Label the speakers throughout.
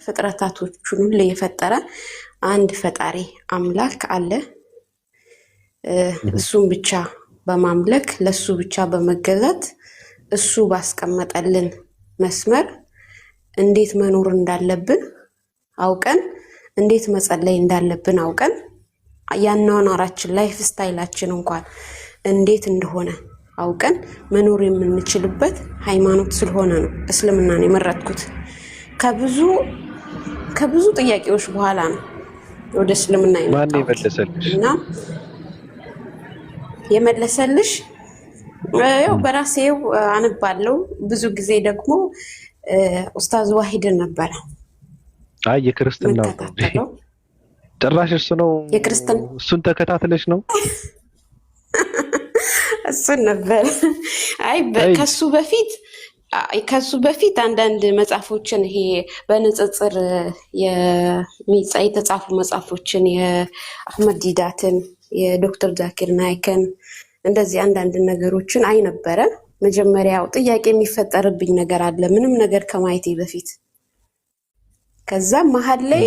Speaker 1: ፍጥረታቶቹን ሁሉ የፈጠረ አንድ ፈጣሪ አምላክ አለ። እሱን ብቻ በማምለክ ለሱ ብቻ በመገዛት እሱ ባስቀመጠልን መስመር እንዴት መኖር እንዳለብን አውቀን እንዴት መጸለይ እንዳለብን አውቀን ያናናራችን ላይፍ ስታይላችን እንኳን እንዴት እንደሆነ አውቀን መኖር የምንችልበት ሃይማኖት ስለሆነ ነው እስልምናን የመረጥኩት። ከብዙ ጥያቄዎች በኋላ ነው ወደ እስልምና የመጣሁት እና የመለሰልሽ ያው በራሴው አንባለው። ብዙ ጊዜ ደግሞ ኡስታዝ ዋሂድን ነበር
Speaker 2: የክርስትናው ጭራሽ እሱ ነው እሱን ተከታትለሽ ነው
Speaker 1: እሱን ነበር። ከሱ በፊት አንዳንድ መጽሐፎችን ይሄ በንጽጽር የተጻፉ መጽሐፎችን የአህመድ ዲዳትን የዶክተር ዛኪር ናይክን እንደዚህ አንዳንድ ነገሮችን አይ ነበረ። መጀመሪያው ጥያቄ የሚፈጠርብኝ ነገር አለ ምንም ነገር ከማየቴ በፊት። ከዛ መሀል ላይ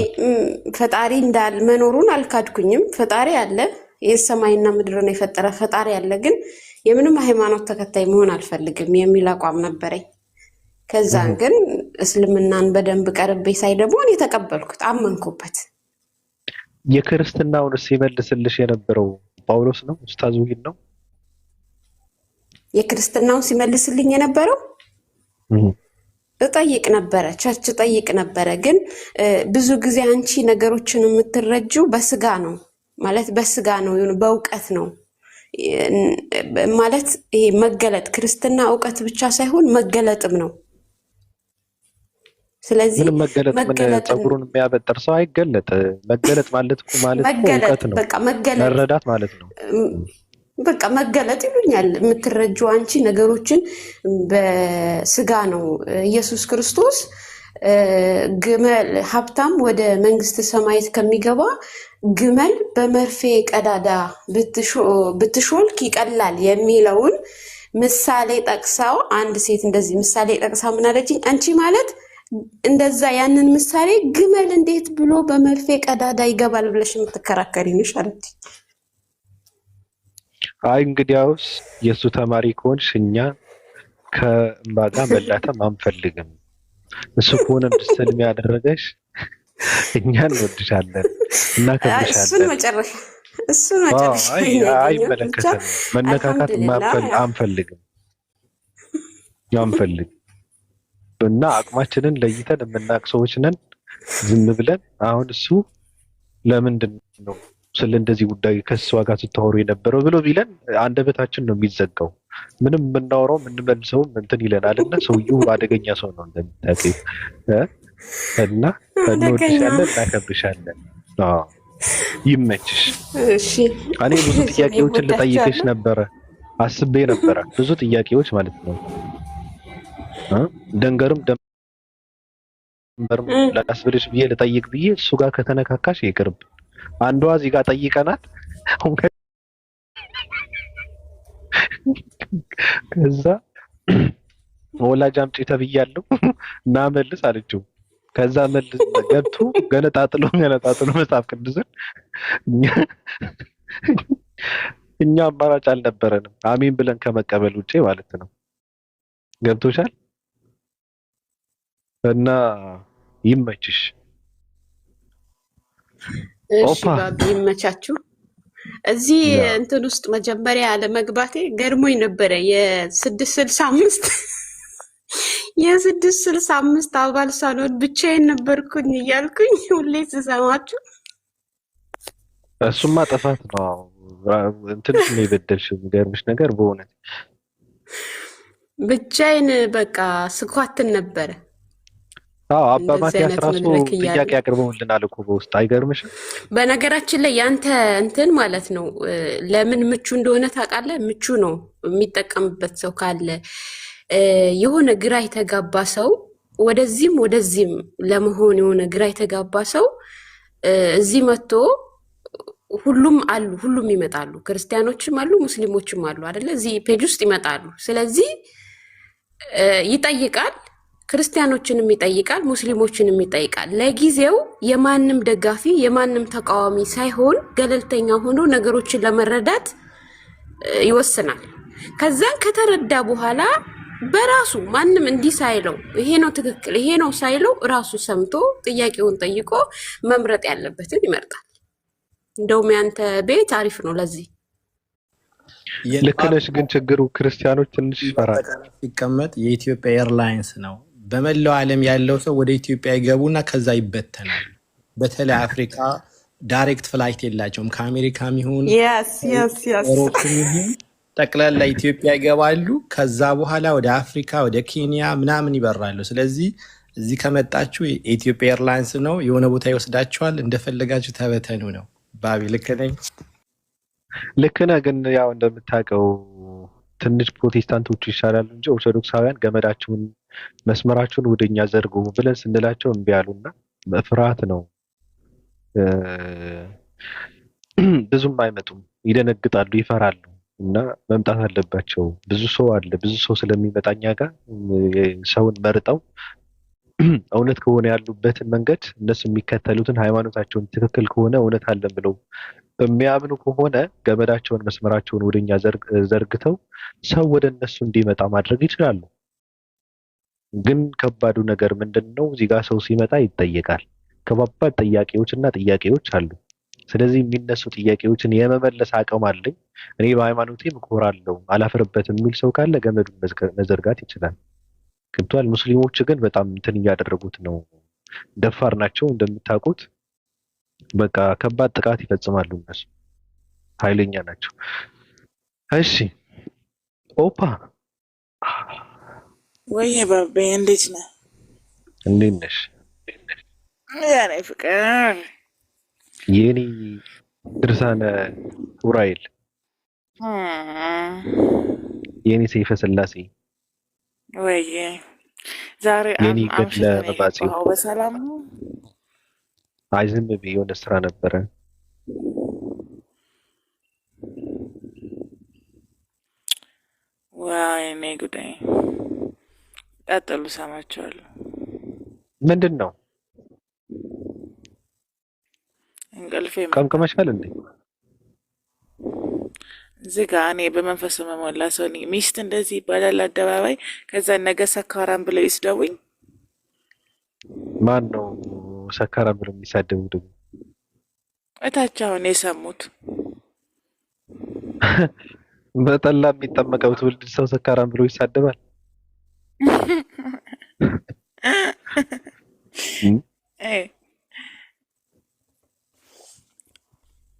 Speaker 1: ፈጣሪ እንዳል መኖሩን አልካድኩኝም። ፈጣሪ አለ፣ የሰማይና ምድርን የፈጠረ ፈጣሪ አለ፣ ግን የምንም ሃይማኖት ተከታይ መሆን አልፈልግም የሚል አቋም ነበረኝ። ከዛ ግን እስልምናን በደንብ ቀርቤ ሳይ ደግሞ እኔ ተቀበልኩት፣ አመንኩበት።
Speaker 2: የክርስትናውን ሲመልስልሽ የነበረው ጳውሎስ ነው ኡስታዝ ውሂድ ነው?
Speaker 1: የክርስትናውን ሲመልስልኝ የነበረው እጠይቅ ነበረ፣ ቸርች እጠይቅ ነበረ። ግን ብዙ ጊዜ አንቺ ነገሮችን የምትረጂው በስጋ ነው ማለት በስጋ ነው፣ በእውቀት ነው ማለት ይሄ መገለጥ። ክርስትና እውቀት ብቻ ሳይሆን መገለጥም ነው። ስለዚህ
Speaker 2: መገለጥ ጸጉሩን የሚያበጥር ሰው አይገለጥ። መገለጥ ማለት እውቀት ነው፣ መረዳት ማለት ነው።
Speaker 1: በቃ መገለጥ ይሉኛል። የምትረጂው አንቺ ነገሮችን በስጋ ነው። ኢየሱስ ክርስቶስ ግመል ሀብታም ወደ መንግስተ ሰማያት ከሚገባ ግመል በመርፌ ቀዳዳ ብትሾልክ ይቀላል የሚለውን ምሳሌ ጠቅሳው አንድ ሴት እንደዚህ ምሳሌ ጠቅሳ ምን አለችኝ? አንቺ ማለት እንደዛ ያንን ምሳሌ ግመል እንዴት ብሎ በመርፌ ቀዳዳ ይገባል ብለሽ የምትከራከሪ ነሽ አለች።
Speaker 2: አይ እንግዲያውስ የሱ ተማሪ ከሆንሽ እኛ ከእምባ ጋር መላተም አንፈልግም። እሱ ከሆነ እንድትሰልሚ ያደረገሽ እኛ እንወድሻለን እና ከብሻለን።
Speaker 1: እሱን መጨረሻ
Speaker 2: አይመለከተንም። መነካካት አንፈልግም እና አቅማችንን ለይተን የምናውቅ ሰዎች ነን። ዝም ብለን አሁን እሱ ለምንድን ነው ስለ እንደዚህ ጉዳይ ከሷ ጋር ስታወሩ የነበረው ብሎ ቢለን አንደበታችን ነው የሚዘጋው። ምንም የምናወራው የምንመልሰው እንትን ይለናል። እና ሰውዬው አደገኛ ሰው ነው እንደምታውቂው እና እንወድሻለን፣ እናከብርሻለን። ይመችሽ። እኔ ብዙ ጥያቄዎችን ልጠይቅሽ ነበረ፣ አስቤ ነበረ ብዙ ጥያቄዎች ማለት ነው። ደንገርም ደንበርም ላስብልሽ ብዬ ልጠይቅ ብዬ እሱ ጋር ከተነካካሽ ይቅርብ። አንዷ እዚህ ጋር ጠይቀናት ከዛ ወላጅ አምጪ ተብያለሁ እና መልስ አለችው። ከዛ መልስ ገብቶ ገነጣጥሎ መጽሐፍ ቅዱስን እኛ አማራጭ አልነበረንም አሜን ብለን ከመቀበል ውጪ ማለት ነው። ገብቶሻል? እና ይመችሽ።
Speaker 1: እሺ ባቢ ይመቻችሁ። እዚህ እንትን ውስጥ መጀመሪያ ለመግባቴ ገርሞኝ ነበረ። የ665 አባል ሳልሆን ብቻዬን ነበርኩኝ እያልኩኝ ሁሌ ስሰማችሁ።
Speaker 2: እሱማ ጥፋት ነው። እንትን ነው የበደልሽው። ገርምሽ ነገር በእውነት
Speaker 1: ብቻዬን በቃ ስኳትን ነበረ።
Speaker 2: አባ ማቲያስ ራሱ ጥያቄ አቅርበውልናል እኮ በውስጥ። አይገርምሽም?
Speaker 1: በነገራችን ላይ ያንተ እንትን ማለት ነው ለምን ምቹ እንደሆነ ታውቃለህ? ምቹ ነው የሚጠቀምበት ሰው ካለ። የሆነ ግራ የተጋባ ሰው ወደዚህም ወደዚህም ለመሆን የሆነ ግራ የተጋባ ሰው እዚህ መጥቶ ሁሉም ይመጣሉ። ክርስቲያኖችም አሉ፣ ሙስሊሞችም አሉ አይደለ? እዚህ ፔጅ ውስጥ ይመጣሉ። ስለዚህ ይጠይቃል። ክርስቲያኖችንም ይጠይቃል፣ ሙስሊሞችንም ይጠይቃል። ለጊዜው የማንም ደጋፊ የማንም ተቃዋሚ ሳይሆን ገለልተኛ ሆኖ ነገሮችን ለመረዳት ይወስናል። ከዛን ከተረዳ በኋላ በራሱ ማንም እንዲህ ሳይለው ይሄ ነው ትክክል ይሄ ነው ሳይለው ራሱ ሰምቶ ጥያቄውን ጠይቆ መምረጥ ያለበትን ይመርጣል። እንደውም ያንተ ቤት አሪፍ ነው ለዚህ።
Speaker 2: ልክ ነሽ። ግን ችግሩ ክርስቲያኖች ትንሽ ይፈራል።
Speaker 3: ሲቀመጥ የኢትዮጵያ ኤርላይንስ ነው። በመላው ዓለም ያለው ሰው ወደ ኢትዮጵያ ይገቡና ከዛ ይበተናል። በተለይ አፍሪካ ዳይሬክት ፍላይት የላቸውም። ከአሜሪካም ይሁን ዩሮፕም ይሁን ጠቅላላ ኢትዮጵያ ይገባሉ። ከዛ በኋላ ወደ አፍሪካ ወደ ኬንያ ምናምን ይበራሉ። ስለዚህ እዚህ ከመጣችሁ የኢትዮጵያ ኤርላይንስ ነው፣ የሆነ ቦታ ይወስዳችኋል። እንደፈለጋችሁ ተበተኑ ነው። ባቢ ልክ ነኝ?
Speaker 2: ልክ ነህ። ግን ያው እንደምታውቀው ትንሽ ፕሮቴስታንቶቹ ይሻላሉ እንጂ ኦርቶዶክሳውያን ገመዳችሁን መስመራችሁን ወደኛ ዘርጉ ብለን ስንላቸው እምቢ አሉና በፍርሃት ነው። ብዙም አይመጡም፣ ይደነግጣሉ፣ ይፈራሉ እና መምጣት አለባቸው። ብዙ ሰው አለ። ብዙ ሰው ስለሚመጣ እኛ ጋር ሰውን መርጠው እውነት ከሆነ ያሉበትን መንገድ እነሱ የሚከተሉትን ሃይማኖታቸውን ትክክል ከሆነ እውነት አለን ብለው በሚያምኑ ከሆነ ገመዳቸውን መስመራቸውን ወደኛ ዘርግተው ሰው ወደ እነሱ እንዲመጣ ማድረግ ይችላሉ። ግን ከባዱ ነገር ምንድን ነው? እዚህ ጋር ሰው ሲመጣ ይጠየቃል። ከባባድ ጥያቄዎች አሉ። ስለዚህ የሚነሱ ጥያቄዎችን የመመለስ አቅም አለኝ እኔ በሃይማኖቴ እኮራለሁ አላፍርበትም የሚል ሰው ካለ ገመዱን መዘርጋት ይችላል። ገብቷል? ሙስሊሞች ግን በጣም እንትን እያደረጉት ነው። ደፋር ናቸው እንደምታውቁት። በቃ ከባድ ጥቃት ይፈጽማሉ። እነሱ ኃይለኛ ናቸው። እሺ ኦፓ
Speaker 4: ወይ ባቤ እንዴት ነህ?
Speaker 2: እንዴት ነሽ?
Speaker 4: ያኔ ፍቅር
Speaker 2: የኔ ድርሳነ ኡራኤል የኔ ሰይፈ ስላሴ
Speaker 4: ወይ ዛሬ
Speaker 2: የኔ ገድለ መባጽዮ
Speaker 4: በሰላም ነው?
Speaker 2: አይ ዝም ብዬ የሆነ ስራ ነበረ።
Speaker 4: ወይኔ ጉዳይ ቀጥሉ፣ ሰማቸዋለሁ።
Speaker 2: ምንድን ነው
Speaker 4: እንቅልፌ
Speaker 2: ቀምቀመሻል እንዴ?
Speaker 4: ዝጋ። እኔ በመንፈስ መሞላ ሰው ነኝ። ሚስት እንደዚህ ይባላል አደባባይ። ከዛ ነገ ሰካራም ብለው ይስደቡኝ።
Speaker 2: ማን ነው ሰካራም ብለው የሚሳደቡ ደግሞ?
Speaker 4: እታች አሁን የሰሙት
Speaker 2: በጠላ የሚጠመቀው ትውልድ ሰው ሰካራም ብሎ ይሳደባል።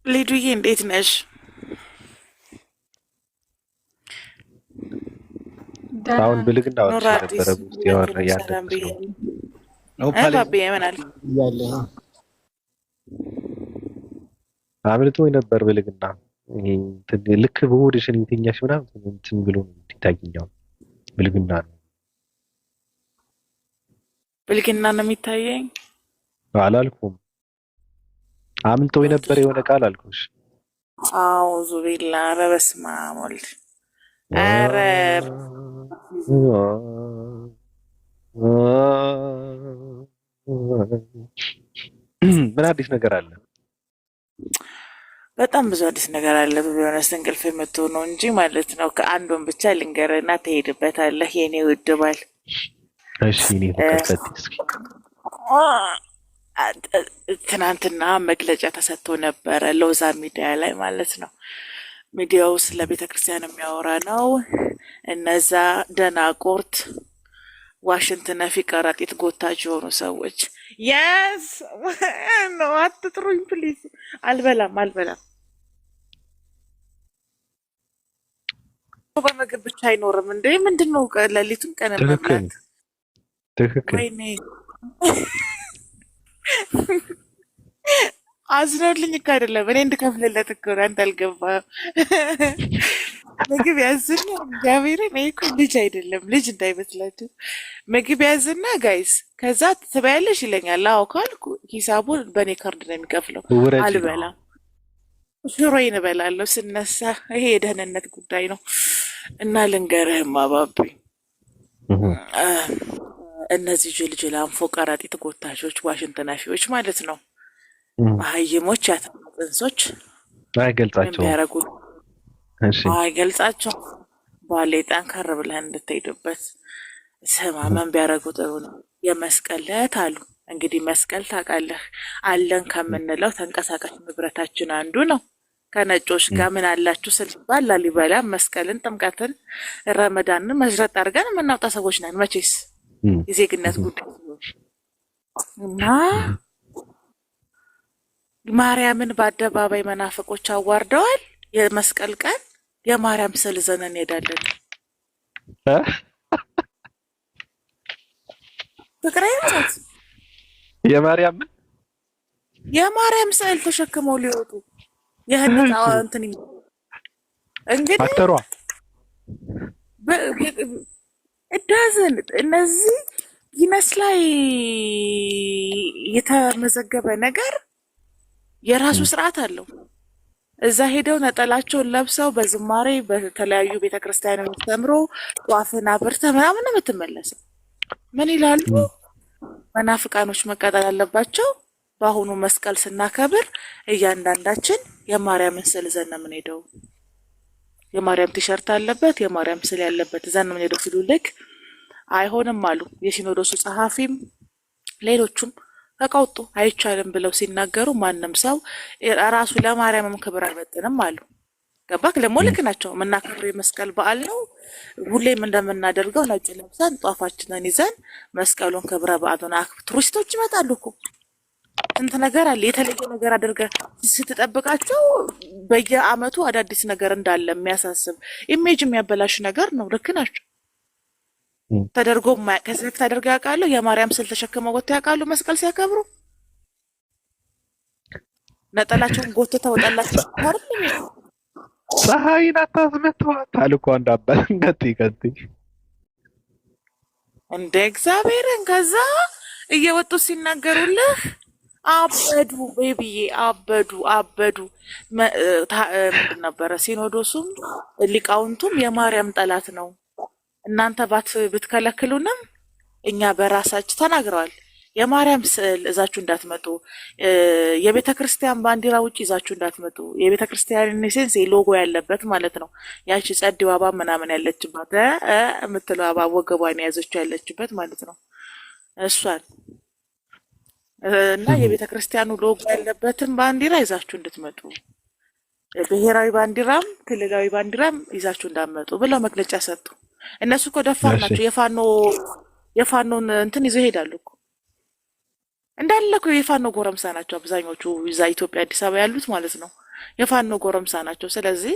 Speaker 4: ሊዱዬ እንዴት ነሽ?
Speaker 2: አሁን ብልግና ወጥቶ ነበረ ውስጥ ያወራ ያለ
Speaker 4: ባቤ ይመናል
Speaker 2: አምልጦ ነበር ብልግና። ይሄ ልክ በሆድሽን የትኛሽ ምናምን እንትን ብሎ ይታየኛል። ብልግና ነው
Speaker 4: ብልግና ነው የሚታየኝ
Speaker 2: አላልኩም። አምልጦ ነበር የሆነ ቃል አልኩሽ።
Speaker 4: አውዙ ቢላ። ኧረ በስመ አብ ወልድ። ኧረ
Speaker 2: ምን አዲስ ነገር አለ?
Speaker 4: በጣም ብዙ አዲስ ነገር አለ። በቢሆነስ እንቅልፍ የምትሆን ነው እንጂ ማለት ነው። ከአንዱን ብቻ ልንገርና ትሄድበታለህ የኔ ውድ ባል።
Speaker 2: እሺ እኔ ተከፈት እስኪ።
Speaker 4: ትናንትና መግለጫ ተሰጥቶ ነበረ ሎዛ ሚዲያ ላይ ማለት ነው። ሚዲያው ስለ ቤተ ክርስቲያን የሚያወራ ነው። እነዛ ደናቁርት ዋሽንት ነፊ ከረጢት ጎታች የሆኑ ሰዎች የስ ነው። አትጥሩኝ ፕሊዝ። አልበላም። በምግብ ብቻ አይኖርም እንዴ? ምንድን ነው ሌሊቱን ቀን መብላት?
Speaker 2: ትክክል።
Speaker 4: ወይኔ አዝነውልኝ እኮ አይደለም እኔ እንድከፍልለት እኮ ነው። አንተ አልገባህም። ምግብ ያዝና እግዚአብሔርን እኮ ልጅ አይደለም ልጅ እንዳይመስላችሁ። ምግብ ያዝና ጋይስ ከዛ ትበያለሽ ይለኛል። አዎ ካልኩ ሂሳቡን በእኔ ካርድ ነው የሚከፍለው። አልበላም። ሽሮዬን እበላለሁ ስነሳ። ይሄ የደህንነት ጉዳይ ነው። እና ልንገርህም አባቢ እነዚህ ጅልጅል አንፎ ቀራጢት ጎታቾች ዋሽንት ነፊዎች ማለት ነው። መሀይሞች ያተሙ ጥንሶች
Speaker 2: አይገልጻቸውም።
Speaker 4: ቢያረጉ
Speaker 2: እሺ
Speaker 4: አይገልጻቸው ባሌ ጠንከር ብለህ እንድትሄድበት ስማ። ምን ቢያረጉ ጥሩ ነው? የመስቀል ዕለት አሉ። እንግዲህ መስቀል ታውቃለህ አለን ከምንለው ተንቀሳቃሽ ንብረታችን አንዱ ነው። ከነጮች ጋር ምን አላችሁ ስንባል ላሊበላ መስቀልን፣ ጥምቀትን፣ ረመዳንን መዝረጥ አድርገን የምናውጣ ሰዎች ነን መቼስ የዜግነት ጉዳይ እና ማርያምን በአደባባይ መናፍቆች አዋርደዋል። የመስቀል ቀን የማርያም ስዕል ይዘን እንሄዳለን። ፍቅሬ ናት። የማርያም ስዕል ተሸክመው ሊወጡ የህንጻ እንትን እንግዲህ
Speaker 2: አክተሯ
Speaker 4: እዳዝን እነዚህ ጊነስ ላይ የተመዘገበ ነገር የራሱ ስርዓት አለው። እዛ ሄደው ነጠላቸውን ለብሰው በዝማሬ በተለያዩ ቤተክርስቲያን ተምሮ ጧፍን አብርተህ ምናምን ነው የምትመለሰው። ምን ይላሉ? መናፍቃኖች መቀጠል አለባቸው። በአሁኑ መስቀል ስናከብር እያንዳንዳችን የማርያምን ስዕል ይዘን ነው የምንሄደው። የማርያም ቲሸርት አለበት፣ የማርያም ስዕል ያለበት ይዘን ነው የምንሄደው ሲሉ ልክ አይሆንም አሉ። የሲኖዶሱ ጸሐፊም ሌሎቹም ተቃውጡ አይቻልም ብለው ሲናገሩ ማንም ሰው ራሱ ለማርያምም ክብር አይመጥንም አሉ። ገባክ? ደግሞ ልክ ናቸው። የምናከብረው የመስቀል በዓል ነው። ሁሌም እንደምናደርገው ነጭ ለብሰን ጧፋችንን ይዘን መስቀሉን ክብረ በዓሉን ቱሪስቶች ይመጣሉ እኮ ስንት ነገር አለ። የተለየ ነገር አድርገህ ስትጠብቃቸው በየአመቱ አዳዲስ ነገር እንዳለ የሚያሳስብ ኢሜጅ የሚያበላሽ ነገር ነው። ልክ ናቸው። ተደርጎ ከዚህ በፊት አድርገው ያውቃሉ? የማርያም ስዕል ተሸክመው ወጥተው ያውቃሉ? መስቀል ሲያከብሩ ነጠላቸውን ጎትተው ጠላቸው አይደል?
Speaker 2: ፀሐይን አታስመተዋታል እኮ አንድ አባት ቀጥይ
Speaker 4: እንደ እግዚአብሔርን ከዛ እየወጡ ሲናገሩልህ አበዱ። ቤቢዬ አበዱ። ምንድን ነበረ ሲኖዶሱም ሊቃውንቱም የማርያም ጠላት ነው እናንተ ብትከለክሉንም እኛ በራሳችሁ ተናግረዋል። የማርያም ስዕል እዛችሁ እንዳትመጡ፣ የቤተ ክርስቲያን ባንዲራ ውጭ ይዛችሁ እንዳትመጡ። የቤተ ክርስቲያን ሴንስ ሎጎ ያለበት ማለት ነው። ያቺ ጸዲው አበባ ምናምን ያለችበት የምትለው አበባ ወገቧን የያዘችው ያለችበት ማለት ነው። እሷን እና የቤተ ክርስቲያኑ ሎጎ ያለበትን ባንዲራ ይዛችሁ እንድትመጡ፣ ብሔራዊ ባንዲራም ክልላዊ ባንዲራም ይዛችሁ እንዳትመጡ ብለው መግለጫ ሰጡ። እነሱ እኮ ደፋር ናቸው። የፋኖን እንትን ይዘው ይሄዳሉ እኮ እንዳለ እኮ የፋኖ ጎረምሳ ናቸው አብዛኞቹ እዛ ኢትዮጵያ አዲስ አበባ ያሉት ማለት ነው። የፋኖ ጎረምሳ ናቸው። ስለዚህ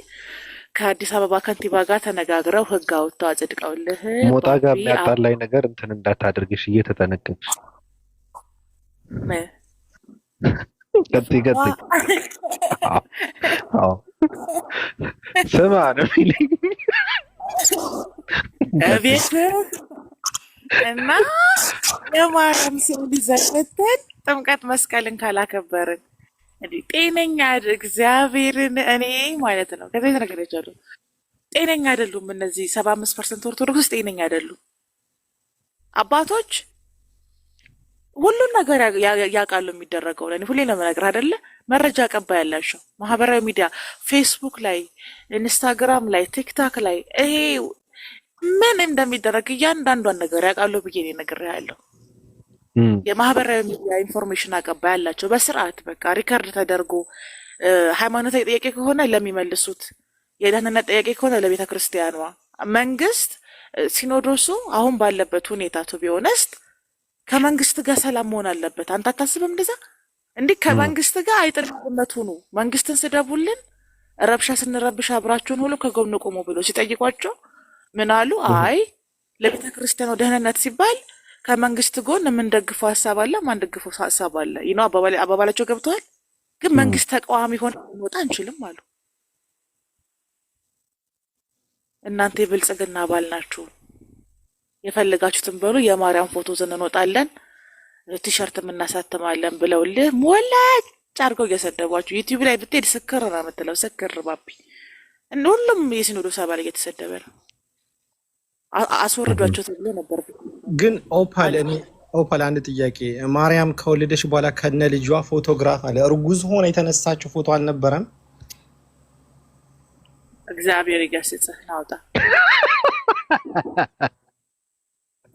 Speaker 4: ከአዲስ አበባ ከንቲባ ጋር ተነጋግረው ህግ አውጥተው አጽድቀውልህ
Speaker 2: ሞጣ ጋር የሚያጣላይ ነገር እንትን እንዳታደርግሽ እየተጠነቀቅሽ ቀጥይ ስማ ነው የሚለኝ
Speaker 4: ቤት እና የማርያም ስዕል ይዘን መተን ጥምቀት መስቀልን ካላከበርን እንዲህ ጤነኛ እግዚአብሔርን እኔ ማለት ነው። ከዚህ ነገር ይቻላል። ጤነኛ አይደሉም እነዚህ 75% ኦርቶዶክስ ጤነኛ አይደሉም። አባቶች ሁሉን ነገር ያውቃሉ የሚደረገው። ለኔ ሁሌ ነው የምነግርህ አይደለ? መረጃ አቀባይ ያላቸው ማህበራዊ ሚዲያ ፌስቡክ ላይ፣ ኢንስታግራም ላይ፣ ቲክታክ ላይ ይሄ ምን እንደሚደረግ እያንዳንዷን ነገር ያውቃሉ ብዬ ነው እነግርሃለሁ። የማህበራዊ ሚዲያ ኢንፎርሜሽን አቀባይ ያላቸው በስርዓት በቃ ሪከርድ ተደርጎ ሃይማኖታዊ ጥያቄ ከሆነ ለሚመልሱት፣ የደህንነት ጥያቄ ከሆነ ለቤተ ክርስቲያኗ መንግስት ሲኖዶሱ አሁን ባለበት ሁኔታ ቱ ቢሆነስት ከመንግስት ጋር ሰላም መሆን አለበት። አንተ አታስብም እንደዛ? እንዲህ ከመንግስት ጋር አይጥልነት ሁኑ፣ መንግስትን ስደቡልን፣ ረብሻ ስንረብሽ አብራችሁን ሁሉ ከጎን ቆሙ ብሎ ሲጠይቋቸው ምን አሉ? አይ ለቤተ ክርስቲያኑ ደህንነት ሲባል ከመንግስት ጎን የምንደግፈው ሀሳብ አለ፣ ማንደግፈው ሀሳብ አለ። ይኖ አባባላቸው ገብተዋል። ግን መንግስት ተቃዋሚ ሆነ እንወጣ አንችልም አሉ። እናንተ የብልጽግና አባል ናችሁ፣ የፈለጋችሁትን በሉ፣ የማርያም ፎቶ ዘን እንወጣለን፣ ቲሸርት እናሳትማለን ብለውልህ ሞላጭ አድርገው እየሰደቧችሁ ዩቲዩብ ላይ ብትሄድ ስክር ነው የምትለው። ስክር ባቢ ሁሉም የሲኖዶስ አባል እየተሰደበ ነው። አስወርዷቸው ተብሎ ነበር
Speaker 3: ግን ኦፓል አንድ ጥያቄ፣ ማርያም ከወለደች በኋላ ከነ ልጇ ፎቶግራፍ አለ። እርጉዝ ሆነ የተነሳችው ፎቶ አልነበረም?
Speaker 4: እግዚአብሔር ይገስጽህ። ናውጣ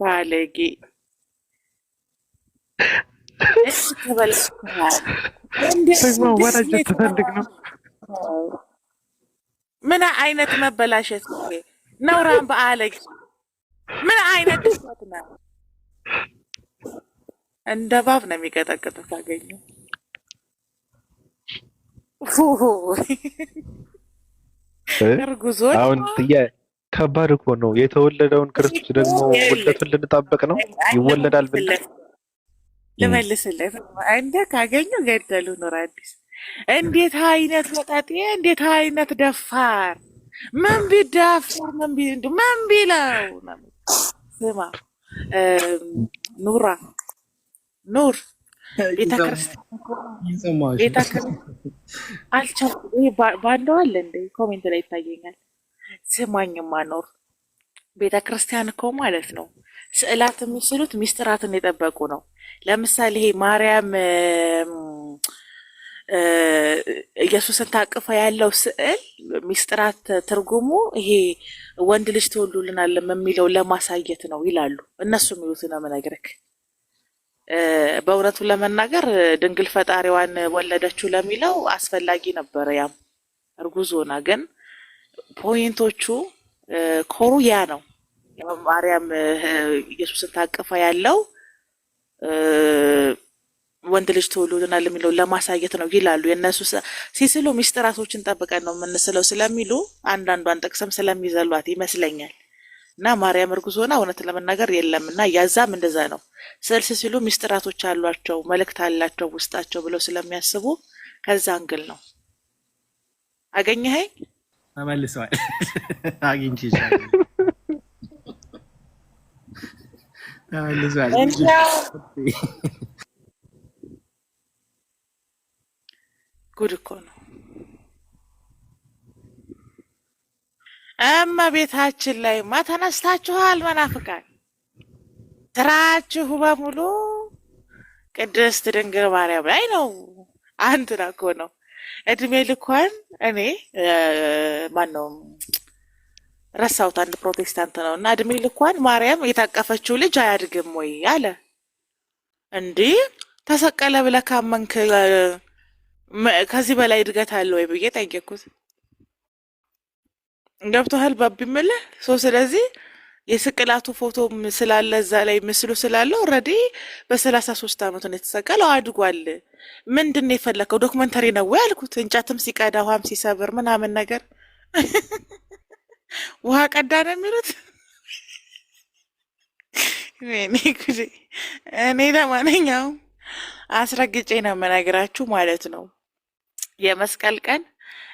Speaker 4: ባለጌ
Speaker 2: ወራጅ ትፈልግ ነው።
Speaker 4: ምን አይነት መበላሸት ነው? ነውራን በአለጌ ምን አይነት ድፍረት ነው? እንደ ባብ ነው የሚቀጠቅጥ ካገኙ። እርጉዞች
Speaker 2: አሁን ከባድ እኮ ነው። የተወለደውን ክርስቶስ ደግሞ ውልደቱን ልንጣበቅ ነው። ይወለዳል ብለን
Speaker 4: ልመልስልህ እንደ ካገኙ ገደሉ። ኑር አዲስ እንዴት አይነት ወጣጤ! እንዴት አይነት ደፋር! ምን ቢዳፈር ምን ቢለው። ስማ ኑራ ኑር ቤተክርስቲያን አልቻልኩም። ባንደው አለ እንደ ኮሜንት ላይ ይታየኛል። ስማኝማ ኑር ቤተክርስቲያን እኮ ማለት ነው ስዕላት የሚስሉት ሚስጥራትን የጠበቁ ነው። ለምሳሌ ይሄ ማርያም ኢየሱስን ታቅፋ ያለው ስዕል ሚስጥራት ትርጉሙ ይሄ ወንድ ልጅ ተወልዶልናል የሚለው ለማሳየት ነው ይላሉ እነሱ የሚሉት ነው የምነግርህ። በእውነቱ ለመናገር ድንግል ፈጣሪዋን ወለደችው ለሚለው አስፈላጊ ነበረ። ያም እርጉዝ ሆና ግን ፖይንቶቹ ኮሩ ያ ነው። ማርያም ኢየሱስን ታቅፋ ያለው ወንድ ልጅ ተወልዶልናል የሚለው ለማሳየት ነው ይላሉ። የእነሱ ሲስሉ ሚስጥራቶችን ጠብቀን ነው የምንስለው ስለሚሉ አንዳንዷን ጥቅስም ስለሚዘሏት ይመስለኛል። እና ማርያም እርጉዝ ሆና እውነት ለመናገር የለም እና ያዛም እንደዛ ነው። ስዕል ሲሉ ሚስጥራቶች አሏቸው፣ መልእክት አላቸው ውስጣቸው ብለው ስለሚያስቡ ከዛ አንግል ነው። አገኘኸኝ?
Speaker 3: ተመልሰዋል። አግኝቼ
Speaker 4: ጉድ እኮ ነው። እመቤታችን ላይማ ተነስታችኋል መናፍቃን። ስራችሁ በሙሉ ቅድስት ድንግል ማርያም ላይ ነው። አንድ እኮ ነው። እድሜ ልኳን እኔ ማነው ረሳሁት፣ አንድ ፕሮቴስታንት ነው እና እድሜ ልኳን ማርያም የታቀፈችው ልጅ አያድግም ወይ አለ። እንዲህ ተሰቀለ ብለህ ካመንክ ከዚህ በላይ እድገት አለ ወይ ብዬ ጠየቅኩት። ገብቶሃል ባቢምልህ ሰው። ስለዚህ የስቅላቱ ፎቶ ስላለ እዛ ላይ ምስሉ ስላለ ኦልሬዲ በ33 ዓመቱ ነው የተሰቀለው፣ አድጓል። ምንድን ነው የፈለከው? ዶክመንተሪ ነው ወይ አልኩት። እንጨትም ሲቀዳ ውሃም ሲሰብር ምናምን ነገር ውሃ ቀዳ ነው የሚሉት። እኔ ለማንኛውም አስረግጬ ነው የምነግራችሁ ማለት ነው። የመስቀል ቀን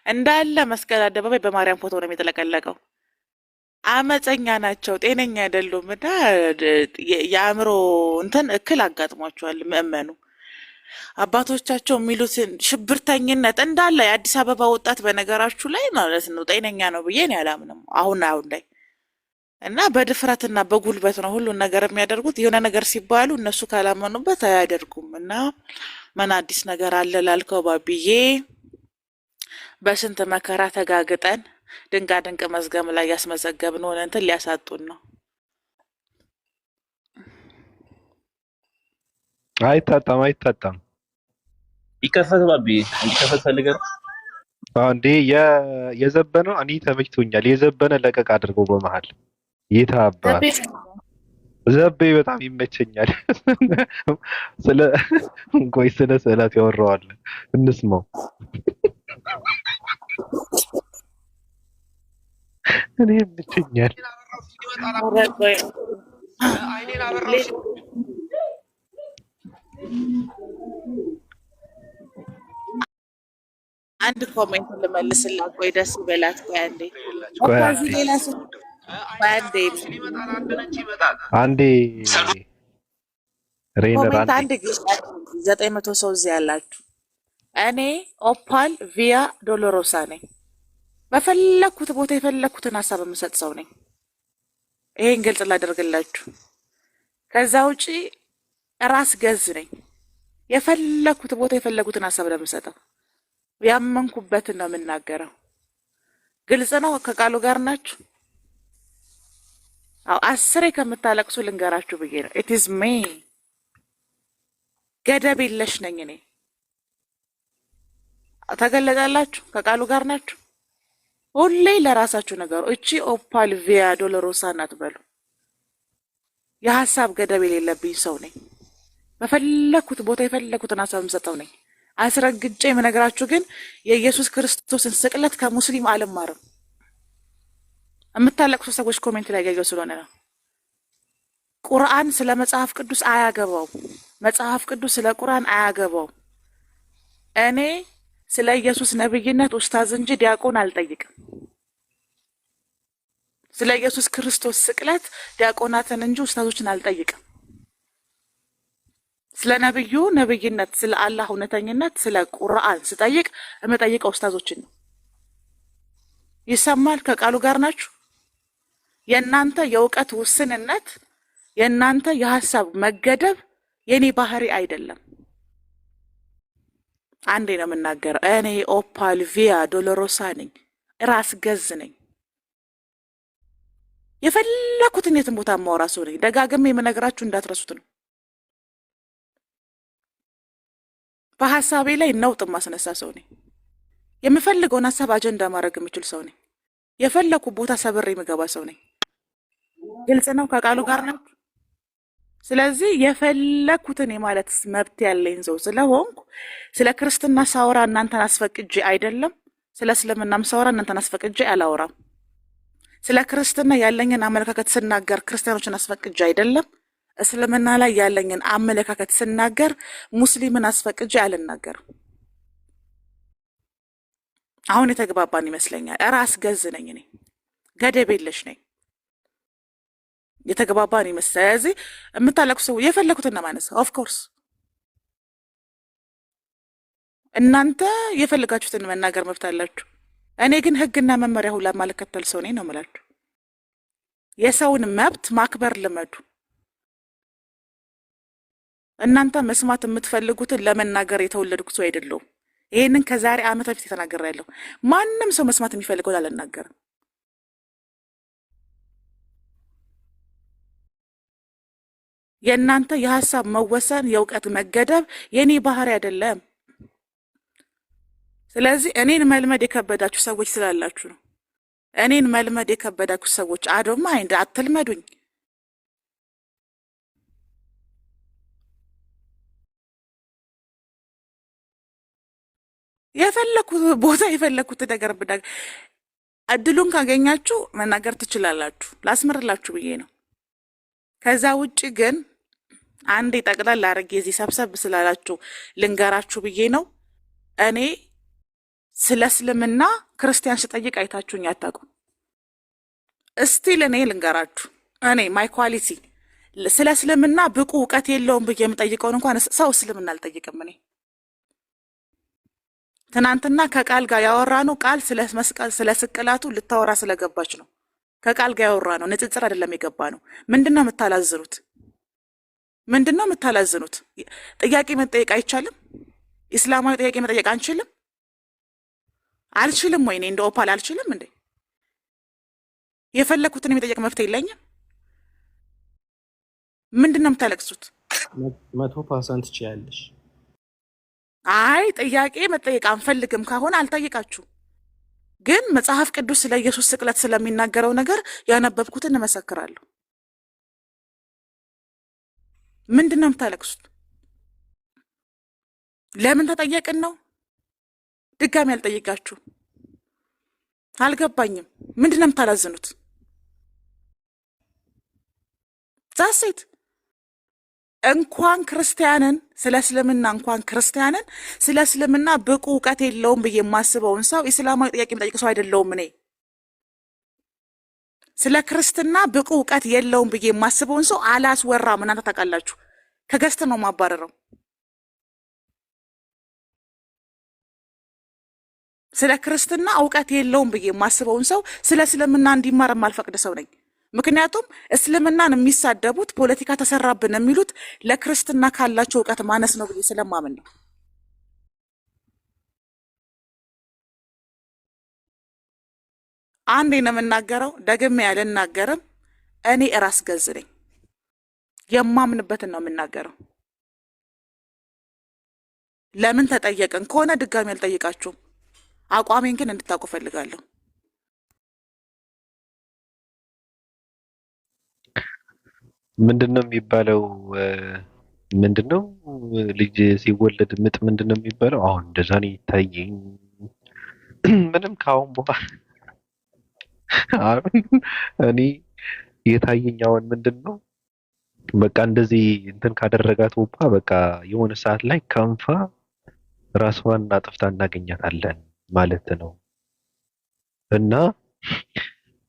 Speaker 4: እንዳለ መስቀል አደባባይ በማርያም ፎቶ ነው የሚጠለቀለቀው። አመፀኛ ናቸው፣ ጤነኛ አይደሉም። እና የአእምሮ እንትን እክል አጋጥሟቸዋል ምእመኑ። አባቶቻቸው የሚሉትን ሽብርተኝነት እንዳለ የአዲስ አበባ ወጣት በነገራችሁ ላይ ማለት ነው ጤነኛ ነው ብዬ እኔ አላምንም አሁን ላይ። እና በድፍረትና በጉልበት ነው ሁሉን ነገር የሚያደርጉት። የሆነ ነገር ሲባሉ እነሱ ካላመኑበት አያደርጉም። እና ምን አዲስ ነገር አለ ላልከው ባብዬ፣ በስንት መከራ ተጋግጠን ድንቃ ድንቅ መዝገም ላይ ያስመዘገብነውን እንትን ሊያሳጡን ነው።
Speaker 2: አይታጣም።
Speaker 5: ይከፈት ባብዬ እንዲከፈት ፈልገህ
Speaker 2: እንዴ? የዘበነው እኔ ተመችቶኛል። የዘበነ ለቀቅ አድርገው በመሀል ይታባ ዘቤ በጣም ይመቸኛል። ስለ ስዕላት ያወራዋል እንስማው። እኔ ይመቸኛል።
Speaker 4: አንድ ኮሜንት ልመልስላት። ቆይ ደስ ይበላት። ቆይ አንዴ
Speaker 2: አንዴ
Speaker 4: ኮሜንት አንድ ጊዜ 900 ሰው እዚህ ያላችሁ፣ እኔ ኦፓል ቪያ ዶሎሮሳ ነኝ። በፈለኩት ቦታ የፈለኩትን ሀሳብ የምሰጥ ሰው ነኝ። ይሄን ግልጽ ላደርግላችሁ። ከዛ ውጪ ራስ ገዝ ነኝ። የፈለኩት ቦታ የፈለኩትን ሀሳብ ለምሰጠው ያመንኩበትን ነው የምናገረው። ግልጽ ነው። ከቃሉ ጋር ናችሁ? አዎ። 10 ከምታለቅሱ ልንገራችሁ ብዬ ነው። ኢት ኢዝ ሚ። ገደብ የለሽ ነኝ እኔ። ተገለጣላችሁ? ከቃሉ ጋር ናችሁ? ሁሌ ለራሳችሁ ነገሩ። እቺ ኦፓል ቪያ ዶሎሮሳ ናት በሉ። የሀሳብ ገደብ የሌለብኝ ሰው ነኝ። በፈለኩት ቦታ የፈለኩትን ሀሳብ የምሰጠው ነኝ። አስረግጬ የምነግራችሁ ግን የኢየሱስ ክርስቶስን ስቅለት ከሙስሊም አልማርም። የምታለቅሱ ሰዎች ኮሜንት ላይ ያየው ስለሆነ ነው። ቁርአን ስለ መጽሐፍ ቅዱስ አያገባውም። መጽሐፍ ቅዱስ ስለ ቁርአን አያገባውም። እኔ ስለ ኢየሱስ ነብይነት ኡስታዝ እንጂ ዲያቆን አልጠይቅም። ስለ ኢየሱስ ክርስቶስ ስቅለት ዲያቆናትን እንጂ ኡስታዞችን አልጠይቅም። ስለ ነብዩ ነብይነት፣ ስለ አላህ እውነተኝነት፣ ስለ ቁርአን ስጠይቅ የምጠይቀው ኡስታዞችን ነው። ይሰማል? ከቃሉ ጋር ናችሁ? የእናንተ የእውቀት ውስንነት፣ የእናንተ የሀሳብ መገደብ የኔ ባህሪ አይደለም። አንዴ ነው የምናገረው። እኔ ኦፓል ቪያ ዶሎሮሳ ነኝ። ራስ ገዝ ነኝ። የፈለኩትን የትን ቦታ ማወራ ሰው ነኝ። ደጋግሜ የምነግራችሁ እንዳትረሱት ነው። በሀሳቤ ላይ ነውጥ ማስነሳ ሰው ነኝ። የምፈልገውን ሀሳብ አጀንዳ ማድረግ የምችል ሰው ነኝ። የፈለኩ ቦታ ሰብሬ የምገባ ሰው ነኝ። ግልጽ ነው። ከቃሉ ጋር ነው። ስለዚህ የፈለኩትን የማለት መብት ያለኝ ሰው ስለሆንኩ ስለ ክርስትና ሳወራ እናንተን አስፈቅጄ አይደለም። ስለ እስልምናም ሳወራ እናንተን አስፈቅጄ አላወራም። ስለ ክርስትና ያለኝን አመለካከት ስናገር ክርስቲያኖችን አስፈቅጄ አይደለም። እስልምና ላይ ያለኝን አመለካከት ስናገር ሙስሊምን አስፈቅጄ አልናገርም። አሁን የተግባባን ይመስለኛል። ራስ ገዝ ነኝ እኔ፣ ገደብ የለሽ ነኝ። የተግባባን ይመስል። ስለዚህ የምታለቅሱ ሰው የፈለኩትን ነው ማነሳ። ኦፍ ኮርስ እናንተ የፈለጋችሁትን መናገር መብት አላችሁ። እኔ ግን ህግና መመሪያ ሁላ ማልከተል ሰው ነኝ ነው የምላችሁ። የሰውን መብት ማክበር ልመዱ። እናንተ መስማት የምትፈልጉትን ለመናገር የተወለድኩ ሰው አይደለሁም። ይሄንን ከዛሬ ዓመት በፊት ተናግሬያለሁ። ማንም ሰው መስማት የሚፈልገውን አልናገርም። የእናንተ የሀሳብ መወሰን፣ የእውቀት መገደብ የኔ ባህሪ አይደለም። ስለዚህ እኔን መልመድ የከበዳችሁ ሰዎች ስላላችሁ ነው። እኔን መልመድ የከበዳችሁ ሰዎች አዶማ አይንድ አትልመዱኝ። የፈለኩት ቦታ የፈለኩት ነገር ብዳግ እድሉን ካገኛችሁ መናገር ትችላላችሁ። ላስምርላችሁ ብዬ ነው። ከዛ ውጪ ግን አንዴ ጠቅላላ አድርጌ እዚህ ሰብሰብ ስላላችሁ ልንገራችሁ ብዬ ነው። እኔ ስለ እስልምና ክርስቲያን ስጠይቅ አይታችሁኝ አታውቁም። እስቲል እኔ ልንገራችሁ፣ እኔ ማይ ኳሊቲ ስለ እስልምና ብቁ እውቀት የለውም ብዬ የምጠይቀውን እንኳን ሰው እስልምና አልጠይቅም። እኔ ትናንትና ከቃል ጋር ያወራነው ቃል ስለ መስቀል ስለ ስቅላቱ ልታወራ ስለገባች ነው። ከቃል ጋር ያወራ ነው፣ ንጽጽር አይደለም የገባ ነው። ምንድነው የምታላዝኑት? ምንድነው የምታላዝኑት? ጥያቄ መጠየቅ አይቻልም? ኢስላማዊ ጥያቄ መጠየቅ አንችልም? አልችልም ወይ? እኔ እንደ ኦፓል አልችልም እንዴ? የፈለኩትን የመጠየቅ መብት የለኝም? ምንድነው የምታለቅሱት?
Speaker 3: 100% ትችያለሽ።
Speaker 4: አይ ጥያቄ መጠየቅ አንፈልግም ካሆነ አልጠይቃችሁ። ግን መጽሐፍ ቅዱስ ስለ ኢየሱስ ስቅለት ስለሚናገረው ነገር ያነበብኩትን እመሰክራለሁ። ምንድነው የምታለቅሱት? ለምን ተጠየቅን ነው? ድጋሚ አልጠይቃችሁ። አልገባኝም። ምንድነው የምታላዝኑት? ዛሴት እንኳን ክርስቲያንን ስለ እስልምና እንኳን ክርስቲያንን ስለ እስልምና ብቁ እውቀት የለውም ብዬ የማስበውን ሰው ኢስላማዊ ጥያቄ የምጠይቅ ሰው አይደለሁም። እኔ ስለ ክርስትና ብቁ እውቀት የለውም ብዬ የማስበውን ሰው አላስወራም። እናንተ ታውቃላችሁ። ከገስት ነው ማባረረው። ስለ ክርስትና እውቀት የለውም ብዬ የማስበውን ሰው ስለ እስልምና እንዲማር የማልፈቅድ ሰው ነኝ። ምክንያቱም እስልምናን የሚሳደቡት ፖለቲካ ተሰራብን የሚሉት ለክርስትና ካላቸው እውቀት ማነስ ነው ብዬ ስለማምን ነው። አንዴ ነው የምናገረው፣ ደግሜ አልናገርም። እኔ ራስ ገዝ ነኝ፣ የማምንበትን ነው የምናገረው። ለምን ተጠየቅን ከሆነ ድጋሚ አልጠይቃችሁም። አቋሜን ግን እንድታውቁ ፈልጋለሁ።
Speaker 2: ምንድነው የሚባለው? ምንድነው ልጅ ሲወለድ ምጥ ምንድነው የሚባለው? አሁን እንደዛ ነው ይታየኝ። ምንም ካሁን በኋላ እኔ የታየኝ አሁን ምንድነው በቃ እንደዚህ እንትን ካደረጋት ወባ በቃ የሆነ ሰዓት ላይ ከንፋ ራስዋን አጥፍታ እናገኛታለን ማለት ነው። እና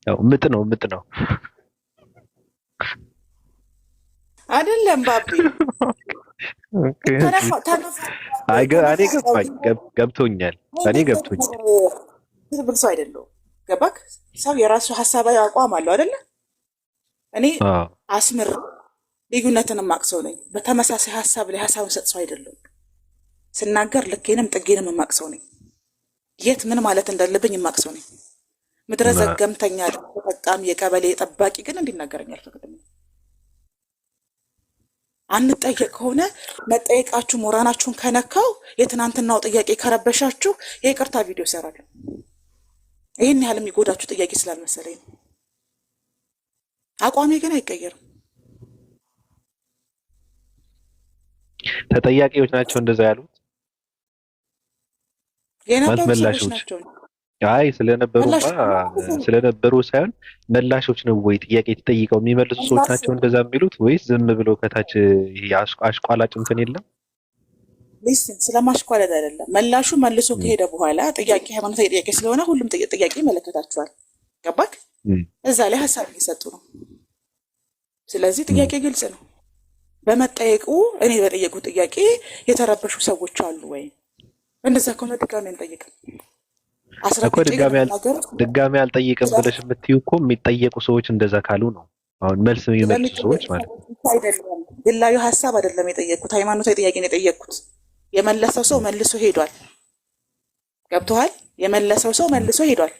Speaker 2: ያው ምጥ ነው
Speaker 4: አይደለም ባቢ።
Speaker 2: እኔ ገብቶኛል።
Speaker 4: ብዙ ሰው አይደለሁም። ገባክ? ሰው የራሱ ሀሳባዊ አቋም አለው አይደለ? እኔ አስምር ልዩነትን የማቅ ሰው ነኝ። በተመሳሳይ ሀሳብ ላይ ሀሳብ ሰጥ ሰው አይደለም። ስናገር ልኬንም ጥጌንም የማቅ ሰው ነኝ። የት ምን ማለት እንዳለብኝ የማቅ ሰው ነኝ። ምድረ ዘገምተኛ ተጠቃሚ የቀበሌ ጠባቂ ግን እንዲናገረኝ አልፈቅድም። አንጠየቅ ከሆነ መጠየቃችሁ ሞራናችሁን ከነካው የትናንትናው ጥያቄ ከረበሻችሁ የይቅርታ ቪዲዮ እሰራለሁ። ይህን ያህል የሚጎዳችሁ ጥያቄ ስላልመሰለኝ ነው። አቋሜ ግን አይቀየርም።
Speaker 2: ተጠያቂዎች ናቸው እንደዛ ያሉት
Speaker 4: የነበሩ ሰዎች ናቸው።
Speaker 2: አይ ስለነበሩ ሳይሆን መላሾች ነው ወይ ጥያቄ ተጠይቀው የሚመልሱ ሰዎች ናቸው እንደዛ የሚሉት ወይስ ዝም ብለው ከታች አሽቋላጭ እንትን የለም?
Speaker 4: ሊስን ስለማሽቋለጥ አይደለም። መላሹ መልሶ ከሄደ በኋላ ጥያቄ ሃይማኖታዊ ጥያቄ ስለሆነ ሁሉም ጥያቄ ይመለከታቸዋል። ገባክ? እዛ ላይ ሀሳብ እየሰጡ ነው። ስለዚህ ጥያቄ ግልጽ ነው። በመጠየቁ እኔ በጠየቁ ጥያቄ የተረበሹ ሰዎች አሉ ወይ? እንደዛ ከሆነ ድጋሚ አንጠይቅም።
Speaker 2: ድጋሚ አልጠይቅም ብለሽ የምትይው እኮ የሚጠየቁ ሰዎች እንደዛ ካሉ ነው። አሁን መልስ የሚመልሱ ሰዎች ማለት
Speaker 4: አይደለም። ግላዊ ሀሳብ አይደለም የጠየቅኩት፣ ሃይማኖታዊ ጥያቄ ነው የጠየቅኩት። የመለሰው ሰው መልሶ ሄዷል። ገብቶሃል? የመለሰው ሰው መልሶ ሄዷል።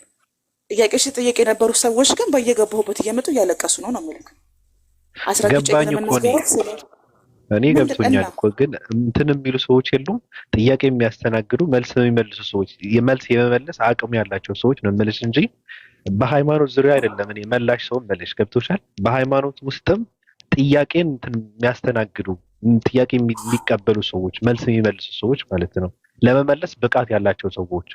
Speaker 4: ጥያቄ ሲጠየቅ የነበሩ ሰዎች ግን በየገባሁበት እየመጡ እያለቀሱ ነው ነው የምልህ።
Speaker 2: ገባኝ እኮ እኔ ገብቶኛል እኮ ግን እንትን የሚሉ ሰዎች የሉም። ጥያቄ የሚያስተናግዱ መልስ የሚመልሱ ሰዎች የመልስ የመመለስ አቅም ያላቸው ሰዎች ነው የምልሽ እንጂ በሃይማኖት ዙሪያ አይደለም። እኔ መላሽ ሰው መልሽ ገብቶሻል። በሃይማኖት ውስጥም ጥያቄን እንትን የሚያስተናግዱ ጥያቄ የሚቀበሉ ሰዎች መልስ የሚመልሱ ሰዎች ማለት ነው፣ ለመመለስ ብቃት ያላቸው ሰዎች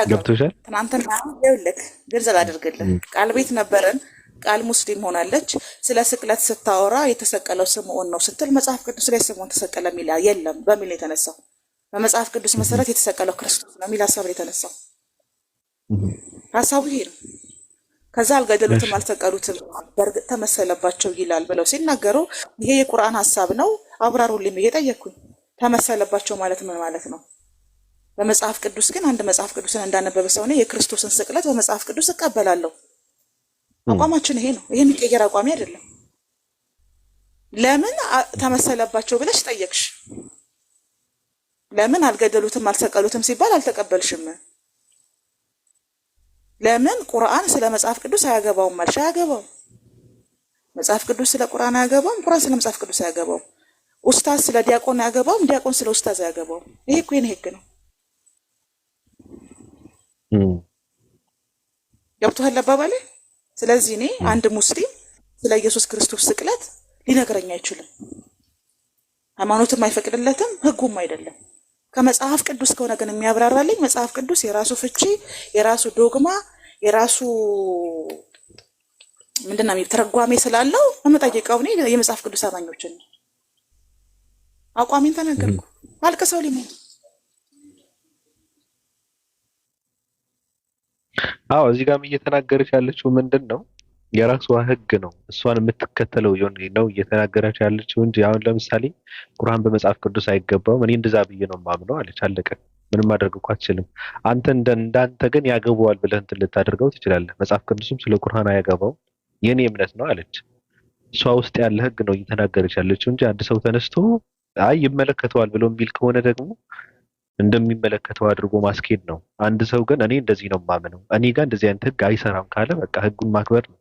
Speaker 2: ገብቶሻል።
Speaker 4: ትናንትና ይኸውልህ ግልጽ ላድርግልህ፣ ቃል ቤት ነበረን። ቃል ሙስሊም ሆናለች። ስለ ስቅለት ስታወራ የተሰቀለው ስምዖን ነው ስትል መጽሐፍ ቅዱስ ላይ ስምዖን ተሰቀለ የሚል የለም በሚል የተነሳው በመጽሐፍ ቅዱስ መሰረት የተሰቀለው ክርስቶስ ነው የሚል ሀሳብ የተነሳው ሀሳቡ ይሄ ነው። ከዛ አልገደሉትም አልሰቀሉትም በእርግጥ ተመሰለባቸው ይላል ብለው ሲናገሩ ይሄ የቁርአን ሀሳብ ነው አብራሩልኝ ብዬ ጠየቅኩኝ። ተመሰለባቸው ማለት ምን ማለት ነው? በመጽሐፍ ቅዱስ ግን አንድ መጽሐፍ ቅዱስን እንዳነበበ ሰው ነው የክርስቶስን ስቅለት በመጽሐፍ ቅዱስ እቀበላለሁ። አቋማችን ይሄ ነው። ይሄ የሚቀየር አቋሚ አይደለም። ለምን ተመሰለባቸው ብለሽ ጠየቅሽ? ለምን አልገደሉትም አልሰቀሉትም ሲባል አልተቀበልሽም? ለምን ቁርአን ስለ መጽሐፍ ቅዱስ አያገባውም አልሽ? አያገባው። መጽሐፍ ቅዱስ ስለ ቁርአን አያገባውም፣ ቁርአን ስለ መጽሐፍ ቅዱስ አያገባውም። ኡስታዝ ስለ ዲያቆን አያገባውም፣ ዲያቆን ስለ ኡስታዝ አያገባውም። ይሄ እኮ የኔ ህግ ነው። ገብቶሃል አባባሌ? ስለዚህ እኔ አንድ ሙስሊም ስለ ኢየሱስ ክርስቶስ ስቅለት ሊነግረኝ አይችልም። ሃይማኖትም አይፈቅድለትም፣ ህጉም አይደለም። ከመጽሐፍ ቅዱስ ከሆነ ግን የሚያብራራልኝ መጽሐፍ ቅዱስ የራሱ ፍቺ፣ የራሱ ዶግማ፣ የራሱ ምንድነው ተረጓሜ ስላለው የምጠይቀው እኔ የመጽሐፍ ቅዱስ አማኞችን ነው። አቋሜን ተናገርኩ። አልቅሰው ሊሞት
Speaker 2: አዎ እዚህ ጋርም እየተናገረች ያለችው ምንድን ነው? የራሷ ህግ ነው፣ እሷን የምትከተለው ነው እየተናገረች ያለችው እንጂ አሁን ለምሳሌ ቁርአን በመጽሐፍ ቅዱስ አይገባውም እኔ እንደዛ ብዬ ነው የማምነው አለች። አለቀ። ምንም ማድረግ እኮ አትችልም። አንተ እንዳንተ ግን ያገባዋል ብለህ እንትን ልታደርገው ትችላለህ። መጽሐፍ ቅዱስም ስለ ቁርአን አያገባው የኔ እምነት ነው አለች። እሷ ውስጥ ያለ ህግ ነው እየተናገረች ያለችው እንጂ አንድ ሰው ተነስቶ አይ ይመለከተዋል ብሎ የሚል ከሆነ ደግሞ እንደሚመለከተው አድርጎ ማስኬድ ነው። አንድ ሰው ግን እኔ እንደዚህ ነው የማምነው፣ እኔ ጋር እንደዚህ አይነት ህግ አይሰራም ካለ በቃ ህጉን ማክበር ነው።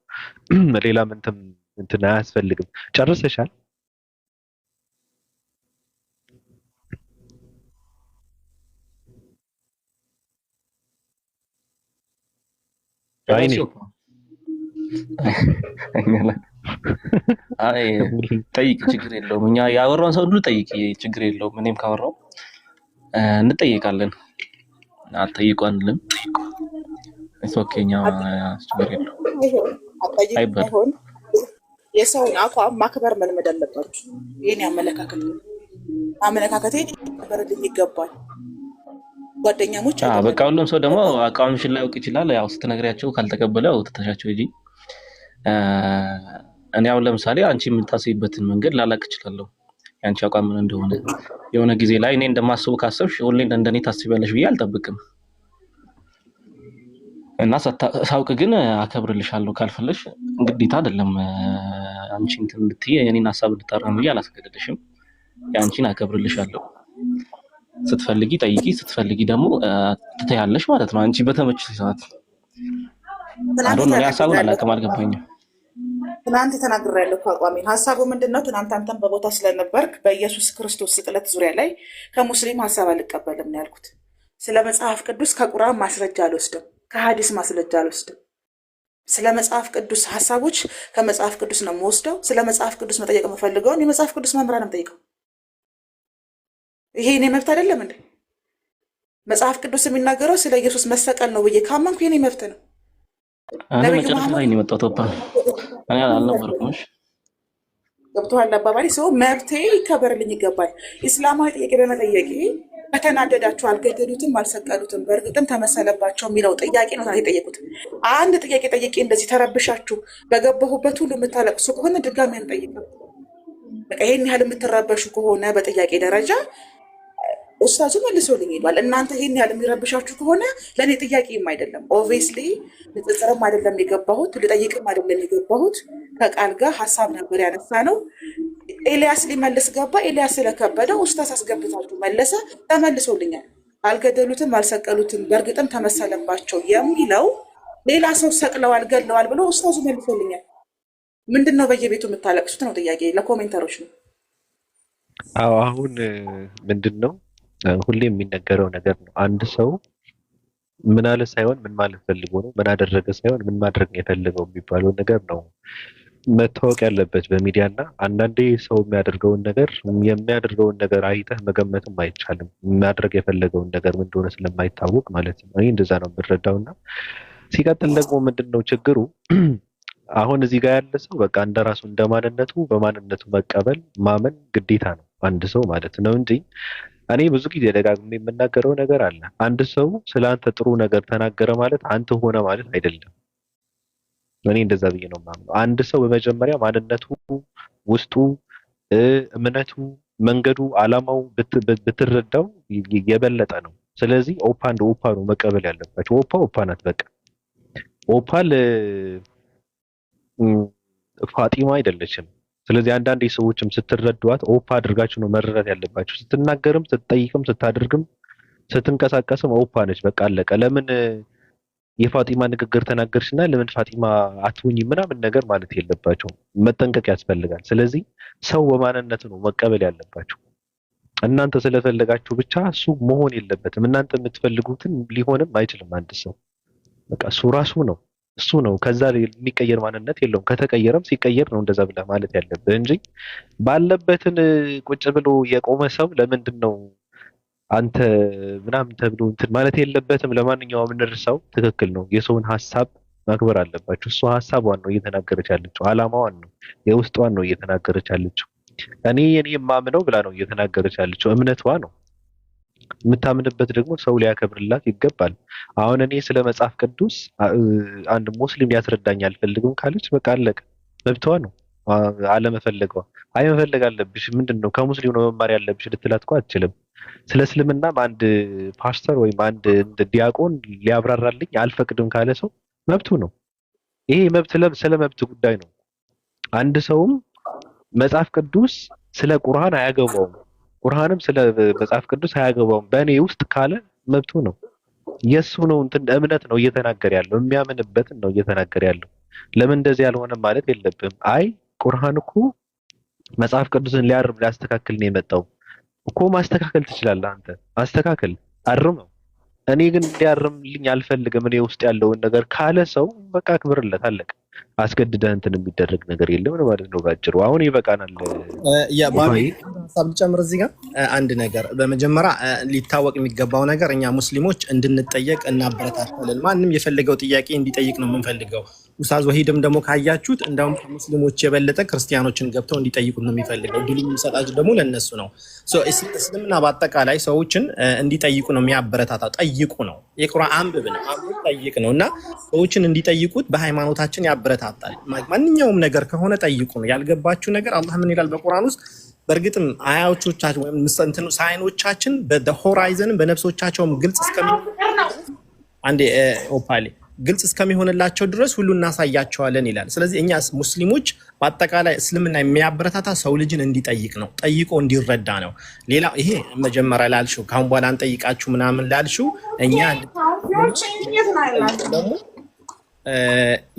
Speaker 2: ሌላ ምንትም እንትን አያስፈልግም። ጨርሰሻል? አይኔ
Speaker 5: አይ ጠይቅ፣ ችግር የለውም። እኛ ያወራውን ሰው ሁሉ ጠይቅ፣ ችግር የለውም። እኔም ካወራው እንጠይቃለን። አትጠይቁ አንልም። ኦኬኛ ችግር የለውም። አይባልም።
Speaker 4: የሰውን አቋም ማክበር መልመድ አለባችሁ። ይህን አመለካከቴን ማክበርልኝ ይገባል። ጓደኛሞች
Speaker 5: በቃ ሁሉም ሰው ደግሞ አቋምሽን ላያውቅ ይችላል። ያው ስትነግሪያቸው ካልተቀበለው ትተሻቸው እንጂ እኔ አሁን ለምሳሌ አንቺ የምታስቢበትን መንገድ ላላቅ እችላለሁ። ያንቺ አቋም ምን እንደሆነ የሆነ ጊዜ ላይ እኔ እንደማስበው ካሰብሽ ሁሌ እንደኔ ታስቢያለሽ ብዬ አልጠብቅም። እና ሳውቅ ግን አከብርልሻለሁ። ካልፈለሽ ግዴታ አይደለም አንቺ እንትን እንድትይ የኔን ሐሳብ እንድታራምጂ አላስገድድሽም። ያንቺን አከብርልሻለሁ። ስትፈልጊ ጠይቂ፣ ስትፈልጊ ደግሞ ትተያለሽ ማለት ነው። አንቺ በተመችሽ ሰዓት አሁን ነው ሐሳቡን አላውቅም፣ አልገባኝም።
Speaker 4: ትናንት ተናግሬያለሁ አቋሜን። ሐሳቡ ምንድነው? ትናንት አንተም በቦታ ስለነበርክ በኢየሱስ ክርስቶስ ስቅለት ዙሪያ ላይ ከሙስሊም ሐሳብ አልቀበልም ነው ያልኩት። ስለ መጽሐፍ ቅዱስ ከቁርአን ማስረጃ አልወስድም፣ ከሐዲስ ማስረጃ አልወስድም። ስለ መጽሐፍ ቅዱስ ሐሳቦች ከመጽሐፍ ቅዱስ ነው የምወስደው። ስለ መጽሐፍ ቅዱስ መጠየቅ የምፈልገውን የመጽሐፍ ቅዱስ መምህራን ነው የምጠይቀው። ይሄ የኔ መብት አይደለም እንዴ? መጽሐፍ ቅዱስ የሚናገረው ስለ ኢየሱስ መሰቀል ነው ብዬ ካመንኩ የኔ መብት ነው።
Speaker 5: እኔ መጨረሻ ላይ ነው የመጣው ተወባ እኔ አልነበርኩም። እሺ
Speaker 4: ገብቶሃል አባባሌ? ሰው መብቴ ይከበርልኝ ይገባል። ኢስላማዊ ጥያቄ በመጠየቄ ከተናደዳችሁ አልገደሉትም፣ አልሰቀሉትም፣ በእርግጥም ተመሰለባቸው የሚለው ጥያቄ ነው የጠየቁት። አንድ ጥያቄ ጠይቄ እንደዚህ ተረብሻችሁ በገባሁበት ሁሉ የምታለቅሱ ከሆነ ድጋሚ አንጠይቅም። በቃ ይሄን ያህል የምትረበሹ ከሆነ በጥያቄ ደረጃ ኡስታዙ መልሶልኝ ሄዷል። እናንተ ይሄን ያህል የሚረብሻችሁ ከሆነ ለእኔ ጥያቄም አይደለም፣ ኦብቪየስሊ ንጽጽርም አይደለም የገባሁት፣ ልጠይቅም አይደለም የገባሁት። ከቃል ጋር ሀሳብ ነበር ያነሳ ነው። ኤልያስ ሊመልስ ገባ። ኤልያስ ስለከበደው ኡስታዝ አስገብታችሁ መለሰ፣ ተመልሶልኛል። አልገደሉትም፣ አልሰቀሉትም፣ በእርግጥም ተመሰለባቸው የሚለው ሌላ ሰው ሰቅለዋል፣ ገድለዋል ብሎ ኡስታዙ መልሶልኛል። ምንድን ነው በየቤቱ የምታለቅሱት ነው ጥያቄ፣ ለኮሜንተሮች ነው።
Speaker 2: አዎ አሁን ምንድን ነው ሁሌ የሚነገረው ነገር ነው። አንድ ሰው ምን አለ ሳይሆን ምን ማለት ፈልጎ ነው፣ ምን አደረገ ሳይሆን ምን ማድረግ ነው የፈለገው የሚባለው ነገር ነው መታወቅ ያለበት በሚዲያ እና አንዳንዴ ሰው የሚያደርገውን ነገር አይተህ መገመትም አይቻልም። ማድረግ የፈለገውን ነገር ምን እንደሆነ ስለማይታወቅ ማለት ነው። እኔ እንደዛ ነው የምረዳውና ሲቀጥል ደግሞ ምንድነው ችግሩ? አሁን እዚህ ጋር ያለ ሰው በቃ እንደራሱ እንደማንነቱ በማንነቱ መቀበል ማመን ግዴታ ነው አንድ ሰው ማለት ነው እንጂ እኔ ብዙ ጊዜ ደጋግሜ የምናገረው ነገር አለ። አንድ ሰው ስለአንተ ጥሩ ነገር ተናገረ ማለት አንተ ሆነ ማለት አይደለም። እኔ እንደዛ ብዬ ነው የማምነው። አንድ ሰው በመጀመሪያ ማንነቱ፣ ውስጡ፣ እምነቱ፣ መንገዱ፣ አላማው ብትረዳው የበለጠ ነው። ስለዚህ ኦፓ እንደ ኦፓ ነው መቀበል ያለባቸው። ኦፓ ናት በቃ። ኦፓል ፋጢማ አይደለችም። ስለዚህ አንዳንድ ሰዎችም ስትረዷት ኦፓ አድርጋችሁ ነው መረዳት ያለባችሁ። ስትናገርም፣ ስትጠይቅም፣ ስታደርግም፣ ስትንቀሳቀስም ኦፓ ነች። በቃ አለቀ። ለምን የፋጢማ ንግግር ተናገርሽና ለምን ፋጢማ አትሁኝ ምናምን ነገር ማለት የለባቸውም። መጠንቀቅ ያስፈልጋል። ስለዚህ ሰው በማንነቱ ነው መቀበል ያለባችሁ። እናንተ ስለፈለጋችሁ ብቻ እሱ መሆን የለበትም። እናንተ የምትፈልጉትን ሊሆንም አይችልም። አንድ ሰው በቃ እሱ ራሱ ነው እሱ ነው። ከዛ የሚቀየር ማንነት የለውም። ከተቀየረም ሲቀየር ነው እንደዛ ብለህ ማለት ያለብህ እንጂ ባለበትን ቁጭ ብሎ የቆመ ሰው ለምንድን ነው አንተ ምናምን ተብሎ እንትን ማለት የለበትም። ለማንኛውም እንርሳው። ትክክል ነው። የሰውን ሀሳብ ማክበር አለባችሁ። እሷ ሀሳቧን ነው እየተናገረች ያለችው፣ አላማዋን ነው የውስጧን ነው እየተናገረች ያለችው። እኔ የማምነው ብላ ነው እየተናገረች ያለችው፣ እምነቷ ነው። የምታምንበት ደግሞ ሰው ሊያከብርላት ይገባል። አሁን እኔ ስለ መጽሐፍ ቅዱስ አንድ ሙስሊም ያስረዳኝ አልፈልግም ካለች በቃ አለቀ፣ መብቷ ነው። አለመፈለጓ። አይ መፈለግ አለብሽ ምንድነው ከሙስሊም ነው መማር ያለብሽ ልትላት እኮ አትችልም። ስለ እስልምናም አንድ ፓስተር ወይም አንድ እንደ ዲያቆን ሊያብራራልኝ አልፈቅድም ካለ ሰው መብቱ ነው። ይሄ መብት ስለ መብት ጉዳይ ነው። አንድ ሰውም መጽሐፍ ቅዱስ ስለ ቁርአን አያገባውም፣ ቁርአንም ስለ መጽሐፍ ቅዱስ አያገባውም በእኔ ውስጥ ካለ መብቱ ነው። የሱ ነው እንትን እምነት ነው እየተናገረ ያለው፣ የሚያምንበትን ነው እየተናገረ ያለው። ለምን እንደዚህ ያልሆነም ማለት የለብም። አይ ቁርአን እኮ መጽሐፍ ቅዱስን ሊያርም ሊያስተካክል ነው የመጣው እኮ። ማስተካከል ትችላለህ አንተ፣ ማስተካከል አርመው። እኔ ግን እንዲያርምልኝ አልፈልግም እኔ ውስጥ ያለውን ነገር ካለ ሰው በቃ አክብርለት፣ አለቀ። አስገድደህ እንትን የሚደረግ ነገር የለም ማለት ነው ባጭሩ። አሁን ይበቃናል።
Speaker 3: ሀሳብ ልጨምር እዚህ ጋር አንድ ነገር። በመጀመሪያ ሊታወቅ የሚገባው ነገር እኛ ሙስሊሞች እንድንጠየቅ እናበረታታለን። ማንም የፈለገው ጥያቄ እንዲጠይቅ ነው የምንፈልገው። ኡስታዝ ወሂድም ደግሞ ካያችሁት እንደውም ከሙስሊሞች የበለጠ ክርስቲያኖችን ገብተው እንዲጠይቁት ነው የሚፈልገው። ድል የሚሰጣቸው ደግሞ ለነሱ ነው። እስልምና በአጠቃላይ ሰዎችን እንዲጠይቁ ነው የሚያበረታታው። ጠይቁ ነው፣ የቁርአን አንብብ ነው፣ ጠይቅ ነው እና ሰዎችን እንዲጠይቁት በሃይማኖታችን ያበረታታል። ማንኛውም ነገር ከሆነ ጠይቁ ነው። ያልገባችሁ ነገር አላህ ምን ይላል በቁርአን ውስጥ? በእርግጥም አያዎቻችን ወይም ሳይኖቻችን በሆራይዘን በነፍሶቻቸውም ግልጽ ግልጽ እስከሚሆንላቸው ድረስ ሁሉ እናሳያቸዋለን ይላል። ስለዚህ እኛ ሙስሊሞች በአጠቃላይ እስልምና የሚያበረታታ ሰው ልጅን እንዲጠይቅ ነው፣ ጠይቆ እንዲረዳ ነው። ሌላ ይሄ መጀመሪያ ላልሽው ካሁን በኋላ እንጠይቃችሁ ምናምን ላልሽው እኛ ደግሞ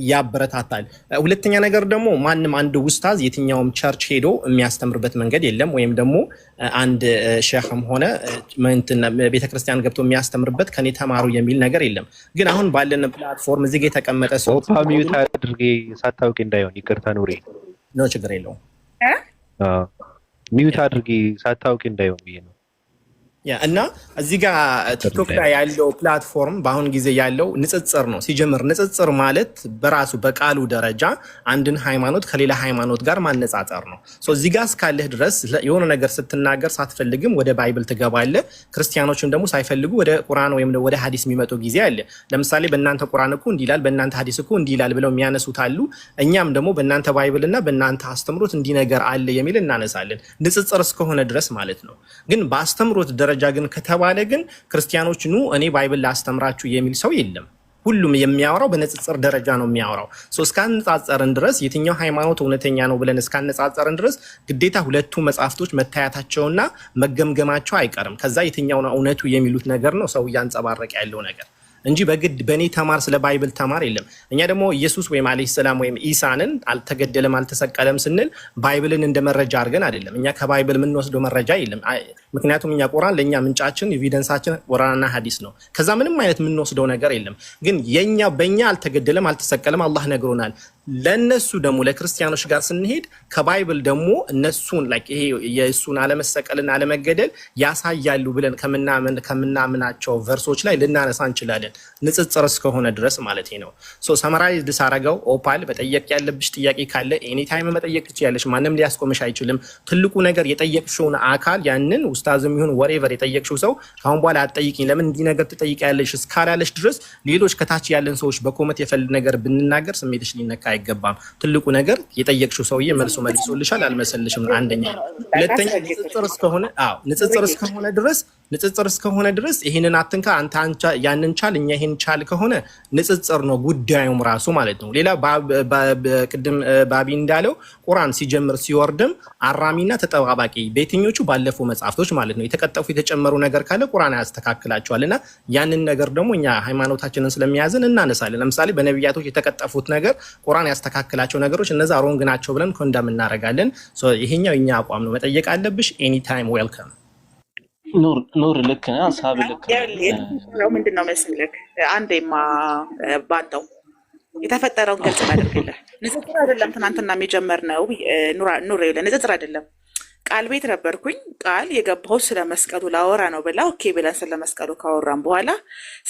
Speaker 3: ያበረታታል። ሁለተኛ ነገር ደግሞ ማንም አንድ ኡስታዝ የትኛውም ቸርች ሄዶ የሚያስተምርበት መንገድ የለም። ወይም ደግሞ አንድ ሼኽም ሆነ ቤተክርስቲያን ገብቶ የሚያስተምርበት ከኔ ተማሩ የሚል ነገር የለም። ግን አሁን ባለን ፕላትፎርም እዚህ ጋር የተቀመጠ ሰው
Speaker 2: ሚዩት አድርጌ ሳታውቂ እንዳይሆን ይቅርታ ኑሬ
Speaker 3: ነው፣ ችግር የለውም።
Speaker 2: ሚዩት አድርጌ ሳታውቂ እንዳይሆን ብዬ ነው።
Speaker 3: እና እዚህ ጋር ቲክቶክ ላይ ያለው ፕላትፎርም በአሁን ጊዜ ያለው ንጽጽር ነው። ሲጀምር ንጽጽር ማለት በራሱ በቃሉ ደረጃ አንድን ሃይማኖት ከሌላ ሃይማኖት ጋር ማነጻጸር ነው። እዚህ ጋር እስካለህ ድረስ የሆነ ነገር ስትናገር ሳትፈልግም ወደ ባይብል ትገባለህ። ክርስቲያኖችን ደግሞ ሳይፈልጉ ወደ ቁርአን ወይም ወደ ሀዲስ የሚመጡ ጊዜ አለ። ለምሳሌ በእናንተ ቁርአን እኮ እንዲህ ይላል፣ በእናንተ ሀዲስ እኮ እንዲህ ይላል ብለው የሚያነሱት አሉ። እኛም ደግሞ በእናንተ ባይብል እና በእናንተ አስተምሮት እንዲህ ነገር አለ የሚል እናነሳለን። ንጽጽር እስከሆነ ድረስ ማለት ነው። ግን በአስተምሮት ደረጃ ግን ከተባለ ግን ክርስቲያኖች ኑ እኔ ባይብል ላስተምራችሁ የሚል ሰው የለም። ሁሉም የሚያወራው በንጽጽር ደረጃ ነው የሚያወራው። እስካነጻጸርን ድረስ የትኛው ሃይማኖት እውነተኛ ነው ብለን እስካነጻጸርን ድረስ ግዴታ ሁለቱ መጽሐፍቶች መታየታቸውና መገምገማቸው አይቀርም። ከዛ የትኛው ነው እውነቱ የሚሉት ነገር ነው ሰው እያንጸባረቀ ያለው ነገር እንጂ በግድ በእኔ ተማር ስለ ባይብል ተማር የለም። እኛ ደግሞ ኢየሱስ ወይም አለይሂ ሰላም ወይም ኢሳንን አልተገደለም አልተሰቀለም ስንል ባይብልን እንደ መረጃ አድርገን አይደለም። እኛ ከባይብል የምንወስደው መረጃ የለም። ምክንያቱም እኛ ቁርአን ለእኛ ምንጫችን ኤቪደንሳችን ቁርአንና ሀዲስ ነው። ከዛ ምንም አይነት የምንወስደው ነገር የለም። ግን በእኛ አልተገደለም አልተሰቀለም አላህ ነግሮናል። ለነሱ ደግሞ ለክርስቲያኖች ጋር ስንሄድ ከባይብል ደግሞ እነሱን ይሄ የእሱን አለመሰቀልና አለመገደል ያሳያሉ ብለን ከምናምናቸው ቨርሶች ላይ ልናነሳ እንችላለን። ንጽጽር እስከሆነ ድረስ ማለት ነው። ሰመራይዝድ ሳረገው ኦፓል መጠየቅ ያለብሽ ጥያቄ ካለ ኤኒታይም መጠየቅ ትችያለሽ። ማንም ሊያስቆምሽ አይችልም። ትልቁ ነገር የጠየቅሽውን አካል ያንን ኡስታዝም ይሁን ወሬቨር የጠየቅሽው ሰው ካሁን በኋላ አትጠይቂኝ ለምን እንዲህ ነገር ትጠይቂያለሽ እስካላለሽ ድረስ ሌሎች ከታች ያለን ሰዎች በኮመንት የፈልግ ነገር ብንናገር ስሜትሽ ሊነካ አይገባም። ትልቁ ነገር የጠየቅሽው ሰውዬ መልሶልሻል አልመሰልሽም። አንደኛ። ሁለተኛ ንጽጽር እስከሆነ ድረስ ይሄንን አትንካ አንተ ያንን ቻል እኛ ይሄን ቻል ከሆነ ንጽጽር ነው ጉዳዩም ራሱ ማለት ነው። ሌላ ቅድም ባቢ እንዳለው ቁርአን ሲጀምር ሲወርድም አራሚና ተጠባባቂ በየትኞቹ ባለፉ መጽሐፍቶች ማለት ነው የተቀጠፉ የተጨመሩ ነገር ካለ ቁርአን ያስተካክላቸዋልና ያንን ነገር ደግሞ እኛ ሃይማኖታችንን ስለሚያዝን እናነሳለን። ለምሳሌ በነቢያቶች የተቀጠፉት ነገር ቁርአን ያስተካክላቸው ነገሮች እነዛ ሮንግ ናቸው ብለን ኮንደም እናደርጋለን። ይሄኛው የኛ አቋም ነው። መጠየቅ አለብሽ ኤኒታይም ዌልካም።
Speaker 5: ኑር ልክ ነህ፣ ሀሳብ ልክ
Speaker 4: ነው። ምንድነው መሰለህ አንዴማ ባንተው የተፈጠረውን ግልጽ አድርግልህ። ንጽጽር አይደለም ትናንትና የጀመርነው ኑር ይኸውልህ፣ ንጽጽር አይደለም። ቃል ቤት ነበርኩኝ። ቃል የገባሁት ስለ መስቀሉ ላወራ ነው ብላ ኦኬ ብለን ስለ መስቀሉ ካወራን በኋላ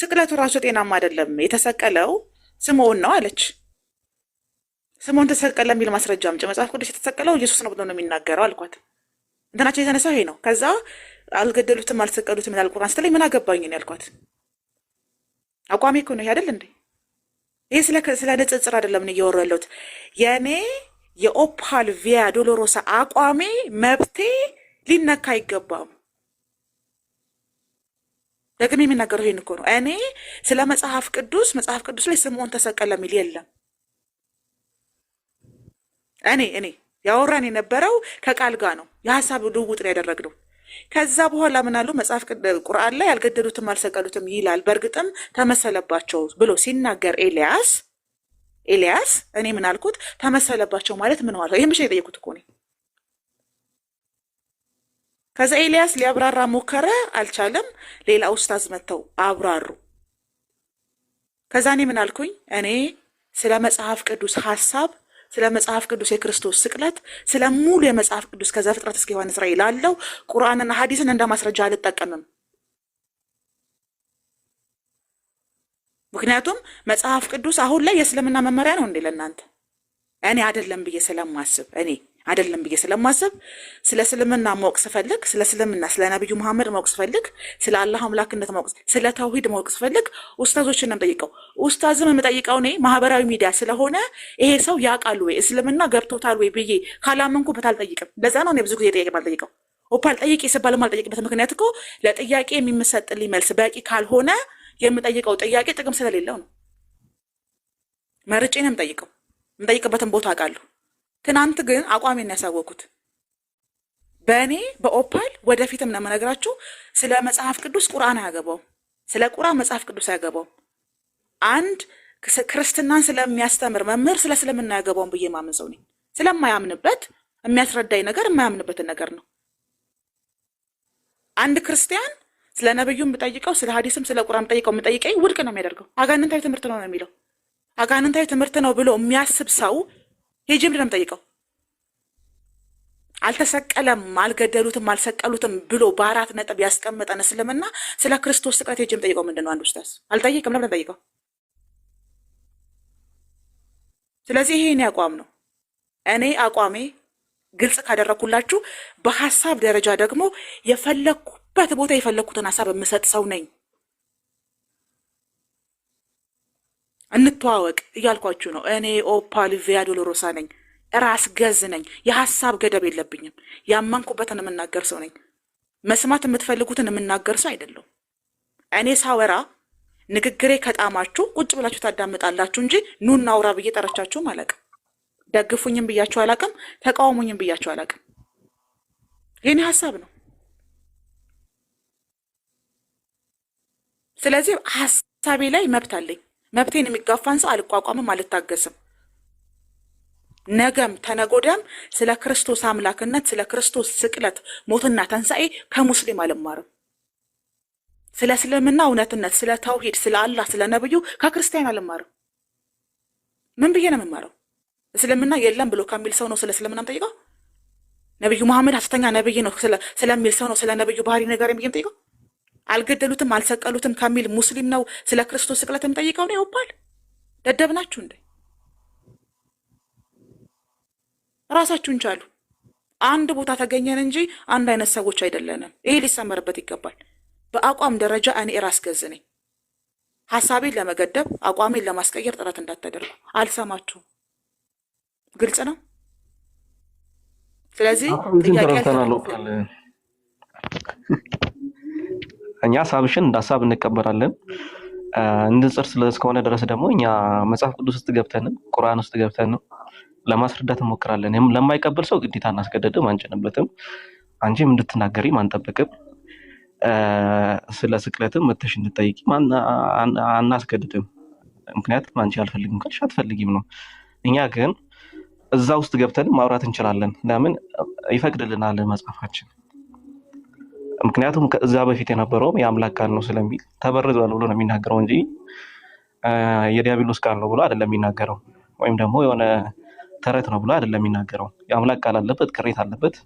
Speaker 4: ስቅለቱ ራሱ ጤናማ አይደለም፣ የተሰቀለው ስምዖን ነው አለች። ስምዖን ተሰቀለ የሚል ማስረጃ አምጪ፣ መጽሐፍ ቅዱስ የተሰቀለው ኢየሱስ ነው ብሎ ነው የሚናገረው አልኳት። እንትናቸው የተነሳው ይሄ ነው። ከዛ አልገደሉትም አልሰቀሉትም ይላል ቁርአን ስትለኝ ምን አገባኝ ነው ያልኳት። አቋሜ እኮ ነው ይሄ አይደል እንዴ? ይሄ ስለ ንጽጽር አይደለም ነው እያወራሁ ያለሁት። የኔ የኦፓል ቪያ ዶሎሮሳ አቋሜ መብቴ ሊነካ አይገባም። ደግሜ የሚናገረው ይሄን እኮ ነው። እኔ ስለ መጽሐፍ ቅዱስ ላይ ስምዖን ተሰቀለ የሚል የለም። እኔ ያወራን የነበረው ከቃል ጋር ነው፣ የሀሳብ ልውውጥ ነው ያደረግነው። ከዛ በኋላ ምን አሉ? መጽሐፍ ቁርአን ላይ ያልገደሉትም አልሰቀሉትም ይላል፣ በእርግጥም ተመሰለባቸው ብሎ ሲናገር ኤልያስ እኔ ምን አልኩት? ተመሰለባቸው ማለት ምን ማለት ነው? ይሄን ብቻ የጠየቁት እኮ ነው። ከዛ ኤልያስ ሊያብራራ ሞከረ፣ አልቻለም። ሌላ ኡስታዝ መተው አብራሩ። ከዛ እኔ ምን አልኩኝ? እኔ ስለ መጽሐፍ ቅዱስ ሐሳብ፣ ስለ መጽሐፍ ቅዱስ የክርስቶስ ስቅለት፣ ስለ ሙሉ የመጽሐፍ ቅዱስ ከዘፍጥረት እስከ ዮሐንስ ራእይ ላለው ቁርአንና ሐዲስን እንደ ማስረጃ አልጠቀምም። ምክንያቱም መጽሐፍ ቅዱስ አሁን ላይ የእስልምና መመሪያ ነው እንዴ ለእናንተ? እኔ አይደለም ብዬ ስለማስብ ስለ እስልምና ማወቅ ስፈልግ፣ ስለ እስልምና ስለ ነብዩ መሐመድ ማወቅ ስፈልግ፣ ስለ አላህ አምላክነት ማወቅ፣ ስለ ተውሂድ ማወቅ ስፈልግ ኡስታዞችን ነው የምጠይቀው። ኡስታዝም የምጠይቀው እኔ ማህበራዊ ሚዲያ ስለሆነ ይሄ ሰው ያውቃል ወይ እስልምና ገብቶታል ወይ ብዬ ካላመንኩበት አልጠይቅም። ለዛ ነው እኔ ብዙ ጊዜ ጥያቄ ባልጠይቀው። ኦፓል ጠይቄ ስባል ማልጠይቅበት ምክንያት እኮ ለጥያቄ የሚመሰጥልኝ መልስ በቂ ካልሆነ የምጠይቀው ጥያቄ ጥቅም ስለሌለው ነው። መርጬ ነው የምጠይቅበትን ቦታ አውቃለሁ። ትናንት ግን አቋሜን ያሳወቁት በእኔ በኦፓል ወደፊትም ነው የምነግራችሁ። ስለ መጽሐፍ ቅዱስ ቁርአን አያገባውም፣ ስለ ቁርአን መጽሐፍ ቅዱስ አያገባውም። አንድ ክርስትናን ስለሚያስተምር መምህር ስለ እስልምና አያገባውም ብዬ ማምን ሰው ነኝ። ስለማያምንበት የሚያስረዳኝ ነገር የማያምንበትን ነገር ነው። አንድ ክርስቲያን ስለ ነብዩም ብጠይቀው ስለ ሐዲስም ስለ ቁርአን የምጠይቀኝ ውድቅ ነው የሚያደርገው። አጋንንታዊ ትምህርት ነው የሚለው። አጋንንታዊ ትምህርት ነው ብሎ የሚያስብ ሰው ሄጄ ምንድን ነው የምጠይቀው? አልተሰቀለም፣ አልገደሉትም፣ አልሰቀሉትም ብሎ በአራት ነጥብ ያስቀመጠን እስልምና ስለ ክርስቶስ ስቅለት ሄጄ የምጠይቀው ምንድን ነው? አንድ ኡስታዝ አልጠይቅም። ለምን ጠይቀው? ስለዚህ ይሄ እኔ አቋም ነው። እኔ አቋሜ ግልጽ ካደረኩላችሁ፣ በሐሳብ ደረጃ ደግሞ የፈለኩበት ቦታ የፈለኩትን ሐሳብ የምሰጥ ሰው ነኝ። እንተዋወቅ እያልኳችሁ ነው። እኔ ኦፓል ቪያ ዶሎሮሳ ነኝ፣ ራስ ገዝ ነኝ፣ የሐሳብ ገደብ የለብኝም። ያመንኩበትን የምናገር ሰው ነኝ። መስማት የምትፈልጉትን የምናገር ሰው አይደለሁም። እኔ ሳወራ ንግግሬ ከጣማችሁ ቁጭ ብላችሁ ታዳምጣላችሁ እንጂ ኑና አውራ ብዬ ጠረቻችሁም አላውቅም። ደግፉኝም ብያችሁ አላውቅም። ተቃውሙኝም ብያችሁ አላውቅም። የኔ ሐሳብ ነው። ስለዚህ ሐሳቤ ላይ መብት አለኝ። መብቴን የሚጋፋን ሰው አልቋቋምም፣ አልታገስም። ነገም ተነጎዳም ስለ ክርስቶስ አምላክነት፣ ስለ ክርስቶስ ስቅለት፣ ሞትና ተንሳኤ ከሙስሊም አልማርም። ስለ እስልምና እውነትነት፣ ስለ ተውሂድ፣ ስለ አላህ፣ ስለ ነብዩ ከክርስቲያን አልማርም። ምን ብዬ ነው የምማረው? እስልምና የለም ብሎ ከሚል ሰው ነው ስለ እስልምና የምጠይቀው? ነብዩ መሐመድ ሐሰተኛ ነብይ ነው ስለሚል ሰው ነው ስለ ነብዩ ባህሪ ነገር ብዬ የምጠይቀው? አልገደሉትም አልሰቀሉትም ከሚል ሙስሊም ነው ስለ ክርስቶስ ስቅለት የምጠይቀው ነው? ይወባል። ደደብ ናችሁ እንዴ? ራሳችሁን ቻሉ። አንድ ቦታ ተገኘን እንጂ አንድ አይነት ሰዎች አይደለንም። ይሄ ሊሰመርበት ይገባል። በአቋም ደረጃ እኔ ራስ ገዝ ነኝ። ሐሳቤን ለመገደብ አቋሜን ለማስቀየር ጥረት እንዳታደርጉ። አልሰማችሁም። ግልጽ ነው። ስለዚህ
Speaker 5: እኛ ሀሳብሽን እንደ ሀሳብ እንቀበላለን። እንድንጽር ስለሆነ ድረስ ደግሞ እኛ መጽሐፍ ቅዱስ ውስጥ ገብተንም ቁርአን ውስጥ ገብተንም ለማስረዳት እንሞክራለን። ለማይቀበል ሰው ግዴታ እናስገደድም፣ አንጭንበትም። አንቺም እንድትናገሪም አንጠብቅም። ስለ ስቅለትም መተሽ እንድትጠይቂ አናስገድድም። ምክንያቱም አንቺ አልፈልግም ካልሽ አትፈልጊም ነው። እኛ ግን እዛ ውስጥ ገብተንም ማውራት እንችላለን። ለምን ይፈቅድልናል መጽሐፋችን። ምክንያቱም ከዛ በፊት የነበረው የአምላክ ቃል ነው ስለሚል ተበርዟል ብሎ ነው የሚናገረው እንጂ የዲያብሎስ ቃል ነው ብሎ አይደለም የሚናገረው። ወይም ደግሞ የሆነ ተረት ነው ብሎ አይደለም የሚናገረው። የአምላክ ቃል አለበት፣ ቅሬታ አለበት።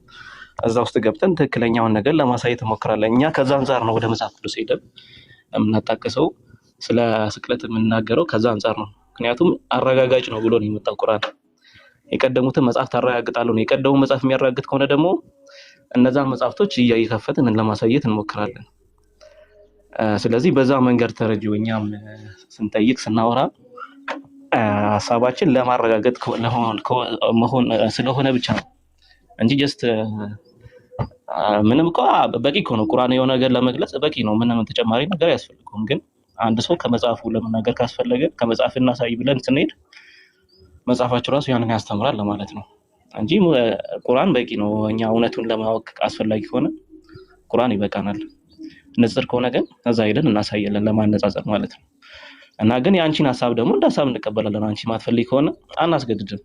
Speaker 5: እዛ ውስጥ ገብተን ትክክለኛውን ነገር ለማሳየት እንሞክራለን። እኛ ከዛ አንፃር ነው ወደ መጽሐፍ ቅዱስ ሄደን የምናጣቅሰው፣ ስለ ስቅለት የምናገረው ከዛ አንፃር ነው። ምክንያቱም አረጋጋጭ ነው ብሎ ነው የመጣው ቁርአን። የቀደሙትን መጽሐፍት አረጋግጣለሁ ነው። የቀደሙ መጽሐፍ የሚያረጋግጥ ከሆነ ደግሞ እነዛን መጽሐፍቶች እየከፈትን ለማሳየት እንሞክራለን። ስለዚህ በዛ መንገድ ተረጂው እኛም ስንጠይቅ ስናወራ ሀሳባችን ለማረጋገጥ መሆን ስለሆነ ብቻ ነው እንጂ ጀስት ምንም እኮ በቂ እኮ ነው። ቁርአን የሆነ ነገር ለመግለጽ በቂ ነው። ምንም ተጨማሪ ነገር አያስፈልገውም። ግን አንድ ሰው ከመጽሐፉ ለመናገር ካስፈለገ ከመጽሐፍ እናሳይ ብለን ስንሄድ መጽሐፋቸው ራሱ ያንን ያስተምራል ለማለት ነው እንጂ ቁርአን በቂ ነው። እኛ እውነቱን ለማወቅ አስፈላጊ ከሆነ ቁርአን ይበቃናል። ንጽር ከሆነ ግን እዛ ሄደን እናሳያለን ለማነጻጸር ማለት ነው። እና ግን የአንቺን ሀሳብ ደግሞ እንደ ሀሳብ እንቀበላለን። አንቺ ማትፈልጊ ከሆነ አናስገድድም።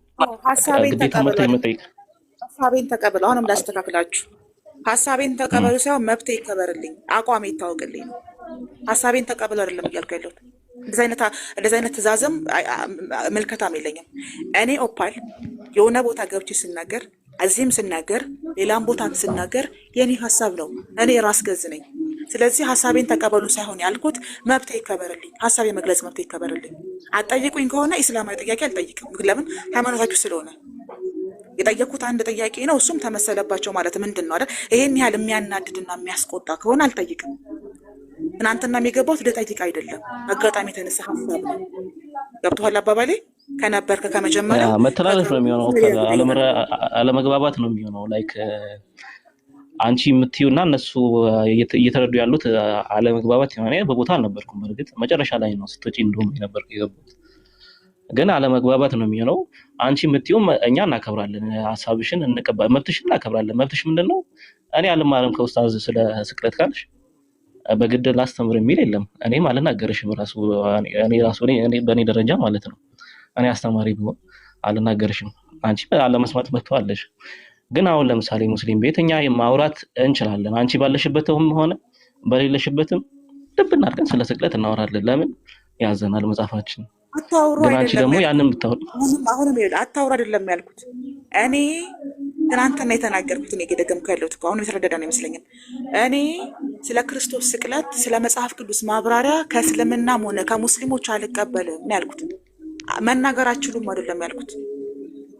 Speaker 4: ሀሳቤን ተቀበሉ። አሁንም ላስተካክላችሁ፣ ሀሳቤን ተቀበሉ ሳይሆን መብቴ ይከበርልኝ፣ አቋሜ ይታወቅልኝ ነው። ሀሳቤን ተቀበሉ አይደለም እያልኩ ያለሁት። እንደዚህ አይነት ትእዛዝም ምልከታም የለኝም። እኔ ኦፓል የሆነ ቦታ ገብቼ ስናገር፣ እዚህም ስናገር፣ ሌላም ቦታ ስናገር የኔ ሀሳብ ነው። እኔ ራስ ገዝ ነኝ። ስለዚህ ሀሳቤን ተቀበሉ ሳይሆን ያልኩት መብቴ ይከበርልኝ፣ ሀሳብ የመግለጽ መብቴ ይከበርልኝ። አትጠይቁኝ ከሆነ ኢስላማዊ ጥያቄ አልጠይቅም። ለምን? ሃይማኖታችሁ ስለሆነ የጠየኩት አንድ ጥያቄ ነው። እሱም ተመሰለባቸው ማለት ምንድን ነው አይደል? ይሄን ያህል የሚያናድድና የሚያስቆጣ ከሆነ አልጠይቅም። ትናንትና የሚገባው ልጠይቅ አይደለም፣ አጋጣሚ የተነሳ ሀሳብ ነው። ገብቶሃል አባባሌ? ከነበርክ ከመጀመሪያ
Speaker 5: መተላለፍ ነው የሚሆነው፣ አለመግባባት ነው የሚሆነው። ላይክ አንቺ የምትዩና እነሱ እየተረዱ ያሉት አለመግባባት የሆነ በቦታ አልነበርኩም። በእርግጥ መጨረሻ ላይ ነው ስትወጪ እንደውም የነበርኩ የገባሁት። ግን አለመግባባት ነው የሚሆነው። አንቺ የምትዩም እኛ እናከብራለን፣ ሀሳብሽን እንቀበል፣ መብትሽን እናከብራለን። መብትሽ ምንድነው? እኔ አልማርም ከኡስታዝ ስለ ስቅለት ካልሽ በግድ ላስተምር የሚል የለም። እኔም አልናገርሽም ራሱ እኔ በእኔ ደረጃ ማለት ነው። እኔ አስተማሪ ቢሆን አልናገርሽም። አንቺ አለመስማት መብት አለሽ። ግን አሁን ለምሳሌ ሙስሊም ቤት እኛ ማውራት እንችላለን። አንቺ ባለሽበትም ሆነ በሌለሽበትም ልብ እናድርገን ስለ ስቅለት እናወራለን። ለምን? ያዘናል መጽሐፋችን። ግን አንቺ ደግሞ ያንን ብታወሪ
Speaker 4: አሁንም አታውራ አይደለም ያልኩት። እኔ ትናንትና የተናገርኩት እኔ ገደገምኩ ያለሁት እኮ አሁንም የተረዳዳ ነው ይመስለኛል። እኔ ስለ ክርስቶስ ስቅለት ስለ መጽሐፍ ቅዱስ ማብራሪያ ከእስልምናም ሆነ ከሙስሊሞች አልቀበልም ነው ያልኩት። መናገር አችሉም አይደለም ያልኩት።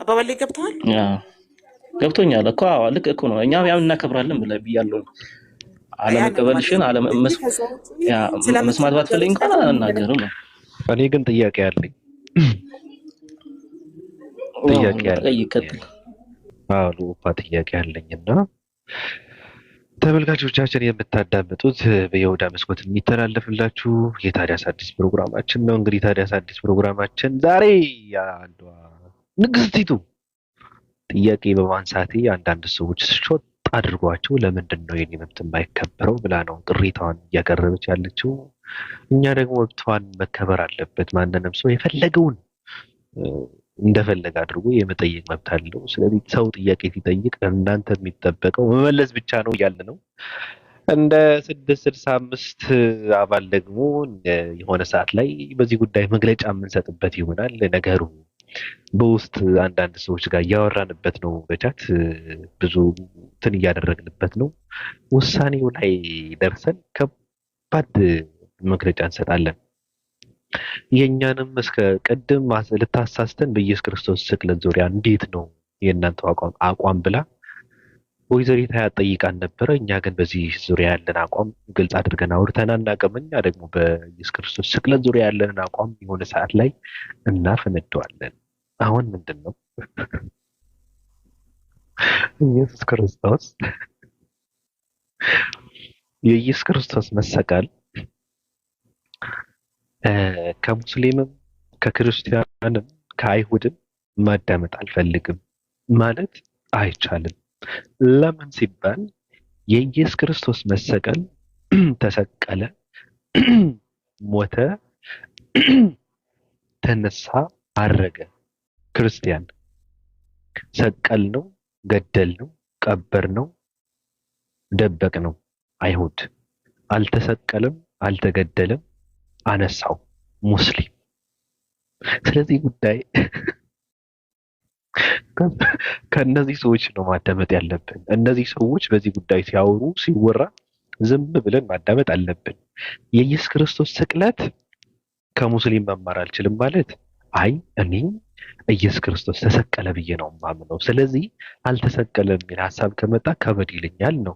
Speaker 4: አባባሌ ገብተዋል?
Speaker 5: ገብቶኛል እኮ ልክ እኮ ነው። እኛ ያው እናከብራለን ብያለሁ። አለመቀበልሽን መስማት ባትፈልጊ እንኳን አናገርም ነው።
Speaker 2: እኔ ግን ጥያቄ አለኝ። ጥያቄ አለኝና ተመልካቾቻችን የምታዳምጡት በይሁዳ መስኮት የሚተላለፍላችሁ የታዲያስ አዲስ ፕሮግራማችን ነው። እንግዲህ ታዲያስ አዲስ ፕሮግራማችን ዛሬ አንዷ ንግስቲቱ ጥያቄ በማንሳቴ አንዳንድ ሰዎች ሾጥ አድርጓቸው ለምንድን ነው የኔ መብት የማይከበረው ብላ ነው ቅሬታዋን እያቀረበች ያለችው። እኛ ደግሞ መብቷን መከበር አለበት። ማንንም ሰው የፈለገውን እንደፈለገ አድርጎ የመጠየቅ መብት አለው። ስለዚህ ሰው ጥያቄ ሲጠይቅ እናንተ የሚጠበቀው መመለስ ብቻ ነው እያልን ነው። እንደ 665 አባል ደግሞ የሆነ ሰዓት ላይ በዚህ ጉዳይ መግለጫ የምንሰጥበት ይሆናል። ነገሩ በውስጥ አንዳንድ ሰዎች ጋር እያወራንበት ነው። በቻት ብዙ እንትን እያደረግንበት ነው። ውሳኔው ላይ ደርሰን ከባድ መግለጫ እንሰጣለን። የኛንም እስከ ቅድም ልታሳስተን በኢየሱስ ክርስቶስ ስቅለት ዙሪያ እንዴት ነው የእናንተ አቋም ብላ ወይዘሪት ሀያት ጠይቃን ነበረ። እኛ ግን በዚህ ዙሪያ ያለን አቋም ግልጽ አድርገን አውርተን አናውቅም። እኛ ደግሞ በኢየሱስ ክርስቶስ ስቅለት ዙሪያ ያለንን አቋም የሆነ ሰዓት ላይ እናፈነደዋለን። አሁን ምንድን ነው ኢየሱስ ክርስቶስ የኢየሱስ ክርስቶስ መሰቀል ከሙስሊምም ከክርስቲያንም ከአይሁድም ማዳመጥ አልፈልግም ማለት አይቻልም። ለምን ሲባል የኢየሱስ ክርስቶስ መሰቀል ተሰቀለ፣ ሞተ፣ ተነሳ፣ አረገ። ክርስቲያን ሰቀል ነው፣ ገደል ነው፣ ቀበር ነው፣ ደበቅ ነው። አይሁድ አልተሰቀለም፣ አልተገደለም፣ አነሳው ሙስሊም። ስለዚህ ጉዳይ ከእነዚህ ሰዎች ነው ማዳመጥ ያለብን። እነዚህ ሰዎች በዚህ ጉዳይ ሲያወሩ ሲወራ ዝም ብለን ማዳመጥ አለብን። የኢየሱስ ክርስቶስ ስቅለት ከሙስሊም መማር አልችልም ማለት አይ እኔ ኢየሱስ ክርስቶስ ተሰቀለ ብዬ ነው የማምነው፣ ስለዚህ አልተሰቀለም የሚል ሀሳብ ከመጣ ከበድ ይለኛል ነው።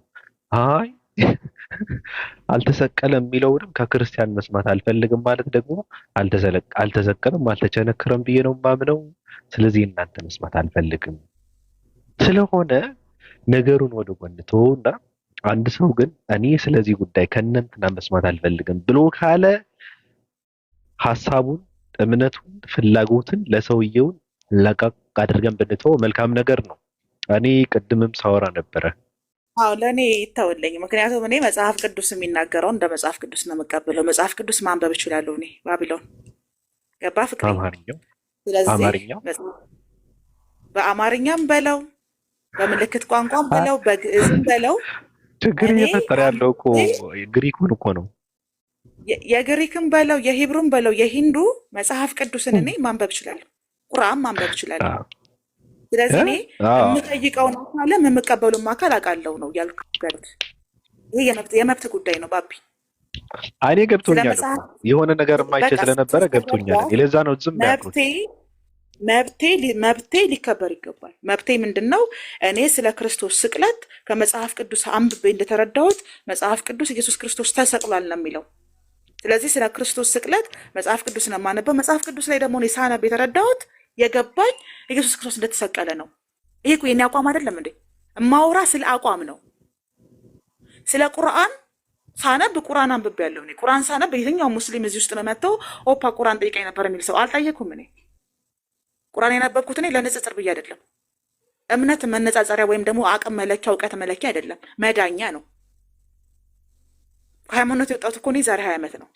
Speaker 2: አይ አልተሰቀለም የሚለውንም ከክርስቲያን መስማት አልፈልግም ማለት ደግሞ አልተሰቀለም አልተቸነከረም ብዬ ነው የማምነው። ስለዚህ እናንተ መስማት አልፈልግም። ስለሆነ ነገሩን ወደ ጎን ተወውና አንድ ሰው ግን እኔ ስለዚህ ጉዳይ ከእናንተና መስማት አልፈልግም ብሎ ካለ ሐሳቡን፣ እምነቱን፣ ፍላጎትን ለሰውየውን ለቀቅ አድርገን ብንተወው መልካም ነገር ነው። እኔ ቅድምም ሳወራ ነበረ።
Speaker 4: አዎ ለእኔ ይተውልኝ። ምክንያቱም እኔ መጽሐፍ ቅዱስ የሚናገረው እንደ መጽሐፍ ቅዱስ ነው የምቀበለው። መጽሐፍ ቅዱስ ማንበብ እችላለሁ እኔ ባቢሎን ገባ ፍቅሬ።
Speaker 2: አማርኛው
Speaker 4: ስለዚህ
Speaker 2: አማርኛው
Speaker 4: በአማርኛም በለው በምልክት ቋንቋም በለው በግዕዝም በለው
Speaker 2: ችግር
Speaker 4: እኔ
Speaker 2: እየፈጠረ ያለው እኮ ግሪኩን እኮ ነው።
Speaker 4: የግሪክም በለው የሂብሩም በለው የሂንዱ መጽሐፍ ቅዱስን እኔ ማንበብ እችላለሁ። ቁርአን ማንበብ እችላለሁ።
Speaker 2: አዎ
Speaker 4: ስለዚህ እኔ
Speaker 2: አዎ
Speaker 4: የምጠይቀውን አካልም የምቀበሉም አካል አውቃለሁ ነው ያልኩት። ይሄ የመብት ጉዳይ ነው ባቢ።
Speaker 2: እኔ
Speaker 4: ስለ
Speaker 2: ገብቶኛል እኮ
Speaker 4: መጽሐፍ
Speaker 2: የሆነ ነገር ማይቼ
Speaker 4: በቃ
Speaker 2: ስለነበረ ገብቶኛል።
Speaker 4: ስትረዳው
Speaker 2: ለዛ ነው ዝም ያልኩት።
Speaker 4: መብቴ ሊከበር ይገባል። መብቴ ምንድን ነው? እኔ ስለ ክርስቶስ ስቅለት ከመጽሐፍ ቅዱስ አንብቤ እንደተረዳሁት መጽሐፍ ቅዱስ ኢየሱስ ክርስቶስ ተሰቅሏል ነው የሚለው። ስለዚህ ስለ ክርስቶስ ስቅለት መጽሐፍ ቅዱስ ነው የማነበው። መጽሐፍ ቅዱስ ላይ ደግሞ እኔ ሳነብ የተረዳሁት የገባኝ ኢየሱስ ክርስቶስ እንደተሰቀለ ነው። ይሄ እኮ የኔ አቋም አይደለም እንዴ? እማውራ ስለ አቋም ነው። ስለ ቁርአን ሳነብ ቁርአን አንብቤያለሁ። እኔ ቁርአን ሳነብ የትኛው ሙስሊም እዚህ ውስጥ መጥተው ኦፓ ቁርአን ጠይቀኝ ነበር የሚል ሰው አልጠየኩም። እኔ ቁርአን ያነበብኩት እኔ ለንጽጽር ብዬ አይደለም። እምነት መነጻጸሪያ ወይም ደግሞ አቅም መለኪያ እውቀት መለኪያ አይደለም፣ መዳኛ ነው። ከሃይማኖት የወጣሁት እኮ እኔ ዛሬ 20 ዓመት ነው።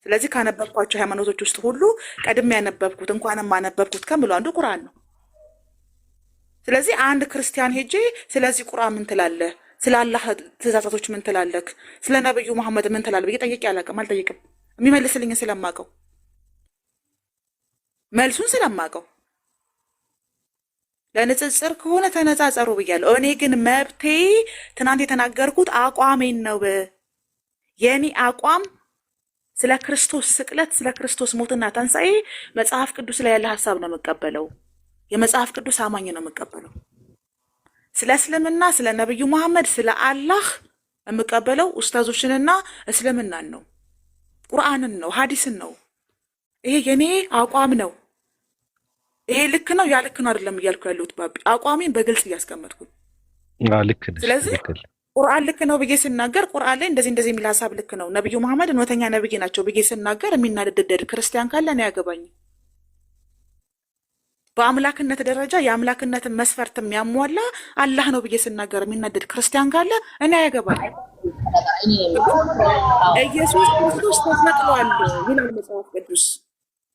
Speaker 4: ስለዚህ ካነበብኳቸው ሃይማኖቶች ውስጥ ሁሉ ቀድሜ ያነበብኩት እንኳንም አነበብኩት ከምለው አንዱ ቁርአን ነው። ስለዚህ አንድ ክርስቲያን ሄጄ ስለዚህ ቁርአን ምን ትላለህ፣ ስለ አላህ ትእዛዛቶች ምን ትላለህ፣ ስለ ነብዩ መሐመድ ምን ትላለህ ብዬ ጠይቄ አልጠይቅም። የሚመልስልኝን ስለማቀው መልሱን ስለማቀው ለንጽጽር ከሆነ ተነጻጸሩ ብያለሁ። እኔ ግን መብቴ ትናንት የተናገርኩት አቋሜን ነው። የኔ አቋም ስለ ክርስቶስ ስቅለት፣ ስለ ክርስቶስ ሞትና ተንሳኤ መጽሐፍ ቅዱስ ላይ ያለ ሀሳብ ነው የምቀበለው። የመጽሐፍ ቅዱስ አማኝ ነው የምቀበለው። ስለ እስልምና፣ ስለ ነብዩ መሐመድ፣ ስለ አላህ የምቀበለው ኡስታዞችንና እስልምናን ነው፣ ቁርአንን ነው፣ ሀዲስን ነው። ይሄ የኔ አቋም ነው። ይሄ ልክ ነው ያ ልክ ነው አይደለም እያልኩ ያለሁት ባቢ፣ አቋሜን በግልጽ እያስቀመጥኩ።
Speaker 2: ልክ ነሽ።
Speaker 4: ስለዚህ
Speaker 2: ትክክል።
Speaker 4: ቁርአን ልክ ነው ብዬ ስናገር ቁርአን ላይ እንደዚህ የሚል ሀሳብ ልክ ነው፣ ነብዩ መሐመድ እውነተኛ ነብይ ናቸው ብዬ ስናገር የሚናደድ ክርስቲያን ካለ እኔ አያገባኝም። በአምላክነት ደረጃ የአምላክነትን መስፈርት የሚያሟላ አላህ ነው ብዬ ስናገር የሚናደድ ክርስቲያን ካለ እኔ አያገባኝም። ኢየሱስ ክርስቶስ ተሰቅሏል ይላል መጽሐፍ ቅዱስ።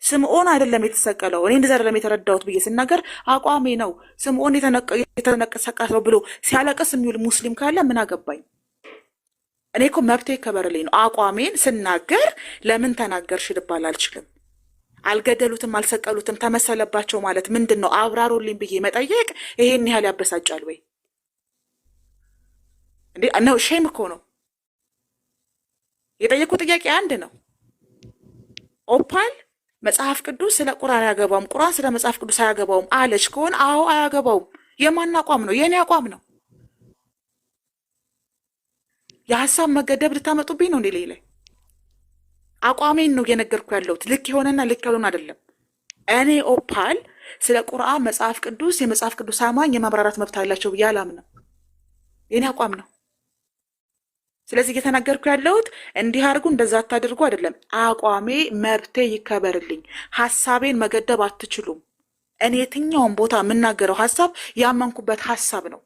Speaker 4: ስምዖን አይደለም የተሰቀለው። እኔ እንደዛ አይደለም የተረዳሁት ብዬ ስናገር አቋሜ ነው። ስምዖን የተሰቀለው ብሎ ሲያለቅስ የሚውል ሙስሊም ካለ ምን አገባኝ? እኔ እኮ መብቴ ይከበርልኝ ነው። አቋሜን ስናገር ለምን ተናገርሽ ልባል አልችልም። አልገደሉትም፣ አልሰቀሉትም፣ ተመሰለባቸው ማለት ምንድን ነው? አብራሩልኝ ብዬ መጠየቅ ይሄን ያህል ያበሳጫል ወይ እንዴ? ነው ሼም እኮ ነው። የጠየቁ ጥያቄ አንድ ነው። ኦፓል መጽሐፍ ቅዱስ ስለ ቁርአን አያገባውም፣ ቁርአን ስለ መጽሐፍ ቅዱስ አያገባውም አለች ከሆነ አዎ አያገባውም። የማን አቋም ነው? የኔ አቋም ነው። የሀሳብ መገደብ ልታመጡብኝ ነው እንዴ? ላይ አቋሜን ነው እየነገርኩ ያለሁት። ልክ የሆነና ልክ ያልሆነ አይደለም። እኔ ኦፓል ስለ ቁርአን መጽሐፍ ቅዱስ የመጽሐፍ ቅዱስ አማኝ የማብራራት መብት አላቸው ብዬ አላምንም። የኔ አቋም ነው። ስለዚህ እየተናገርኩ ያለሁት እንዲህ አድርጉ እንደዛ አታድርጉ አይደለም። አቋሜ መብቴ ይከበርልኝ። ሀሳቤን መገደብ አትችሉም። እኔ የትኛውን ቦታ የምናገረው ሀሳብ ያመንኩበት ሀሳብ ነው።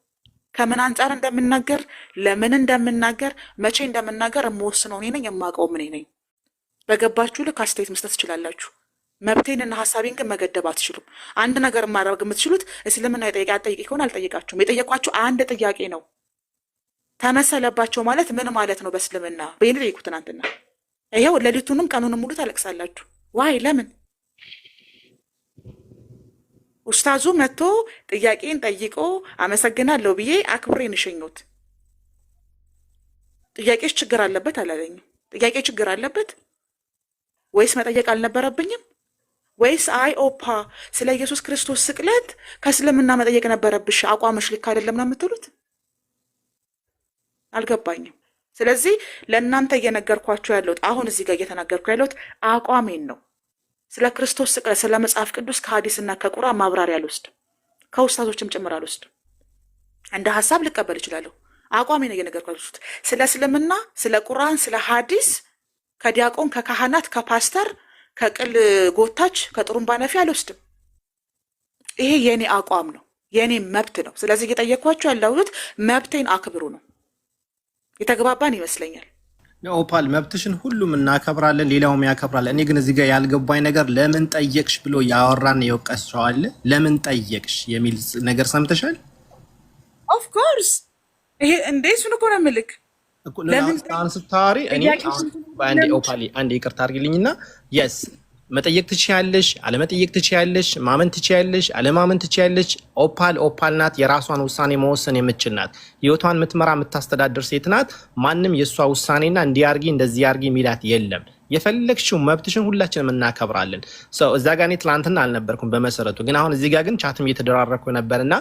Speaker 4: ከምን አንጻር እንደምናገር፣ ለምን እንደምናገር፣ መቼ እንደምናገር የምወስነው እኔ ነኝ። የማውቀው እኔ ነኝ። በገባችሁ ልክ አስተያየት መስጠት ትችላላችሁ። መብቴንና ሀሳቤን ግን መገደብ አትችሉም። አንድ ነገር ማድረግ የምትችሉት እስልምና አጠይቂ ከሆነ አልጠየቃችሁም። የጠየቋችሁ አንድ ጥያቄ ነው። ተመሰለባቸው ማለት ምን ማለት ነው በእስልምና? በይን ጠይቁ። ትናንትና ይኸው ሌሊቱንም ቀኑንም ሙሉ ታለቅሳላችሁ። ዋይ ለምን? ኡስታዙ መጥቶ ጥያቄን ጠይቆ አመሰግናለሁ ብዬ አክብሬን ሸኞት። ጥያቄሽ ችግር አለበት አላለኝም። ጥያቄ ችግር አለበት ወይስ መጠየቅ አልነበረብኝም? ወይስ አይ ኦፓ ስለ ኢየሱስ ክርስቶስ ስቅለት ከእስልምና መጠየቅ ነበረብሽ፣ አቋምሽ ልክ አይደለም ነው የምትሉት? አልገባኝም። ስለዚህ ለእናንተ እየነገርኳችሁ ያለሁት አሁን እዚህ ጋር እየተናገርኩ ያለሁት አቋሜን ነው። ስለ ክርስቶስ ስቅለት፣ ስለ መጽሐፍ ቅዱስ ከሐዲስና ከቁርአን ማብራሪያ አልወስድም፣ ከኡስታዞችም ጭምር አልወስድም። እንደ ሀሳብ ልቀበል እችላለሁ። አቋሜን ነው እየነገርኳችሁ። ስለ እስልምና፣ ስለ ቁርአን፣ ስለ ሐዲስ ከዲያቆን፣ ከካህናት፣ ከፓስተር፣ ከቅል ጎታች፣ ከጥሩምባ ነፊ አልወስድም። ይሄ የኔ አቋም ነው፣ የኔ መብት ነው። ስለዚህ እየጠየኳችሁ ያለሁት መብቴን አክብሩ ነው። የተግባባን ይመስለኛል።
Speaker 3: ኦፓል መብትሽን ሁሉም እናከብራለን፣ ሌላውም ያከብራል። እኔ ግን እዚህ ጋር ያልገባኝ ነገር ለምን ጠየቅሽ ብሎ ያወራን የወቀሰዋል። ለምን ጠየቅሽ የሚል ነገር ሰምተሻል?
Speaker 4: ኦፍ ኮርስ ይሄ እንዴ እሱን እኮ ነው የምልክ።
Speaker 3: ለምን ስታወሪ እኔ በአንዴ ኦፓል አንዴ ይቅርታ አድርጊልኝና የስ መጠየቅ ትችያለሽ፣ አለመጠየቅ ትችያለሽ፣ ማመን ትችያለሽ፣ አለማመን ትችያለሽ። ኦፓል ናት። የራሷን ውሳኔ መወሰን የምችል ናት። ህይወቷን የምትመራ የምታስተዳድር ሴት ናት። ማንም የእሷ ውሳኔና እንዲያርጊ እንደዚህ ያርጊ ሚላት የለም። የፈለግሽው መብትሽን ሁላችንም እናከብራለን። እዛ ጋር እኔ ትላንትና አልነበርኩም በመሰረቱ ግን አሁን እዚህ ጋር ግን ቻትም እየተደራረኩ ነበርና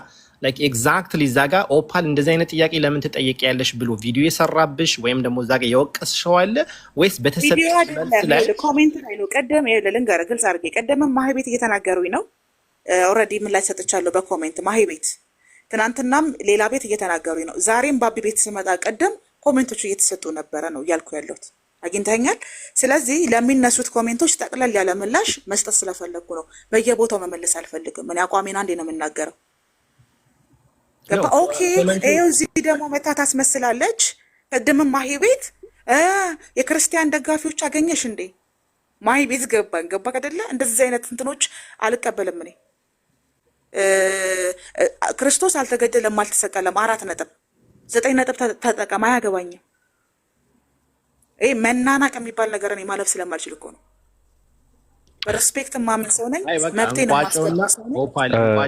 Speaker 3: ላይክ ኤግዛክትሊ እዛ ጋር ኦፓል እንደዚህ አይነት ጥያቄ ለምን ትጠይቂያለሽ ብሎ ቪዲዮ የሰራብሽ ወይም ደግሞ እዛ ጋር የወቀስሽው አለ ወይስ በተሰጠሽ መልስ ላይ
Speaker 4: ኮሜንት ላይ ነው? ቀደም ልንገርህ ግልጽ አድርጌ ቀደምም ማህቤት እየተናገሩኝ ነው። ኦልሬዲ ምን ላይ ሰጥቻለሁ በኮሜንት ማህቤት፣ ትናንትናም ሌላ ቤት እየተናገሩኝ ነው። ዛሬም ባቢ ቤት ስመጣ ቀደም ኮሜንቶቹ እየተሰጡ ነበረ ነው እያልኩ ያለሁት። አግኝተኛል። ስለዚህ ለሚነሱት ኮሜንቶች ጠቅለል ያለ ምላሽ መስጠት ስለፈለግኩ ነው። በየቦታው መመለስ አልፈልግም። እኔ አቋሜን አንዴ ነው የምናገረው። ገባ? ኦኬ። ይኸው እዚህ ደግሞ መታ ታስመስላለች። ቅድምም ማሂ ቤት የክርስቲያን ደጋፊዎች አገኘሽ እንዴ? ማሂ ቤት ገባ አይደለ? እንደዚህ አይነት እንትኖች አልቀበልም እኔ። ክርስቶስ አልተገደለም፣ አልተሰቀለም። 4 ነጥብ 9 ነጥብ ተጠቀም፣ አያገባኝም። ይሄ መናናቅ የሚባል ነገር እኔ ማለፍ ስለማልችል እኮ ነው። በሬስፔክት ማምን ሰው ነኝ። መብቴን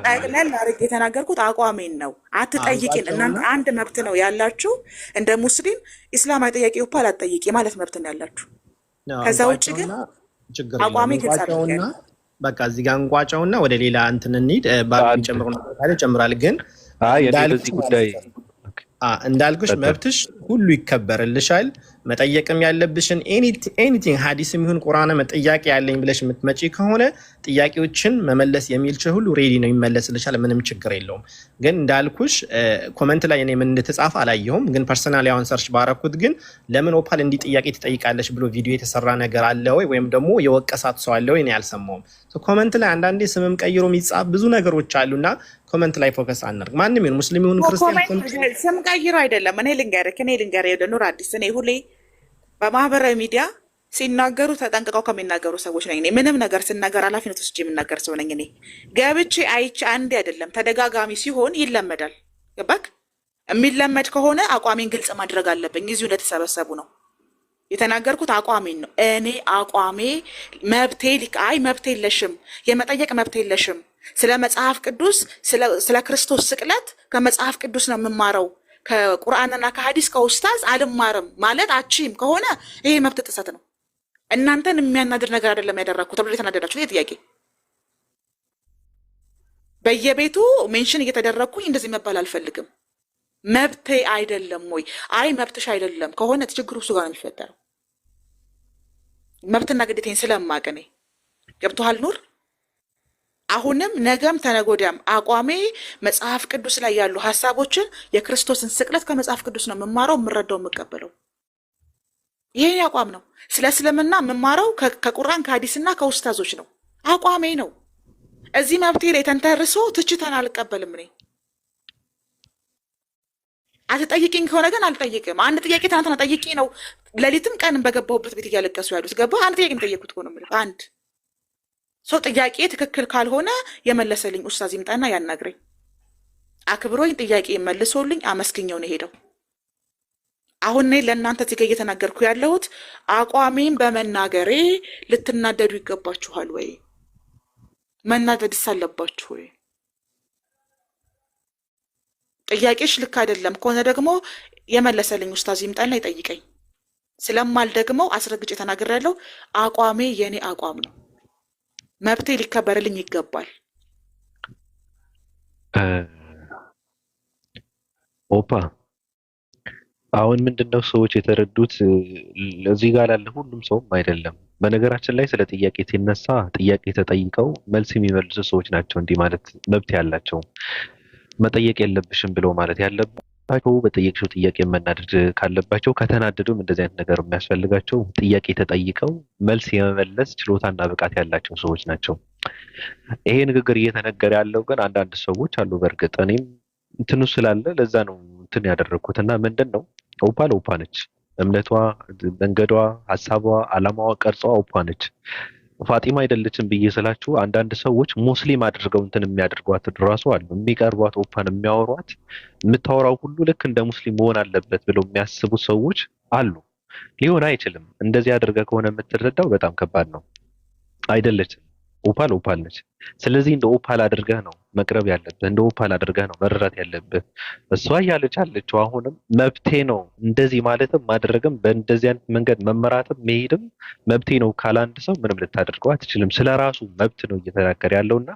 Speaker 4: ጠቅለል አድርጌ የተናገርኩት አቋሜን ነው። አትጠይቂን። እናንተ አንድ መብት ነው ያላችሁ እንደ ሙስሊም። ኢስላማዊ ጥያቄ ኦፓል አትጠይቂ ማለት መብት ነው ያላችሁ። ከዛ ውጭ ግን አቋሜ ግልጽ አድርጌ
Speaker 3: በቃ እዚህ ጋር እንቋጨውና ወደ ሌላ እንትን እንሂድ። ባቢ ጨምሮ ነው ይጨምራል። ግን
Speaker 2: ለዚህ ጉዳይ
Speaker 3: እንዳልኩሽ መብትሽ ሁሉ ይከበርልሻል። መጠየቅም ያለብሽን ኤኒቲንግ ሐዲስም ይሁን ቁርአን ጥያቄ ያለኝ ብለሽ የምትመጪ ከሆነ ጥያቄዎችን መመለስ የሚልችል ሁሉ ሬዲ ነው፣ ይመለስልሻል። ምንም ችግር የለውም። ግን እንዳልኩሽ ኮመንት ላይ እኔ ምን እንደተጻፈ አላየሁም። ግን ፐርሰናሊ አሁን ሰርች ባረኩት ግን ለምን ኦፓል እንዲህ ጥያቄ ትጠይቃለች ብሎ ቪዲዮ የተሰራ ነገር አለ ወይ ወይም ደግሞ የወቀሳት ሰው አለ ወይ? እኔ አልሰማሁም። ኮመንት ላይ አንዳንዴ ስምም ቀይሮ የሚጻፍ ብዙ ነገሮች አሉና ኮመንት ላይ ፎከስ አናርግ። ማንም ይሁን ሙስሊም ይሁን ክርስቲያን
Speaker 4: ስም ቀይሮ አይደለም። እኔ ልንገርህ ኑር አዲስ እኔ ሁሌ በማህበራዊ ሚዲያ ሲናገሩ ተጠንቅቀው ከሚናገሩ ሰዎች ነኝ። እኔ ምንም ነገር ስናገር ኃላፊነት ወስጄ የምናገር ሰው ነኝ። እኔ ገብቼ አይቼ አንዴ አይደለም ተደጋጋሚ ሲሆን ይለመዳል። ገባክ? የሚለመድ ከሆነ አቋሜን ግልጽ ማድረግ አለብኝ። እዚሁ እንደተሰበሰቡ ነው የተናገርኩት። አቋሜን ነው እኔ አቋሜ መብቴ መብቴ የለሽም፣ የመጠየቅ መብቴ የለሽም። ስለ መጽሐፍ ቅዱስ ስለ ክርስቶስ ስቅለት ከመጽሐፍ ቅዱስ ነው የምማረው፣ ከቁርአንና ከሐዲስ ከኡስታዝ አልማርም ማለት አቺም ከሆነ ይሄ መብት ጥሰት ነው። እናንተን የሚያናድር ነገር አይደለም ያደረኩት ተብሎ የተናደዳችሁ ይሄ ጥያቄ በየቤቱ ሜንሽን እየተደረግኩኝ እንደዚህ መባል አልፈልግም። መብቴ አይደለም ወይ? መብትሽ አይደለም ከሆነ ችግሩ እሱ ጋር ነው የሚፈጠረው። መብትና ግዴታዬን ስለማቅ እኔ ገብቶሃል ኑር። አሁንም ነገም ተነጎዳም አቋሜ መጽሐፍ ቅዱስ ላይ ያሉ ሀሳቦችን የክርስቶስን ስቅለት ከመጽሐፍ ቅዱስ ነው የምማረው፣ የምረዳው፣ የምቀበለው። ይሄ አቋም ነው። ስለ እስልምና የምማረው ከቁርአን ከሐዲስና ከኡስታዞች ነው። አቋሜ ነው። እዚህ መብቴ ላይ ተንተርሶ ትችተን አልቀበልም። እኔ አትጠይቂኝ ከሆነ ግን አልጠይቅም። አንድ ጥያቄ ትናንትና ጠይቄ ነው ሌሊትም ቀንም በገባሁበት ቤት እያለቀሱ ያሉት ገባ። አንድ ጥያቄ ጠየቁት እኮ ነው የምልህ። አንድ ሰው ጥያቄ ትክክል ካልሆነ የመለሰልኝ ኡስታዝ ይምጣና ያናግረኝ። አክብሮኝ ጥያቄ መልሶልኝ አመስግኘው ነው ሄደው። አሁን እኔ ለእናንተ እዚህ ጋር እየተናገርኩ ያለሁት አቋሜን በመናገሬ ልትናደዱ ይገባችኋል ወይ? መናደድስ አለባችሁ ወይ? ጥያቄሽ ልክ አይደለም ከሆነ ደግሞ የመለሰልኝ ኡስታዝ ይምጣና ይጠይቀኝ። ስለማል ደግሞ አስረግጬ ተናግሬያለሁ። አቋሜ የኔ አቋም ነው። መብቴ ሊከበርልኝ ይገባል።
Speaker 2: ኦፓ አሁን ምንድነው ሰዎች የተረዱት እዚህ ጋር ላለ ሁሉም ሰውም አይደለም። በነገራችን ላይ ስለ ጥያቄ ሲነሳ ጥያቄ ተጠይቀው መልስ የሚመልሱ ሰዎች ናቸው እንዲህ ማለት መብት ያላቸው። መጠየቅ የለብሽም ብለው ማለት ያለባቸው በጠየቅሽው ጥያቄ መናደድ ካለባቸው ከተናደዱም እንደዚህ አይነት ነገር የሚያስፈልጋቸው ጥያቄ ተጠይቀው መልስ የመመለስ ችሎታና ብቃት ያላቸው ሰዎች ናቸው። ይሄ ንግግር እየተነገረ ያለው ግን አንዳንድ ሰዎች አሉ። በእርግጥ እኔም እንትኑ ስላለ ለዛ ነው እንትን ያደረኩት እና ምንድነው ኦፓል ኦፓ ነች። እምነቷ፣ መንገዷ፣ ሀሳቧ፣ አላማዋ፣ ቀርጿ ኦፓ ነች። ፋጢማ አይደለችም ብዬ ስላችሁ አንዳንድ ሰዎች ሙስሊም አድርገው እንትን የሚያደርጓት ራሱ አሉ። የሚቀርቧት ኦፓን የሚያወሯት የምታወራው ሁሉ ልክ እንደ ሙስሊም መሆን አለበት ብለው የሚያስቡ ሰዎች አሉ። ሊሆን አይችልም። እንደዚህ አድርገህ ከሆነ የምትረዳው በጣም ከባድ ነው። አይደለችም። ኦፓል ኦፓል ነች። ስለዚህ እንደ ኦፓል አድርገህ ነው መቅረብ ያለብህ። እንደ ኦፓል አድርገህ ነው መረዳት ያለብህ። እሷ እያለች ያለችው አሁንም መብቴ ነው እንደዚህ ማለትም ማድረግም በእንደዚህ አይነት መንገድ መመራትም መሄድም መብቴ ነው ካለ አንድ ሰው ምንም ልታደርገው አትችልም። ስለራሱ መብት ነው እየተናገረ ያለውና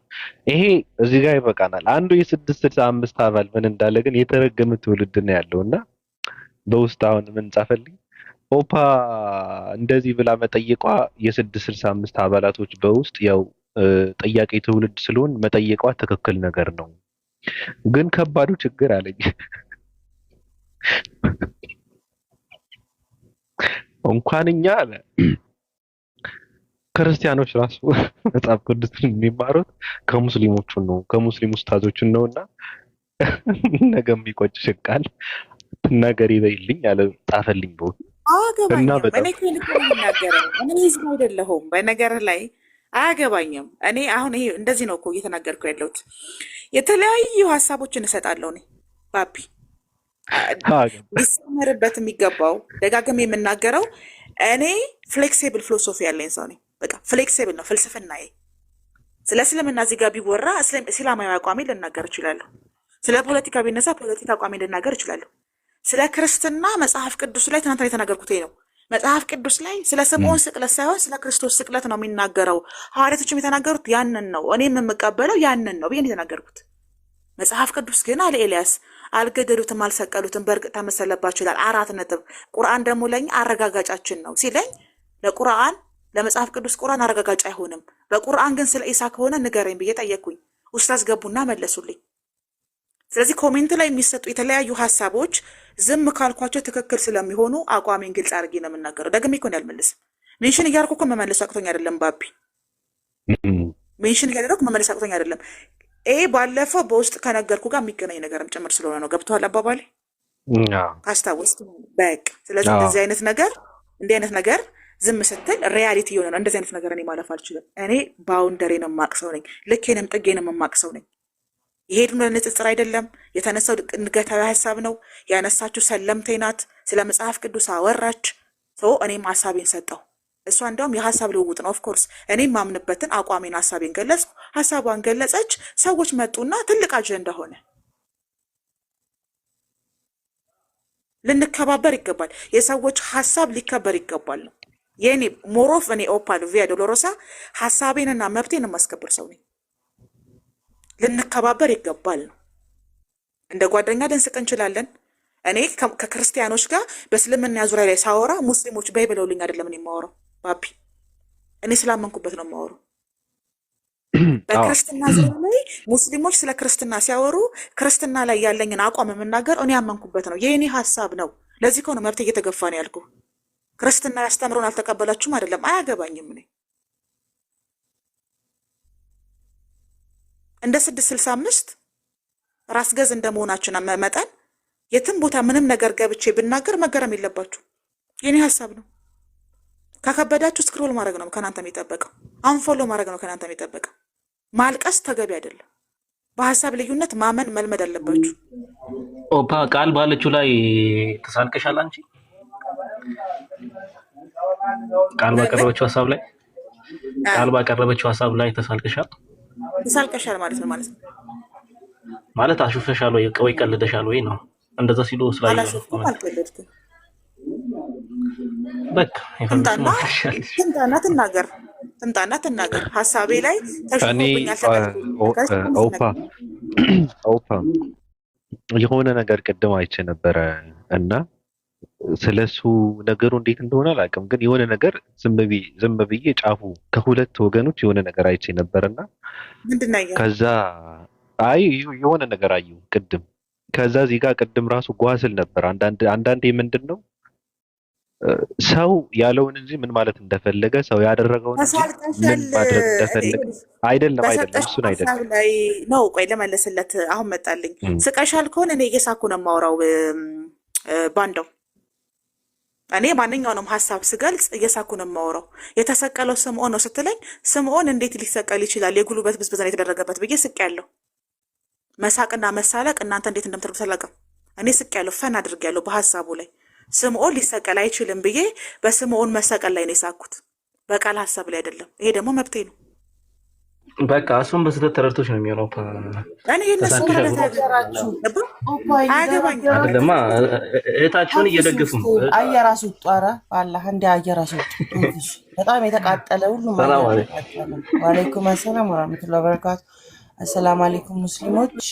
Speaker 2: ይሄ እዚህ ጋር ይበቃናል። አንዱ የ665 አባል ምን እንዳለ ግን የተረገመ ትውልድ ነው ያለውና በውስጥ አሁን ምን ጻፈልኝ ኦፓ እንደዚህ ብላ መጠየቋ የ665 አባላቶች በውስጥ ያው ጥያቄ ትውልድ ስለሆን መጠየቋ ትክክል ነገር ነው። ግን ከባዱ ችግር አለኝ እንኳን እኛ አለ ክርስቲያኖች ራሱ መጽሐፍ ቅዱስ የሚማሩት ከሙስሊሞቹ ነው፣ ከሙስሊም ኡስታዞቹ ነውና ነገ የሚቆጭሽ ቃል ትናገሪ በይልኝ አለ ጻፈልኝ ነው።
Speaker 4: አያገባኝም። እኔ እኮ የምናገረው እኔ ህዝብ አይደለሁም። በነገር ላይ አያገባኝም። እኔ አሁን ይሄ እንደዚህ ነው እኮ እየተናገርኩ ያለሁት። የተለያዩ ሀሳቦችን እሰጣለሁ። እኔ ባቢ ሊሰመርበት የሚገባው ደጋግሜ የምናገረው እኔ ፍሌክሲብል ፊሎሶፊ ያለኝ ሰው ነኝ። በቃ ፍሌክሲብል ነው ፍልስፍናዬ። ስለ እስልምና እዚህ ጋር ቢወራ እስላማዊ አቋሜ ልናገር እችላለሁ። ስለ ፖለቲካ ቢነሳ ፖለቲካ አቋሜ ልናገር እችላለሁ። ስለ ክርስትና መጽሐፍ ቅዱስ ላይ ትናንትና የተናገርኩት ነው። መጽሐፍ ቅዱስ ላይ ስለ ስምዖን ስቅለት ሳይሆን ስለ ክርስቶስ ስቅለት ነው የሚናገረው። ሐዋርያቶችም የተናገሩት ያንን ነው፣ እኔም የምቀበለው ያንን ነው ብዬ የተናገርኩት። መጽሐፍ ቅዱስ ግን አለ ኤልያስ አልገደሉትም፣ አልሰቀሉትም፣ በእርግጥ ተመሰለባቸው ይላል። 4 ነጥብ። ቁርአን ደግሞ ለኛ አረጋጋጫችን ነው ሲለኝ ለቁርአን ለመጽሐፍ ቅዱስ ቁርአን አረጋጋጭ አይሆንም። በቁርአን ግን ስለ ኢሳ ከሆነ ንገረኝ ብዬ ጠየቅኩኝ። ኡስታዝ ገቡና መለሱልኝ። ስለዚህ ኮሜንት ላይ የሚሰጡ የተለያዩ ሀሳቦች ዝም ካልኳቸው ትክክል ስለሚሆኑ አቋሜን ግልጽ አድርጌ ነው የምናገረው። ደግሜ እኮ አልመልስም። ሜንሽን እያደረኩ እኮ መመለስ አቅቶኝ አይደለም ባቢ፣ ሜንሽን እያደረኩ መመለስ አቅቶኝ አይደለም። ባለፈው በውስጥ ከነገርኩ ጋር የሚገናኝ ነገርም ጭምር ስለሆነ ነው። ገብቶሃል አባባሌ? ካስታወስክ በቃ። ስለዚህ እንዲህ አይነት ነገር ዝም ስትል ሪያሊቲ የሆነ ነው። እንደዚህ አይነት ነገር እኔ ማለፍ አልችልም። እኔ ባውንደሬን የማቅሰው ነኝ፣ ልኬንም ጥጌንም የማቅሰው ነኝ። ይሄድ ንጽጽር አይደለም። የተነሳው ንገታዊ ሀሳብ ነው። ያነሳችሁ ሰለምቴ ናት። ስለ መጽሐፍ ቅዱስ አወራች። እኔም ሀሳቤን ሰጠው። እሷ እንደውም የሀሳብ ልውውጥ ነው። ኦፍኮርስ እኔም ማምንበትን አቋሜን ሀሳቤን ገለጽኩ። ሀሳቧን ገለጸች። ሰዎች መጡና ትልቅ አጀንዳ ሆነ። ልንከባበር ይገባል። የሰዎች ሀሳብ ሊከበር ይገባል ነው የኔ ሞሮፍ። እኔ ኦፓል ቪያ ዶሎሮሳ ሀሳቤንና መብቴን የማስከብር ሰው ነኝ። ልንከባበር ይገባል ነው። እንደ ጓደኛ ልንስቅ እንችላለን። እኔ ከክርስቲያኖች ጋር በእስልምና ዙሪያ ላይ ሳወራ ሙስሊሞች በይ ብለውልኝ አይደለም እኔ የማወራው ባቢ፣ እኔ ስላመንኩበት ነው የማወራው። በክርስትና ዙሪያ ላይ ሙስሊሞች ስለ ክርስትና ሲያወሩ ክርስትና ላይ ያለኝን አቋም የምናገር እኔ ያመንኩበት ነው፣ የእኔ ሀሳብ ነው። ለዚህ ከሆነ መብት እየተገፋ ነው ያልኩ። ክርስትና ያስተምረውን አልተቀበላችሁም አይደለም፣ አያገባኝም። እኔ እንደ 665 ራስ ገዝ እንደመሆናችን መጠን የትም ቦታ ምንም ነገር ገብቼ ብናገር መገረም የለባችሁ። የኔ ሀሳብ ነው። ከከበዳችሁ ስክሮል ማድረግ ነው ከናንተ የሚጠበቀው። አንፎሎ ማድረግ ነው ከናንተ የሚጠበቀው። ማልቀስ ተገቢ አይደለም። በሀሳብ ልዩነት ማመን መልመድ አለባችሁ።
Speaker 5: ኦፓ ቃል ባለችው ላይ ተሳልቀሻል አንቺ? ቃል ባቀረበችው ሀሳብ ላይ ተሳልቀሻል?
Speaker 4: ተሳልቀሻል ማለት ነው
Speaker 5: ማለት አሹፈሻል ወይ ቀልደሻል ወይ ነው እንደዛ ሲሉ ስላየሁ
Speaker 4: አልቀለድኩም።
Speaker 5: በቃ
Speaker 4: ትምጣና ትናገር ሀሳቤ ላይ ተሽፎብኛል።
Speaker 2: ኦፓ የሆነ ነገር ቅድም አይቼ ነበረ እና ስለሱ ነገሩ እንዴት እንደሆነ አላውቅም፣ ግን የሆነ ነገር ዝም ብዬ ጫፉ ከሁለት ወገኖች የሆነ ነገር አይቼ ነበርና
Speaker 4: ምንድን ነው ያየኸው?
Speaker 2: ከዛ አይ የሆነ ነገር አየሁ ቅድም። ከዛ እዚህ ጋር ቅድም ራሱ ጓስል ነበር። አንዳንዴ ምንድን ነው ሰው ያለውን እንጂ ምን ማለት እንደፈለገ ሰው ያደረገውን እንጂ ምን ማድረግ እንደፈለገ አይደለም። እሱን አይደለም
Speaker 4: ላይ ነው። ቆይ ለመለስለት አሁን መጣልኝ። ስቀሻል ከሆነ እኔ እየሳኩ ነው የማወራው። ባንደው እኔ ማንኛውንም ሀሳብ ስገልጽ እየሳኩ ነው የማወራው። የተሰቀለው ስምዖን ነው ስትለኝ ስምዖን እንዴት ሊሰቀል ይችላል? የጉልበት ብዝበዛ የተደረገበት ብዬ ስቅ ያለው መሳቅና መሳለቅ እናንተ እንዴት እንደምትርጉት አላውቅም። እኔ ስቅ ያለው ፈን አድርግ ያለው በሀሳቡ ላይ ስምዖን ሊሰቀል አይችልም ብዬ በስምዖን መሰቀል ላይ ነው የሳኩት፣ በቃል ሀሳብ ላይ አይደለም። ይሄ ደግሞ መብቴ ነው።
Speaker 5: በቃ እሱም በስህተት ተረድቶች ነው የሚሆነው።
Speaker 4: እኔ እነሱ
Speaker 5: አይደለማ እህታችሁን እየደገፉ
Speaker 6: አየራሱ ጧራ ባላህ እንደ አየራሱ በጣም የተቃጠለ ሁሉም ወአለይኩም ሰላም ወራህመቱላሂ ወበረካቱ። አሰላሙ አለይኩም ሙስሊሞች።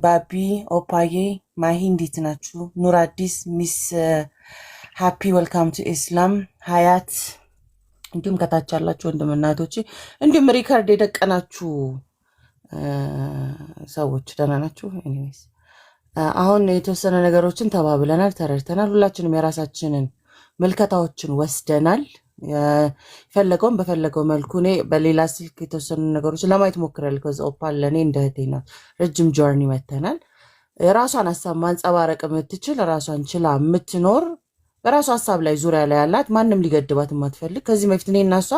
Speaker 6: ባቢ ኦፓዬ ማሂ እንዴት ናችሁ? ኑር አዲስ ሚስ ሃፒ ዌልካም ቱ ኢስላም ሀያት እንዲሁም ከታች ያላችሁ ወንድምና እህቶቼ እንዲሁም ሪከርድ የደቀናችሁ ሰዎች ደህና ናችሁ? ኤኒዌይስ አሁን የተወሰነ ነገሮችን ተባብለናል፣ ተረድተናል። ሁላችንም የራሳችንን ምልከታዎችን ወስደናል። የፈለገውን በፈለገው መልኩ እኔ በሌላ ስልክ የተወሰኑ ነገሮችን ለማየት ሞክሬያለሁ። ከዛ ኦፓል ለእኔ እንደ እህቴ ናት። ረጅም ጆርኒ መተናል። የራሷን ሀሳብ ማንጸባረቅ የምትችል ራሷን ችላ የምትኖር በራሷ ሀሳብ ላይ ዙሪያ ላይ ያላት ማንም ሊገድባት የማትፈልግ ከዚህ በፊት እኔ እና እሷ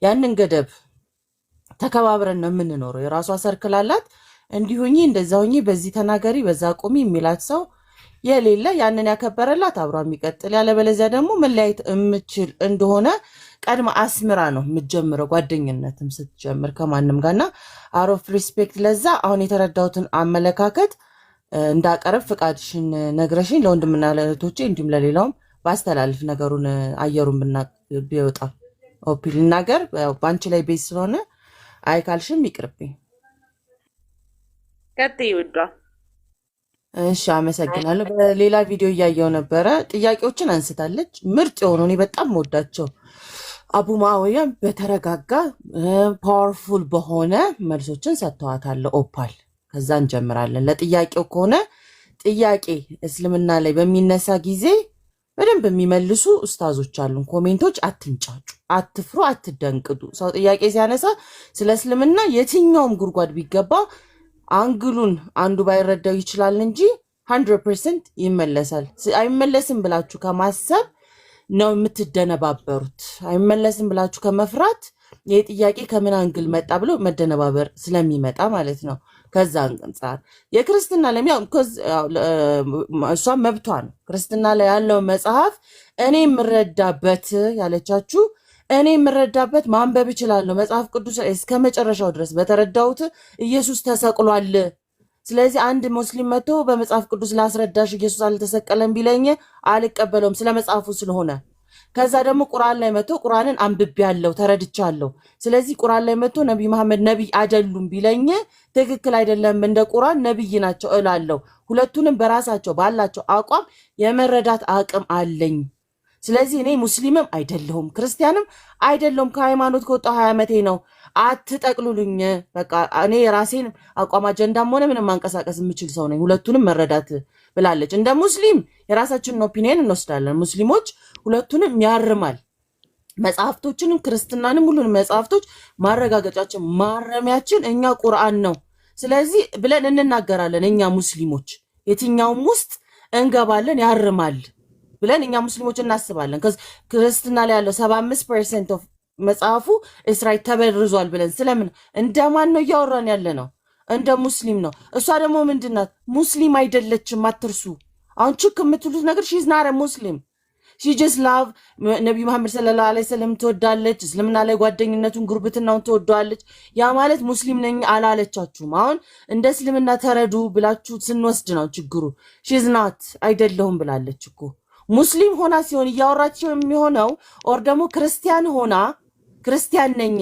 Speaker 6: ያንን ገደብ ተከባብረን ነው የምንኖረው። የራሷ ሰርክል አላት። እንዲሁኝ እንደዛ ሁኚ፣ በዚህ ተናገሪ፣ በዛ ቁሚ የሚላት ሰው የሌለ ያንን ያከበረላት አብሯ የሚቀጥል ያለበለዚያ ደግሞ መለያየት የምችል እንደሆነ ቀድማ አስምራ ነው የምትጀምረው። ጓደኝነትም ስትጀምር ከማንም ጋርና አሮፍ ሪስፔክት። ለዛ አሁን የተረዳሁትን አመለካከት እንዳቀረብ ፍቃድሽን ነግረሽኝ ለወንድምና ለእህቶቼ እንዲሁም ለሌላውም ባስተላልፍ ነገሩን አየሩን ቢወጣ ኦፒ ልናገር በአንቺ ላይ ቤት ስለሆነ አይካልሽም ይቅርብኝ።
Speaker 4: ቀጥይ ውዷ።
Speaker 6: እሺ አመሰግናለሁ። በሌላ ቪዲዮ እያየው ነበረ። ጥያቄዎችን አንስታለች። ምርጥ የሆኑ እኔ በጣም ወዳቸው አቡ ሙአዊያ በተረጋጋ ፓወርፉል በሆነ መልሶችን ሰጥተዋታል ኦፓል። ከዛ እንጀምራለን። ለጥያቄው ከሆነ ጥያቄ እስልምና ላይ በሚነሳ ጊዜ በደንብ የሚመልሱ ኡስታዞች አሉን። ኮሜንቶች አትንጫጩ፣ አትፍሩ፣ አትደንቅዱ። ሰው ጥያቄ ሲያነሳ ስለ እስልምና የትኛውም ጉድጓድ ቢገባ አንግሉን አንዱ ባይረዳው ይችላል እንጂ 100% ይመለሳል። አይመለስም ብላችሁ ከማሰብ ነው የምትደነባበሩት። አይመለስም ብላችሁ ከመፍራት ይህ ጥያቄ ከምን አንግል መጣ ብሎ መደነባበር ስለሚመጣ ማለት ነው። ከዛ አንጻር የክርስትና ለሚያው እሷ መብቷ ነው። ክርስትና ላይ ያለው መጽሐፍ እኔ የምረዳበት ያለቻችሁ እኔ የምረዳበት ማንበብ እችላለሁ። መጽሐፍ ቅዱስ እስከ መጨረሻው ድረስ በተረዳሁት ኢየሱስ ተሰቅሏል። ስለዚህ አንድ ሙስሊም መጥቶ በመጽሐፍ ቅዱስ ላስረዳሽ ኢየሱስ አልተሰቀለም ቢለኝ አልቀበለውም ስለ መጽሐፉ ስለሆነ። ከዛ ደግሞ ቁርአን ላይ መጥቶ ቁርአንን አንብቤያለሁ ተረድቻለሁ፣ ስለዚህ ቁርአን ላይ መጥቶ ነብይ መሐመድ ነብይ አይደሉም ቢለኝ ትክክል አይደለም፣ እንደ ቁርአን ነብይ ናቸው እላለሁ። ሁለቱንም በራሳቸው ባላቸው አቋም የመረዳት አቅም አለኝ። ስለዚህ እኔ ሙስሊምም አይደለሁም ክርስቲያንም አይደለሁም። ከሃይማኖት ከወጣሁ 20 ዓመቴ ነው። አትጠቅሉልኝ። በቃ እኔ የራሴን አቋም አጀንዳም ሆነ ምንም ማንቀሳቀስ የምችል ሰው ነኝ። ሁለቱንም መረዳት ብላለች። እንደ ሙስሊም የራሳችንን ኦፒኒየን እንወስዳለን። ሙስሊሞች ሁለቱንም ያርማል። መጽሐፍቶችንም ክርስትናንም ሁሉንም መጽሐፍቶች ማረጋገጫችን ማረሚያችን እኛ ቁርአን ነው። ስለዚህ ብለን እንናገራለን። እኛ ሙስሊሞች የትኛውም ውስጥ እንገባለን ያርማል ብለን እኛ ሙስሊሞች እናስባለን። ክርስትና ላይ ያለው 75% ኦፍ መጽሐፉ እስራኤል ተበርዟል ብለን ስለምን እንደማን ነው እያወራን ያለ ነው? እንደ ሙስሊም ነው። እሷ ደግሞ ምንድናት? ሙስሊም አይደለችም። አትርሱ። አሁን ችክ የምትሉት ነገር ሺዝ ናት ሙስሊም ሺ ጀስት ላቭ ነቢዩ መሐመድ ሰለላሁ ዐለይሂ ወሰለም ትወዳለች። እስልምና ላይ ጓደኝነቱን ጉርብትናውን ትወደዋለች። ያ ማለት ሙስሊም ነኝ አላለቻችሁም። አሁን እንደ እስልምና ተረዱ ብላችሁ ስንወስድ ነው ችግሩ። ሺዝ ናት አይደለሁም ብላለች እኮ ሙስሊም ሆና ሲሆን እያወራችው የሚሆነው ኦር ደግሞ ክርስቲያን ሆና ክርስቲያን ነኝ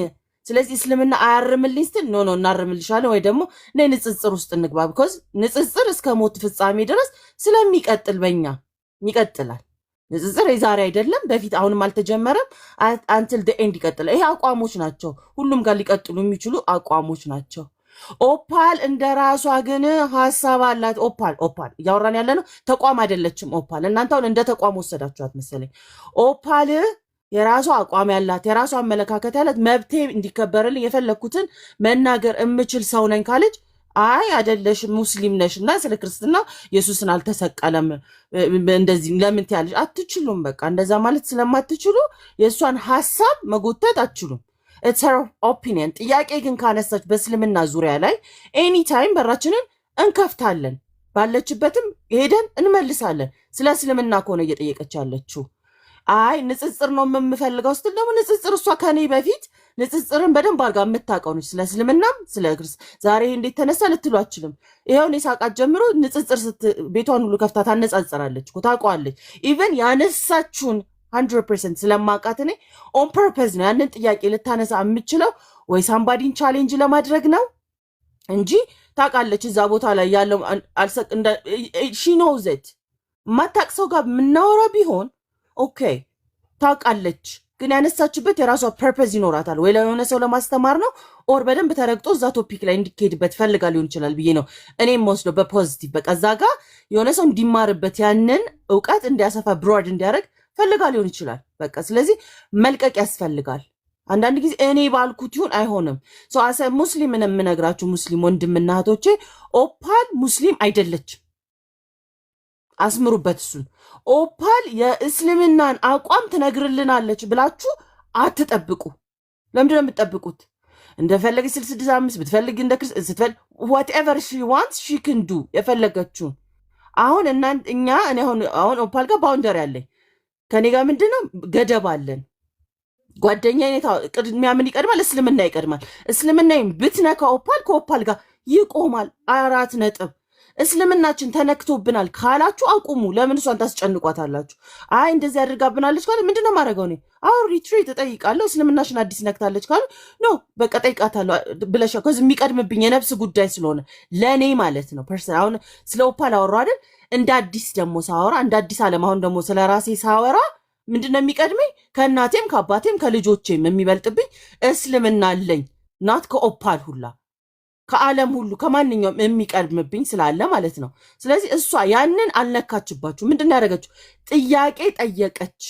Speaker 6: ስለዚህ እስልምና አያርምልኝ ስትል ኖ እናርምልሻለን ወይ ደግሞ ነይ ንጽጽር ውስጥ እንግባ። ቢኮዝ ንጽጽር እስከ ሞት ፍጻሜ ድረስ ስለሚቀጥል በእኛ ይቀጥላል። ንጽጽር የዛሬ አይደለም፣ በፊት አሁንም አልተጀመረም። አንትል ደ ኤንድ ይቀጥላል። ይሄ አቋሞች ናቸው፣ ሁሉም ጋር ሊቀጥሉ የሚችሉ አቋሞች ናቸው። ኦፓል እንደ ራሷ ግን ሀሳብ አላት። ኦፓል እያወራን ያለ ነው፣ ተቋም አይደለችም። ኦፓል እናንተ አሁን እንደ ተቋም ወሰዳችኋት መሰለኝ። ኦፓል የራሷ አቋም ያላት፣ የራሷ አመለካከት ያላት፣ መብቴ እንዲከበርልኝ የፈለግኩትን መናገር የምችል ሰው ነኝ ካለች አይ አይደለሽ ሙስሊም ነሽ እና ስለ ክርስትና ኢየሱስን አልተሰቀለም እንደዚህ ለምን ትያለሽ? አትችሉም። በቃ እንደዛ ማለት ስለማትችሉ የእሷን ሀሳብ መጎተት አትችሉም። ኢትስ ሄር ኦፒኒየን። ጥያቄ ግን ካነሳች በእስልምና ዙሪያ ላይ ኤኒታይም በራችንን እንከፍታለን፣ ባለችበትም ሄደን እንመልሳለን። ስለ እስልምና ከሆነ እየጠየቀች ያለችው አይ ንጽጽር ነው የምፈልገው ስትል ደግሞ ንጽጽር እሷ ከኔ በፊት ንጽጽርን በደንብ አድርጋ የምታውቀው ነች። ስለ እስልምናም ስለ ክርስት ዛሬ እንዴት ተነሳ ልትሉ አችልም። ይኸውን የሳቃት ጀምሮ ንጽጽር ቤቷን ሁሉ ከፍታ ታነጻጽራለች እኮ ታውቀዋለች። ኢቨን ያነሳችሁን 100% ስለማውቃት እኔ ኦን ፐርፐዝ ነው ያንን ጥያቄ ልታነሳ የምችለው ወይ ሳምባዲን ቻሌንጅ ለማድረግ ነው እንጂ ታውቃለች እዛ ቦታ ላይ ያለው ሺ ኖውዝ ኢት። የማታውቅ ሰው ጋር የምናወራ ቢሆን ኦኬ ታውቃለች፣ ግን ያነሳችበት የራሷ ፐርፐዝ ይኖራታል። ወይ ለሆነ ሰው ለማስተማር ነው ኦር በደንብ ተረግጦ እዛ ቶፒክ ላይ እንዲካሄድበት ፈልጋ ሊሆን ይችላል ብዬ ነው እኔም ወስዶ በፖዚቲቭ በቃ እዛ ጋር የሆነ ሰው እንዲማርበት ያንን እውቀት እንዲያሰፋ ብሮድ እንዲያደርግ ፈልጋ ሊሆን ይችላል። በቃ ስለዚህ መልቀቅ ያስፈልጋል። አንዳንድ ጊዜ እኔ ባልኩት ይሁን አይሆንም። ሙስሊምን የምነግራችሁ ሙስሊም ወንድምና እህቶቼ ኦፓል ሙስሊም አይደለችም። አስምሩበት እሱን። ኦፓል የእስልምናን አቋም ትነግርልናለች ብላችሁ አትጠብቁ። ለምንድን ነው የምትጠብቁት? እንደፈለገች 665 ብትፈልግ እንደ ስትፈልግ whatever she wants she can do የፈለገችውን። አሁን እኔ አሁን ኦፓል ጋር ባውንደሪ አለኝ። ከኔ ጋር ምንድነው ገደብ አለን። ጓደኛዬ ቅድሚያ ምን ይቀድማል? እስልምና ይቀድማል። እስልምናዬን ብትነካ ኦፓል ከኦፓል ጋር ይቆማል። 4 ነጥብ። እስልምናችን ተነክቶብናል ካላችሁ አቁሙ። ለምን እሷን ታስጨንቋታላችሁ? አይ እንደዚህ አድርጋብናለች ካለ ምንድነው ማድረገው? እኔ አሁን ሪትሪት እጠይቃለሁ። እስልምናሽን አዲስ ነክታለች ካለ ኖ በቃ ጠይቃታለሁ ብለሻ ከዚህ የሚቀድምብኝ የነፍስ ጉዳይ ስለሆነ ለእኔ ማለት ነው። ፐርሰን አሁን ስለ ኦፓል አወራሁ አይደል? እንደ አዲስ ደግሞ ሳወራ እንደ አዲስ አለም አሁን ደግሞ ስለ ራሴ ሳወራ ምንድነው የሚቀድመኝ? ከእናቴም ከአባቴም ከልጆቼም የሚበልጥብኝ እስልምና አለኝ። ናት ከኦፓል ሁላ ከዓለም ሁሉ ከማንኛውም የሚቀድምብኝ ስላለ ማለት ነው። ስለዚህ እሷ ያንን አልነካችባችሁ። ምንድን ያደረገችው? ጥያቄ ጠየቀች።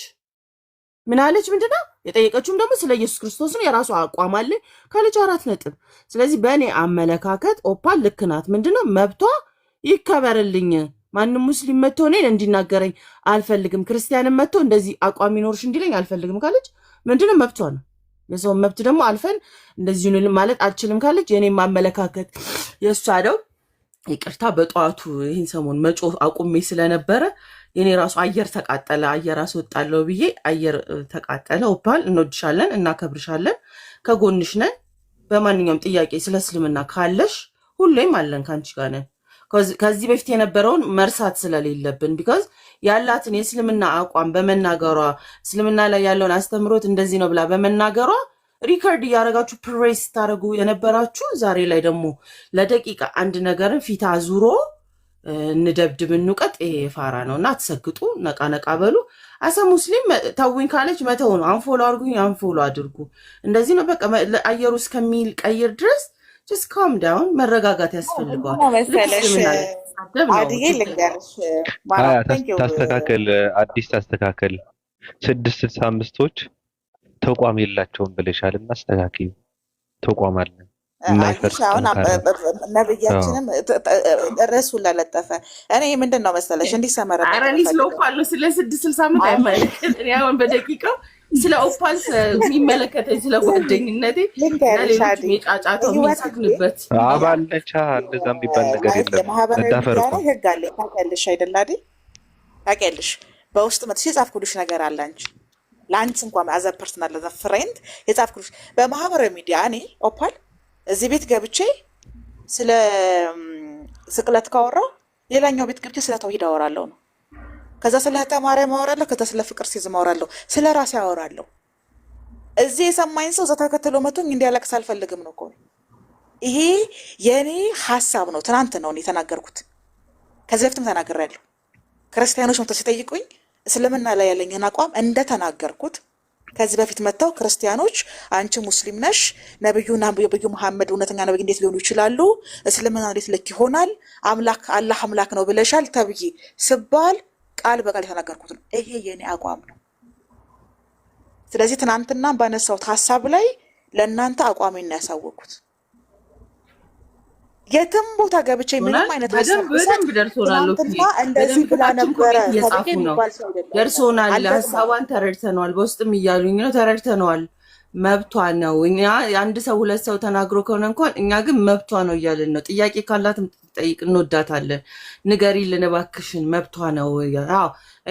Speaker 6: ምን አለች? ምንድነው የጠየቀችውም ደግሞ ስለ ኢየሱስ ክርስቶስ ነው። የራሷ አቋም አለ ካለች 4 ነጥብ። ስለዚህ በእኔ አመለካከት ኦፓል ልክ ናት። ምንድነው መብቷ ይከበርልኝ። ማንም ሙስሊም መጥቶ እኔን እንዲናገረኝ አልፈልግም፣ ክርስቲያንም መጥቶ እንደዚህ አቋም ይኖርሽ እንዲለኝ አልፈልግም ካለች ምንድነው መብቷ ነው። የሰው መብት ደግሞ አልፈን እንደዚህ ማለት አልችልም ካለች የኔ ማመለካከት የእሷ ነው። ይቅርታ በጠዋቱ ይህን ሰሞን መጮህ አቁሜ ስለነበረ የኔ ራሱ አየር ተቃጠለ። አየር አስወጣለሁ ብዬ አየር ተቃጠለ። ኦፓል እንወድሻለን፣ እናከብርሻለን፣ ከጎንሽ ነን። በማንኛውም ጥያቄ ስለ እስልምና ካለሽ ሁሌም አለን፣ ከአንቺ ጋር ነን። ከዚህ በፊት የነበረውን መርሳት ስለሌለብን ቢካዝ ያላትን የእስልምና አቋም በመናገሯ እስልምና ላይ ያለውን አስተምሮት እንደዚህ ነው ብላ በመናገሯ ሪከርድ እያደረጋችሁ ፕሬስ ታደረጉ የነበራችሁ ዛሬ ላይ ደግሞ ለደቂቃ አንድ ነገርን ፊት አዙሮ እንደብድብ እንውቀጥ። ይሄ የፋራ ነው እና አትሰግጡ፣ ነቃ ነቃ በሉ። አሰ ሙስሊም ተውኝ ካለች መተው ነው። አንፎሎ አድርጉኝ፣ አንፎሎ አድርጉ። እንደዚህ ነው በቃ አየሩ እስከሚል ቀይር ድረስ just calm down። መረጋጋት ያስፈልገዋል።
Speaker 2: ታስተካከል፣ አዲስ ታስተካከል። 665ቶች ተቋም የላቸውም ብለሻል እና አስተካክዩ። ተቋም አለ
Speaker 4: አሁን ነብያችንም ርዕሱ ለለጠፈ እኔ ምንድን ነው መሰለሽ እንዲሰመረ
Speaker 6: ስለ 665 አይመለከት አሁን በደቂቃው ስለ ኦፓል የሚመለከተኝ ስለ ጓደኝነቴ ጫጫታ የሚሰክንበት
Speaker 2: አባለቻ እንደዛ የሚባል ነገር የለም።
Speaker 4: ማህበራዊ ህግ አለ ታውቂያለሽ አይደል? አይደል ታውቂያለሽ። በውስጥ መጥቼ የጻፍኩልሽ ነገር አለ አንቺ ለአንቺ እንኳን አዘ ፐርሰናል አዘ ፍሬንድ የጻፍኩልሽ በማህበራዊ ሚዲያ እኔ ኦፓል እዚህ ቤት ገብቼ ስለ ስቅለት ካወራው ሌላኛው ቤት ገብቼ ስለ ተውሂድ አወራለሁ ነው። ከዛ ስለ ማርያም አወራለሁ፣ ከዛ ስለ ፍቅር ሲዝም አወራለሁ፣ ስለ ራሴ አወራለሁ። እዚህ የሰማኝ ሰው እዛ ተከትሎ መቶኝ እንዲያለቅስ አልፈልግም ነው እኮ። ይሄ የኔ ሀሳብ ነው። ትናንት ነው እኔ የተናገርኩት። ከዚህ በፊትም ተናግሬያለሁ። ክርስቲያኖች መጥተው ሲጠይቁኝ እስልምና ላይ ያለኝን አቋም እንደተናገርኩት ከዚህ በፊት መጥተው ክርስቲያኖች አንቺ ሙስሊም ነሽ፣ ነብዩ መሐመድ እውነተኛ ነብይ እንዴት ሊሆኑ ይችላሉ? እስልምና እንዴት ልክ ይሆናል? አምላክ አላህ አምላክ ነው ብለሻል ተብዬ ስባል ቃል በቃል የተናገርኩት ነው። ይሄ የኔ አቋም ነው። ስለዚህ ትናንትና ባነሳሁት ሀሳብ ላይ ለእናንተ አቋሜን ያሳወቅኩት የትም ቦታ ገብቼ ምንም አይነት ሀሳብ
Speaker 6: በደንብ ደርሶናል።
Speaker 4: እንደዚህ ብላ ነበረ
Speaker 6: ደርሶናል። ሀሳቧን ተረድተነዋል። በውስጥም እያሉኝ ነው ተረድተነዋል። መብቷ ነው። እኛ አንድ ሰው ሁለት ሰው ተናግሮ ከሆነ እንኳን እኛ ግን መብቷ ነው እያልን ነው። ጥያቄ ካላትም ጠይቅ፣ እንወዳታለን። ንገሪልን እባክሽን፣ መብቷ ነው።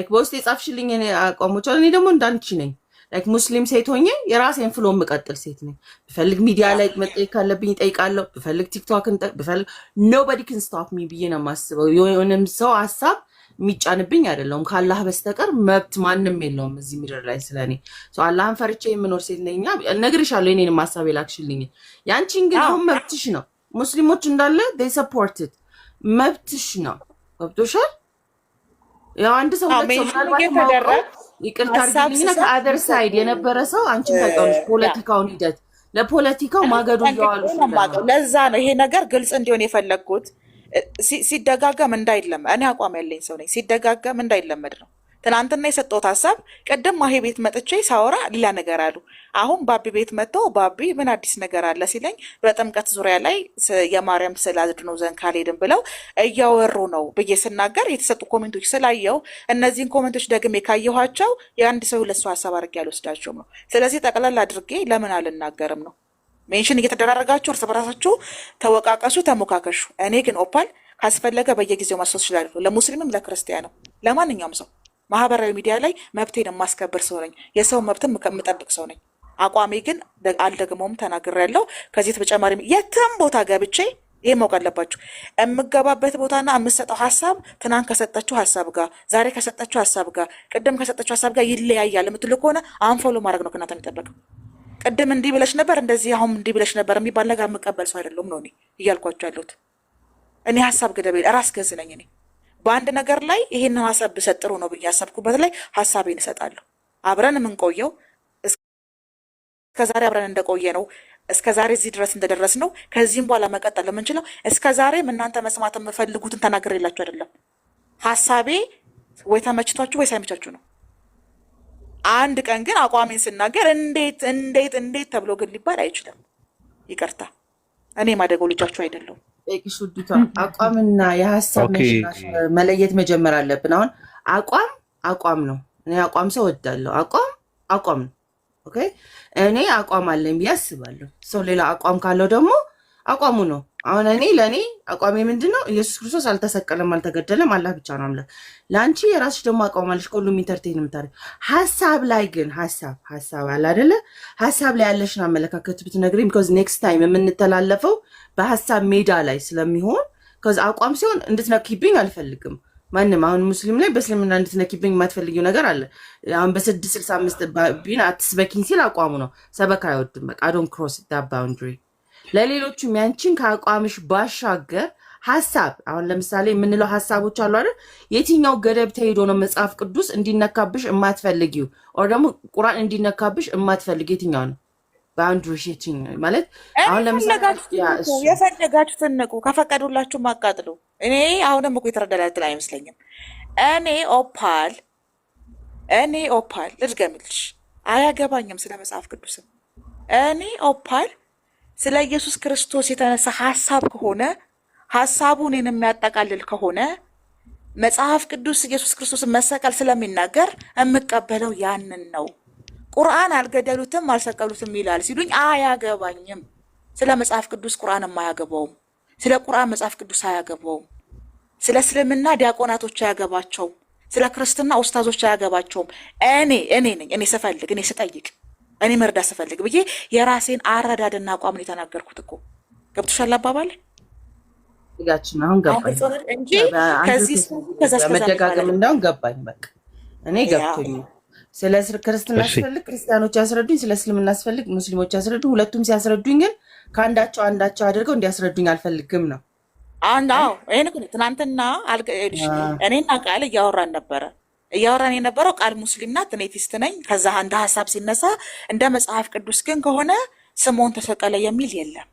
Speaker 6: በውስጥ የጻፍሽልኝ አቋሞች እኔ ደግሞ እንዳንቺ ነኝ። ሙስሊም ሴት ሆኜ የራሴን ፍሎ የምቀጥል ሴት ነኝ። ብፈልግ ሚዲያ ላይ መጠየቅ ካለብኝ እጠይቃለሁ። ብፈልግ ቲክቶክን ብፈልግ ኖበዲ ክን ስቶፕ ሚ ብዬ ነው የማስበው። የሆነም ሰው ሀሳብ የሚጫንብኝ አይደለሁም ከአላህ በስተቀር መብት ማንም የለውም እዚህ ምድር ላይ ስለኔ። አላህን ፈርቼ የምኖር ሴት ነኝ። እነግርሻለሁ የኔንም ሀሳብ የላክሽልኝ። ያንቺን ግን አሁን መብትሽ ነው። ሙስሊሞች እንዳለ they support it መብትሽ ነው። ገብቶሻል? ያው አንድ ሰው ምናልባት ይቅርታ አድርጊልኝና ከአደር ሳይድ የነበረ ሰው አንቺን ታውቂዋለሽ። ፖለቲካውን ሂደት ለፖለቲካው ማገዱ ይዋሉ።
Speaker 4: ለዛ ነው ይሄ ነገር ግልጽ እንዲሆን የፈለግኩት። ሲደጋገም እንዳይለመድ እኔ አቋም ያለኝ ሰው ነኝ። ሲደጋገም እንዳይለመድ ነው። ትናንትና የሰጠሁት ሀሳብ ቅድም ማሄ ቤት መጥቼ ሳወራ ሌላ ነገር አሉ። አሁን ባቢ ቤት መጥተው ባቢ ምን አዲስ ነገር አለ ሲለኝ በጥምቀት ዙሪያ ላይ የማርያም ስዕል አድኖ ዘንድ ካልሄድን ብለው እያወሩ ነው ብዬ ስናገር የተሰጡ ኮሜንቶች ስላየው እነዚህን ኮሜንቶች ደግሜ ካየኋቸው የአንድ ሰው ሁለት ሰው ሀሳብ አድርጌ አልወስዳቸውም ነው። ስለዚህ ጠቅላላ አድርጌ ለምን አልናገርም ነው። ሜንሽን እየተደራረጋችሁ እርስ በራሳችሁ ተወቃቀሱ፣ ተሞካከሹ። እኔ ግን ኦፓል ካስፈለገ በየጊዜው ማስወስ ይችላሉ። ለሙስሊምም ለክርስቲያንም ለማንኛውም ሰው ማህበራዊ ሚዲያ ላይ መብቴን የማስከብር ሰው ነኝ። የሰው መብትን የምጠብቅ ሰው ነኝ። አቋሜ ግን አልደግመውም፣ ተናግሬያለሁ። ከዚህ በተጨማሪ የትም ቦታ ገብቼ ይሄ ማወቅ አለባችሁ። የምገባበት ቦታና የምሰጠው ሀሳብ ትናንት ከሰጠችው ሀሳብ ጋር ዛሬ ከሰጠችው ሀሳብ ጋር ቅድም ከሰጠችው ሀሳብ ጋር ይለያያል የምትሉ ከሆነ አንፎሎ ማድረግ ነው ከእናንተ የሚጠበቀው። ቅድም እንዲህ ብለሽ ነበር እንደዚህ አሁን እንዲህ ብለሽ ነበር የሚባል ነገር የምቀበል ሰው አይደለሁም ነው እኔ እያልኳቸው ያለሁት። እኔ ሀሳብ ገደብ ራስ ገዝ ነኝ። እኔ በአንድ ነገር ላይ ይሄንን ሀሳብ ብሰጥ ጥሩ ነው ብዬ ያሰብኩበት ላይ ሀሳቤን እሰጣለሁ። አብረን የምንቆየው እስከዛሬ አብረን እንደቆየ ነው። እስከዛሬ እዚህ ድረስ እንደደረስ ነው። ከዚህም በኋላ መቀጠል የምንችለው እስከዛሬም እናንተ መስማት የምፈልጉትን ተናግሬላችሁ አይደለም። ሀሳቤ ወይ ተመችቷችሁ ወይ ሳይመቻችሁ ነው። አንድ ቀን ግን አቋሜን ስናገር እንዴት እንዴት እንዴት ተብሎ ግን ሊባል አይችልም። ይቅርታ፣ እኔ ማደጎ ልጃችሁ አይደለሁም።
Speaker 6: ጠቂሽ ውዲቷ አቋምና የሀሳብ መለየት መጀመር አለብን። አሁን አቋም ነው። እኔ አቋም ሰው ወዳለሁ። አቋም ነው። ኦኬ፣ እኔ አቋም አለኝ ብዬ አስባለሁ። ሰው ሌላ አቋም ካለው ደግሞ አቋሙ ነው። አሁን እኔ ለእኔ አቋሜ ምንድን ነው? ኢየሱስ ክርስቶስ አልተሰቀለም፣ አልተገደለም፣ አላህ ብቻ ነው አምላክ። ለአንቺ የራስሽ ደግሞ አቋም አለሽ፣ ከሁሉም ኢንተርቴን የምታደርግ ሀሳብ ላይ ግን ሀሳብ አለ አይደለ? ሀሳብ ላይ ያለሽን አመለካከት ብትነግሪኝ፣ ቢኮዝ ኔክስት ታይም የምንተላለፈው በሀሳብ ሜዳ ላይ ስለሚሆን ከዚ አቋም ሲሆን እንድትነኪብኝ አልፈልግም። ማንም አሁን ሙስሊም ላይ በእስልምና እንድትነኪብኝ የማትፈልጊው ነገር አለ። አሁን በ665 ቢን አትስበኪኝ ሲል አቋሙ ነው። ሰበካ አይወድም። በቃ አይ ዶንት ክሮስ ዳት ባውንደሪ። ለሌሎችም ያንቺን ከአቋምሽ ባሻገር ሀሳብ አሁን ለምሳሌ የምንለው ሀሳቦች አሉ አይደል? የትኛው ገደብ ተሄዶ ነው መጽሐፍ ቅዱስ እንዲነካብሽ የማትፈልጊው ኦር ደግሞ ቁርአን እንዲነካብሽ የማትፈልጊው የትኛው ነው? ባውንደሪ ማለት አሁን ለምሳሌ
Speaker 4: የፈለጋችሁትን ንቁ፣ ከፈቀዱላችሁ ማቃጥሉ። እኔ አሁንም እኮ የተረዳላችሁ አይመስለኝም። እኔ ኦፓል ልድገምልሽ፣ አያገባኝም ስለ መጽሐፍ ቅዱስም። እኔ ኦፓል ስለ ኢየሱስ ክርስቶስ የተነሳ ሀሳብ ከሆነ ሀሳቡ እኔን የሚያጠቃልል ከሆነ መጽሐፍ ቅዱስ ኢየሱስ ክርስቶስን መሰቀል ስለሚናገር የምቀበለው ያንን ነው። ቁርአን አልገደሉትም አልሰቀሉትም ይላል ሲሉኝ አያገባኝም። ስለ መጽሐፍ ቅዱስ ቁርአን አያገባውም። ስለ ቁርአን መጽሐፍ ቅዱስ አያገባውም። ስለ እስልምና ዲያቆናቶች አያገባቸውም። ስለ ክርስትና ኡስታዞች አያገባቸውም። እኔ ስፈልግ እኔ ስጠይቅ እኔ መርዳት ስፈልግ ብዬ የራሴን አረዳድና አቋምን የተናገርኩት እኮ ገብቶሻል አባባል
Speaker 6: ጋችን አሁን ገባኝ
Speaker 4: እንጂ ከዚህ
Speaker 6: መደጋገም እንዳሁን ገባኝ። በቃ እኔ ገብቶኝ ስለ ክርስትና አስፈልግ ክርስቲያኖች ያስረዱኝ፣ ስለ እስልምና አስፈልግ ሙስሊሞች ያስረዱ። ሁለቱም ሲያስረዱኝ ግን ከአንዳቸው አድርገው እንዲያስረዱኝ አልፈልግም ነው።
Speaker 4: ይሄን ትናንትና እኔና ቃል እያወራን ነበረ። እያወራን የነበረው ቃል ሙስሊም ናት፣ እኔ ቴስት ነኝ። ከዛ አንድ ሀሳብ ሲነሳ እንደ መጽሐፍ ቅዱስ ግን ከሆነ ስምዖን ተሰቀለ የሚል የለም።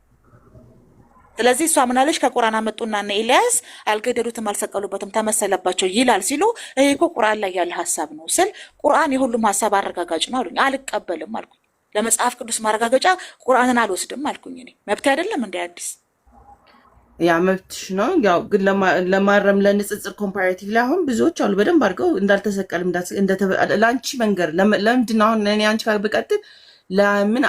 Speaker 4: ስለዚህ እሷ ምናለች? ከቁርአን አመጡና እነ ኤልያስ አልገደሉትም አልሰቀሉበትም ተመሰለባቸው ይላል ሲሉ ይሄ እኮ ቁርአን ላይ ያለ ሀሳብ ነው ስል ቁርአን የሁሉም ሀሳብ አረጋጋጭ ነው አሉኝ። አልቀበልም አልኩኝ። ለመጽሐፍ ቅዱስ ማረጋገጫ ቁርአንን አልወስድም አልኩኝ። እኔ መብት አይደለም እንደ አዲስ
Speaker 6: ያ መብትሽ ነው። ያው ግን ለማረም ለንጽጽር ኮምፓራቲቭ ላይ አሁን ብዙዎች አሉ በደንብ አድርገው እንዳልተሰቀልም ለአንቺ መንገር ለምንድን ነው አሁን እኔ አንቺ ጋር ብቀጥል ለምን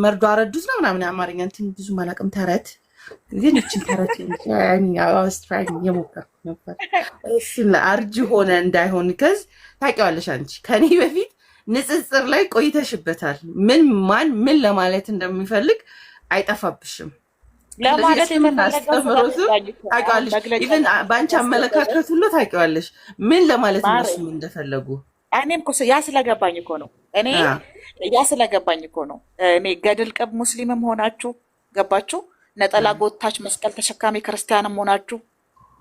Speaker 6: መርዶ አረዱት ነው ምናምን አማርኛ እንትን ብዙ ማላቅም ተረት ግን እችን ተረት የሞከርኩ ነበር አርጅ ሆነ እንዳይሆን ከዝ ታውቂዋለሽ አንቺ ከኔ በፊት ንጽጽር ላይ ቆይተሽበታል። ማን ምን ለማለት እንደሚፈልግ አይጠፋብሽም።
Speaker 4: ለማለት
Speaker 6: ታውቂዋለሽ። ኢቨን በአንቺ አመለካከት ሁሉ ታውቂዋለሽ ምን ለማለት እነሱ እንደፈለጉ።
Speaker 4: እኔም እኮ ያ ስለገባኝ እኮ ነው እኔ ገድል ቅብ ሙስሊምም ሆናችሁ ገባችሁ፣ ነጠላ ጎታች መስቀል ተሸካሚ ክርስቲያንም ሆናችሁ፣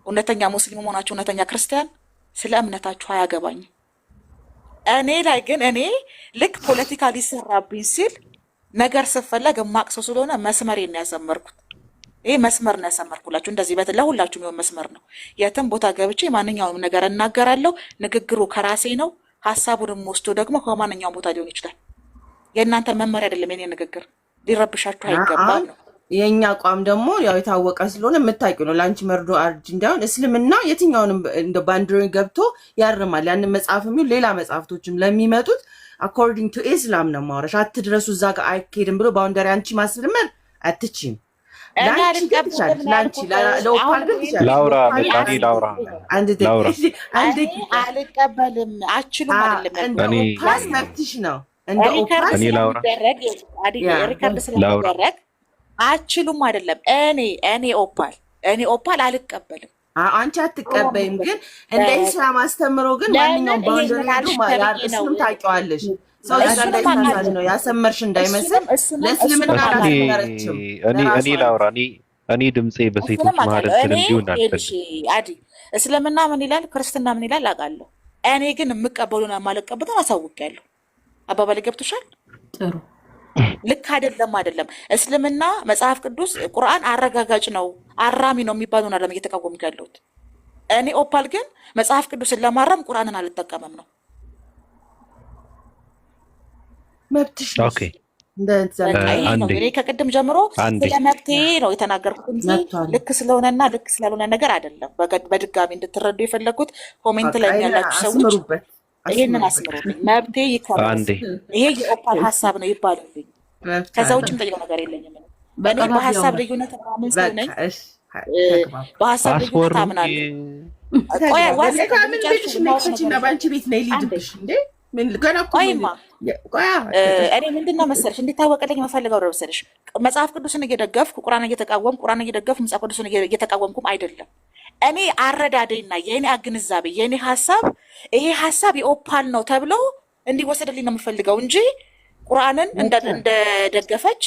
Speaker 4: እውነተኛ ሙስሊምም ሆናችሁ እውነተኛ ክርስቲያን ስለ እምነታችሁ አያገባኝም። እኔ ላይ ግን እኔ ልክ ፖለቲካ ሊሰራብኝ ሲል ነገር ስፈለግ ማቅሰው ስለሆነ መስመሬን ያሰመርኩት። ይሄ መስመር ነው ያሰመርኩላችሁ። እንደዚህ ለሁላችሁም የሚሆን መስመር ነው። የትም ቦታ ገብቼ ማንኛውንም ነገር እናገራለሁ። ንግግሩ ከራሴ ነው። ሀሳቡንም ወስዶ ደግሞ ከማንኛውም ቦታ ሊሆን ይችላል። የእናንተ መመሪያ አይደለም የኔ ንግግር። ሊረብሻችሁ አይገባም ነው
Speaker 6: የኛ አቋም። ደግሞ ያው የታወቀ ስለሆነ የምታውቂው ነው። ለአንቺ መርዶ አርጅ እንዳይሆን እስልምና የትኛውንም እንደ ባንዲራ ገብቶ ያርማል። ያንን መጽሐፍ የሚሉ ሌላ መጽሐፍቶችም ለሚመጡት አኮርዲንግ ቱ ኢስላም ነው ማውራሽ። አትድረሱ እዛ ጋር አይኬድም ብሎ ባውንደሪ አንቺ ማስልመር አትችይም።
Speaker 4: አልቀበልም አችሉም አይደለም
Speaker 6: መብትሽ ነው።
Speaker 4: ሪከርድ ስለሚደረግ አችሉም አይደለም። እኔ ኦፓል አልቀበልም።
Speaker 6: አንቺ አትቀበይም፣ ግን እንደ ኢስላም አስተምሮ ግን ማንኛውም ባውንደሪ ያርስም ታውቂዋለሽ። ሰው እንዳይታል ነው ያሰመርሽ እንዳይመስል ለእስልምና አላስተማረችም።
Speaker 2: እኔ ድምጼ በሴቶች መሀል እንዲሆን
Speaker 4: አዲ እስልምና ምን ይላል፣ ክርስትና ምን ይላል አውቃለሁ። እኔ ግን የምቀበሉና የማልቀበሉን አሳውቂያለሁ። አባባል ገብቶሻል?
Speaker 6: ጥሩ
Speaker 4: ልክ አይደለም። እስልምና መጽሐፍ ቅዱስ ቁርአን አረጋጋጭ ነው አራሚ ነው የሚባለው አይደለም እየተቃወምኩ ያለሁት። እኔ ኦፓል ግን መጽሐፍ ቅዱስን ለማረም ቁርአንን አልጠቀምም ነው።
Speaker 6: መብትሽ ነው። ኦኬ
Speaker 4: እኔ ከቅድም ጀምሮ ስለ መብቴ ነው የተናገርኩት እንጂ ልክ ስለሆነና ልክ ስላልሆነ ነገር አይደለም። በድጋሚ እንድትረዱ የፈለኩት ኮሜንት ላይ ያላችሁ ሰዎች ይሄንን አስምሩልኝ። መብቴ ይከበራል። ይሄ የኦፓል ሀሳብ ነው ይባልልኝ። ከዛ ውጭም ጠይቀው ነገር የለኝም። እኔ በሀሳብ ልዩነት ማምን ሰው ነኝ። በሀሳብ ልዩነት አምናለሁ።
Speaker 6: በአንቺ ቤት ነው ሊድብሽ እንዴ?
Speaker 4: ቆይማ እኔ ምንድነው መሰለሽ እንዲታወቅልኝ የምፈልገው ነው መሰለሽ መጽሐፍ ቅዱስን እየደገፍኩ ቁርአን እየደገፍኩ መጽሐፍ ቅዱስን እየተቃወምኩም አይደለም። እኔ አረዳዴና የኔ አግንዛቤ የኔ ሀሳብ ይሄ ሀሳብ የኦፓል ነው ተብሎ እንዲወሰድልኝ ነው የምፈልገው እንጂ ቁርአንን እንደደገፈች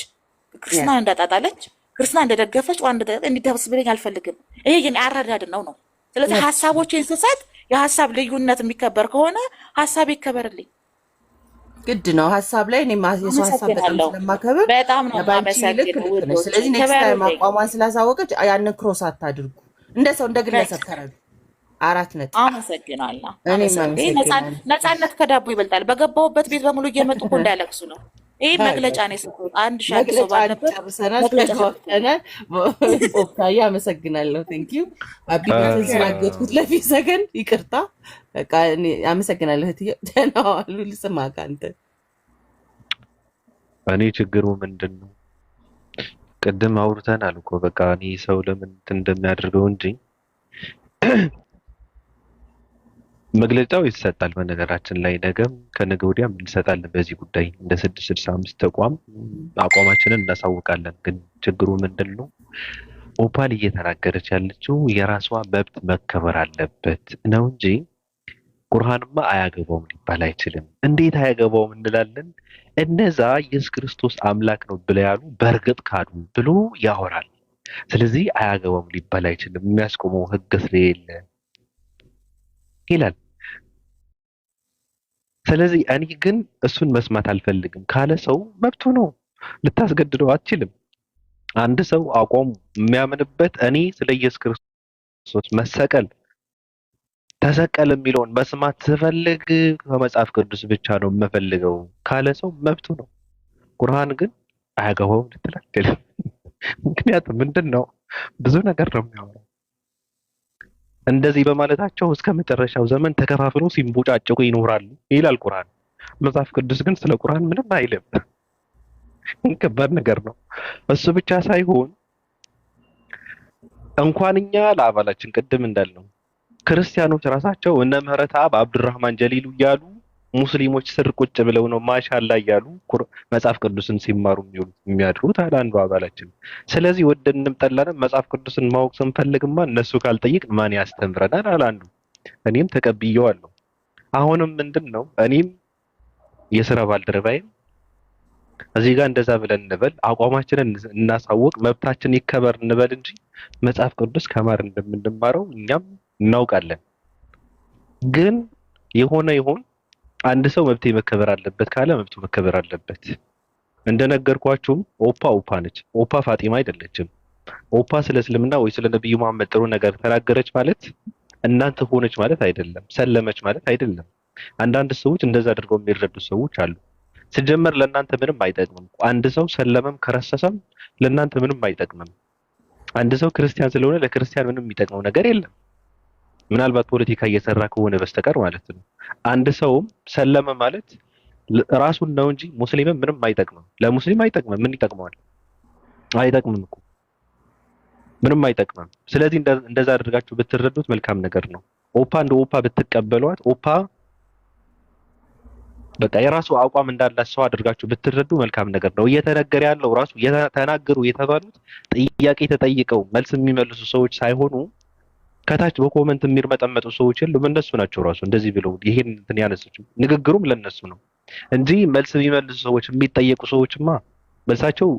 Speaker 4: ክርስትናን እንዳጣጣለች ክርስትና እንደደገፈች ቁርአን እንዲደርስብልኝ አልፈልግም። ይሄ የኔ አረዳድ ነው። ስለዚህ ሀሳቦችን ስሰጥ የሀሳብ ልዩነት የሚከበር ከሆነ ሀሳብ ይከበርልኝ
Speaker 6: ግድ ነው። ሀሳብ ላይ እኔ የሰው ሀሳብ በጣም ስለማከብር
Speaker 4: በጣም ነው የማመሰግነው።
Speaker 6: ስለዚህ ኔክስት ታይም አቋሟን ስላሳወቀች ያንን ክሮስ አታድርጉ። እንደ ሰው እንደ ግለሰብ ተረዱ። 4 ነጥብ።
Speaker 4: አመሰግናለሁ። ነፃነት ከዳቦ ይበልጣል። በገባሁበት ቤት በሙሉ እየመጡ እኮ እንዳያለቅሱ ነው። ይህ መግለጫ ነው የሰጡት። አንድ ሻግ ሰው ባለበት
Speaker 6: ኦፕታዬ አመሰግናለሁ። ቴንኪዩ አቢቤትን ስላገጥኩት ለፊት ሰከንድ ይቅርታ። በቃ አመሰግናለሁ። ደህና ዋሉ። ልስማ ከአንተ
Speaker 2: እኔ ችግሩ ምንድን ነው? ቅድም አውርተናል እኮ በቃ እኔ ሰው ለምን እንደሚያደርገው እንጂ መግለጫው ይሰጣል። በነገራችን ላይ ነገም ከነገ ወዲያም እንሰጣለን። በዚህ ጉዳይ እንደ 665 ተቋም አቋማችንን እናሳውቃለን። ግን ችግሩ ምንድን ነው? ኦፓል እየተናገረች ያለችው የራሷ መብት መከበር አለበት ነው እንጂ ቁርአንማ አያገባውም ሊባል አይችልም። እንዴት አያገባውም እንላለን? እነዛ ኢየሱስ ክርስቶስ አምላክ ነው ብለው ያሉ በእርግጥ ካዱ ብሎ ያወራል። ስለዚህ አያገባውም ሊባል አይችልም። የሚያስቆመው ህግ ስለሌለ ይላል። ስለዚህ እኔ ግን እሱን መስማት አልፈልግም ካለ ሰው መብቱ ነው፣ ልታስገድደው አትችልም። አንድ ሰው አቋሙ የሚያምንበት እኔ ስለ ኢየሱስ ክርስቶስ መሰቀል ተሰቀል የሚለውን መስማት ስፈልግ ከመጽሐፍ ቅዱስ ብቻ ነው የምፈልገው ካለ ሰው መብቱ ነው። ቁርአን ግን አያገባውም ልትል አትችልም። ምክንያቱም ምንድን ነው ብዙ ነገር ነው የሚያወራው። እንደዚህ በማለታቸው እስከ መጨረሻው ዘመን ተከፋፍለው ሲንቦጫጨቁ ይኖራሉ ይላል ቁርአን። መጽሐፍ ቅዱስ ግን ስለ ቁርአን ምንም አይልም። ከባድ ነገር ነው። እሱ ብቻ ሳይሆን እንኳን እኛ ለአባላችን ቅድም እንዳልነው ክርስቲያኖች ራሳቸው እነ ምህረተአብ አብዱራህማን ጀሊሉ እያሉ ሙስሊሞች ስር ቁጭ ብለው ነው ማሻአላ እያሉ መጽሐፍ ቅዱስን ሲማሩ የሚያድሩት አለ አንዱ አባላችን። ስለዚህ ወደንም ጠላንም መጽሐፍ ቅዱስን ማወቅ ስንፈልግማ እነሱ ካልጠይቅ ማን ያስተምረናል አለ አንዱ። እኔም ተቀብየዋለሁ። አሁንም ምንድነው እኔም የሥራ ባልደረባይም እዚህ ጋር እንደዛ ብለን እንበል፣ አቋማችንን እናሳውቅ፣ መብታችን ይከበር እንበል እንጂ መጽሐፍ ቅዱስ ከማር እንደምንማረው እኛም እናውቃለን። ግን የሆነ ይሁን አንድ ሰው መብቴ መከበር አለበት ካለ መብቱ መከበር አለበት። እንደነገርኳችሁም ኦፓ ነች። ኦፓ ፋጢማ አይደለችም። ኦፓ ስለ እስልምና ወይ ስለ ነብዩ መሐመድ ጥሩ ነገር ተናገረች ማለት እናንተ ሆነች ማለት አይደለም፣ ሰለመች ማለት አይደለም። አንዳንድ ሰዎች እንደዛ አድርገው የሚረዱ ሰዎች አሉ። ሲጀመር ለእናንተ ምንም አይጠቅምም። አንድ ሰው ሰለመም ከረሰሰም ለእናንተ ምንም አይጠቅምም። አንድ ሰው ክርስቲያን ስለሆነ ለክርስቲያን ምንም የሚጠቅመው ነገር የለም፣ ምናልባት ፖለቲካ እየሰራ ከሆነ በስተቀር ማለት ነው። አንድ ሰውም ሰለመ ማለት ራሱን ነው እንጂ ሙስሊምም ምንም አይጠቅምም። ለሙስሊም አይጠቅምም። ምን ይጠቅመዋል? አይጠቅምም እኮ ምንም አይጠቅምም። ስለዚህ እንደዛ አድርጋችሁ ብትረዱት መልካም ነገር ነው። ኦፓ እንደ ኦፓ ብትቀበሏት፣ ኦፓ በቃ የራሱ አቋም እንዳላት ሰው አድርጋችሁ ብትረዱ መልካም ነገር ነው። እየተነገረ ያለው ራሱ ተናገሩ የተባሉት ጥያቄ ተጠይቀው መልስ የሚመልሱ ሰዎች ሳይሆኑ ከታች በኮመንት የሚርመጠመጡ ሰዎች የሉም። እነሱ ናቸው ራሱ እንደዚህ ብለው ይሄን እንትን ያነሱት። ንግግሩም ለነሱ ነው እንጂ መልስ የሚመልሱ ሰዎች የሚጠየቁ ሰዎችማ መልሳቸው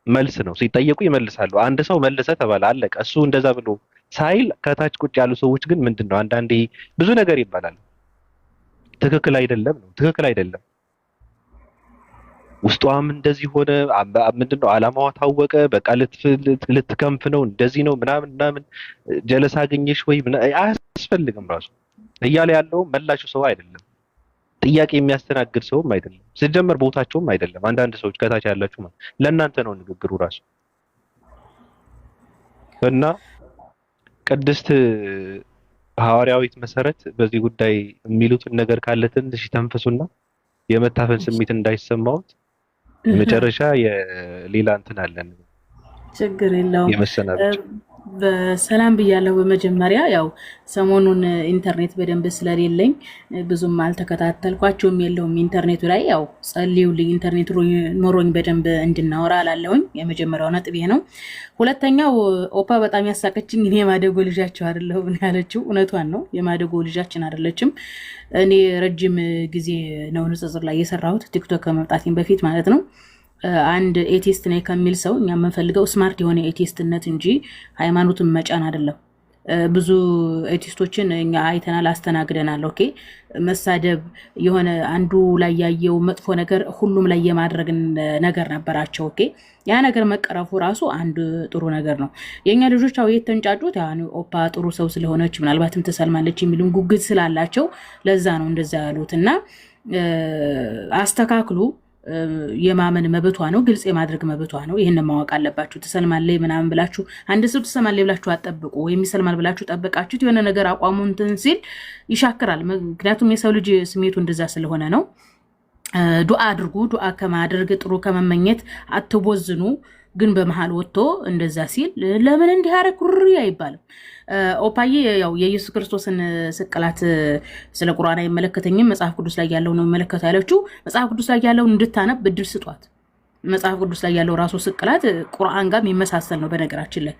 Speaker 2: መልስ ነው። ሲጠየቁ ይመልሳሉ። አንድ ሰው መልሰ ተባለ አለቀ። እሱ እንደዛ ብሎ ሳይል ከታች ቁጭ ያሉ ሰዎች ግን ምንድነው አንዳንዴ ብዙ ነገር ይባላል። ትክክል አይደለም ነው፣ ትክክል አይደለም። ውስጧም እንደዚህ ሆነ ምንድነው አላማዋ ታወቀ፣ በቃ ልትከንፍ ነው፣ እንደዚህ ነው ምናምን ጀለስ አገኘሽ ወይ አያስፈልግም። ራሱ እያለ ያለው መላሹ ሰው አይደለም፣ ጥያቄ የሚያስተናግድ ሰውም አይደለም፣ ሲጀመር ቦታቸውም አይደለም። አንዳንድ ሰዎች ከታች ያላችሁ ማለት ለእናንተ ነው ንግግሩ ራሱ። እና ቅድስት ሐዋርያዊት መሰረት በዚህ ጉዳይ የሚሉትን ነገር ካለ ትንሽ ተንፈሱና የመታፈን ስሜት እንዳይሰማውት መጨረሻ የሌላ እንትን አለን።
Speaker 7: ችግር የለውም።
Speaker 2: የመሰናበቻ
Speaker 7: በሰላም ብያለሁ። በመጀመሪያ ያው ሰሞኑን ኢንተርኔት በደንብ ስለሌለኝ ብዙም አልተከታተልኳቸውም፣ የለውም ኢንተርኔቱ ላይ። ያው ጸልዩልኝ ኢንተርኔት ኖሮኝ በደንብ እንድናወራ አላለሁኝ። የመጀመሪያው ነጥብ ይሄ ነው። ሁለተኛው ኦፓ በጣም ያሳቀችኝ እኔ የማደጎ ልጃቸው አይደለሁም ያለችው እውነቷን ነው። የማደጎ ልጃችን አይደለችም። እኔ ረጅም ጊዜ ነው ንጽጽር ላይ የሰራሁት ቲክቶክ ከመምጣቴም በፊት ማለት ነው። አንድ ኤቲስት ነኝ ከሚል ሰው እኛ የምንፈልገው ስማርት የሆነ ኤቲስትነት እንጂ ሃይማኖትን መጫን አይደለም። ብዙ ኤቲስቶችን እኛ አይተናል፣ አስተናግደናል። ኦኬ መሳደብ የሆነ አንዱ ላይ ያየው መጥፎ ነገር ሁሉም ላይ የማድረግ ነገር ነበራቸው። ኦኬ ያ ነገር መቀረፉ ራሱ አንድ ጥሩ ነገር ነው። የኛ ልጆች አው የተንጫጩት ያኔ ኦፓ ጥሩ ሰው ስለሆነች ምናልባትም ትሰልማለች የሚሉን ጉጉት ስላላቸው ለዛ ነው እንደዛ ያሉት። እና አስተካክሉ። የማመን መብቷ ነው፣ ግልጽ የማድረግ መብቷ ነው። ይህን ማወቅ አለባችሁ። ትሰልማለች ምናምን ብላችሁ አንድ ሰው ትሰማለች ብላችሁ አትጠብቁ። ወይም ይሰልማል ብላችሁ ጠብቃችሁት የሆነ ነገር አቋሙ እንትን ሲል ይሻክራል። ምክንያቱም የሰው ልጅ ስሜቱ እንደዛ ስለሆነ ነው። ዱዓ አድርጉ። ዱዓ ከማድረግ ጥሩ ከመመኘት አትቦዝኑ። ግን በመሃል ወጥቶ እንደዛ ሲል ለምን እንዲህ አደረኩ አይባልም። ኦፓዬ ያው የኢየሱስ ክርስቶስን ስቅላት ስለ ቁርአን አይመለከተኝም፣ መጽሐፍ ቅዱስ ላይ ያለው ነው የሚመለከተው ያለችው። መጽሐፍ ቅዱስ ላይ ያለው እንድታነብ እድል ስጧት። መጽሐፍ ቅዱስ ላይ ያለው ራሱ ስቅላት ቁርአን ጋር የሚመሳሰል ነው። በነገራችን ላይ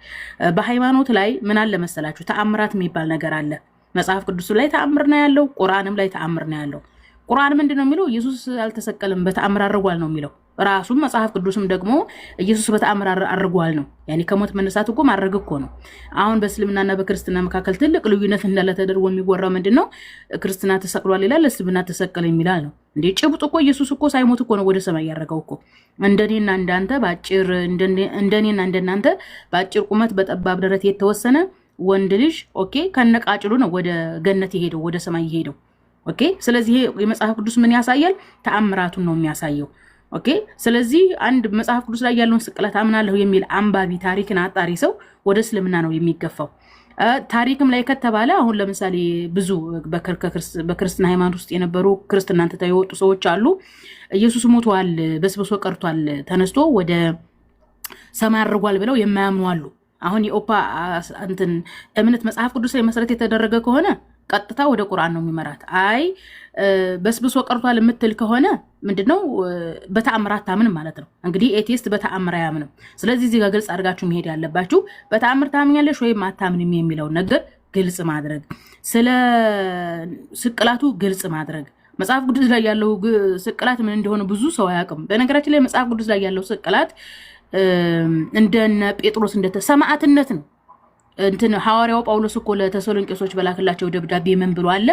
Speaker 7: በሃይማኖት ላይ ምን አለ መሰላችሁ? ተአምራት የሚባል ነገር አለ። መጽሐፍ ቅዱስ ላይ ተአምር ነው ያለው፣ ቁርአንም ላይ ተአምር ነው ያለው። ቁርአን ምንድነው የሚለው? ኢየሱስ አልተሰቀለም በተአምር አድርጓል ነው የሚለው። ራሱም መጽሐፍ ቅዱስም ደግሞ ኢየሱስ በተአምር አድርጓል ነው። ያኔ ከሞት መነሳት እኮ ማድረግ እኮ ነው። አሁን በእስልምናና በክርስትና መካከል ትልቅ ልዩነት እንዳለ ተደርጎ የሚወራው ምንድነው? ክርስትና ተሰቅሏል ይላል፣ እስልምና ተሰቀለ የሚላል ነው። እንዴ ጭብጡ እኮ ኢየሱስ እኮ ሳይሞት እኮ ነው ወደ ሰማይ ያረገው እኮ። እንደኔና እንዳንተ ባጭር እንደኔና እንደናንተ ባጭር ቁመት በጠባብ ደረት የተወሰነ ወንድ ልጅ ኦኬ ከነቃጭሉ ነው ወደ ገነት የሄደው ወደ ሰማይ የሄደው ኦኬ። ስለዚህ የመጽሐፍ ቅዱስ ምን ያሳያል? ተአምራቱን ነው የሚያሳየው ኦኬ። ስለዚህ አንድ መጽሐፍ ቅዱስ ላይ ያለውን ስቅለት አምናለሁ የሚል አንባቢ ታሪክን አጣሪ ሰው ወደ እስልምና ነው የሚገፋው። ታሪክም ላይ ከተባለ አሁን ለምሳሌ ብዙ በክርስትና ሃይማኖት ውስጥ የነበሩ ክርስትናን ትተው የወጡ ሰዎች አሉ። ኢየሱስ ሞቷል፣ በስብሶ ቀርቷል፣ ተነስቶ ወደ ሰማይ አርጓል ብለው የማያምኑ አሉ። አሁን የኦፓ እንትን እምነት መጽሐፍ ቅዱስ ላይ መሰረት የተደረገ ከሆነ ቀጥታ ወደ ቁርአን ነው የሚመራት። አይ በስብሶ ቀርቷል የምትል ከሆነ ምንድነው በተአምራት ታምንም ማለት ነው። እንግዲህ ኤቲስት በተአምር አያምንም። ስለዚህ እዚህ ጋር ግልጽ አድርጋችሁ መሄድ ያለባችሁ በተአምር ታምኛለሽ ወይም አታምንም የሚለው ነገር ግልጽ ማድረግ፣ ስለ ስቅላቱ ግልጽ ማድረግ። መጽሐፍ ቅዱስ ላይ ያለው ስቅላት ምን እንደሆነ ብዙ ሰው አያውቅም። በነገራችን ላይ መጽሐፍ ቅዱስ ላይ ያለው ስቅላት እንደነ ጴጥሮስ ሰማዕትነት ነው። እንትን ሐዋርያው ጳውሎስ እኮ ለተሰሎንቄሶች በላክላቸው ደብዳቤ ምን ብሎ አለ?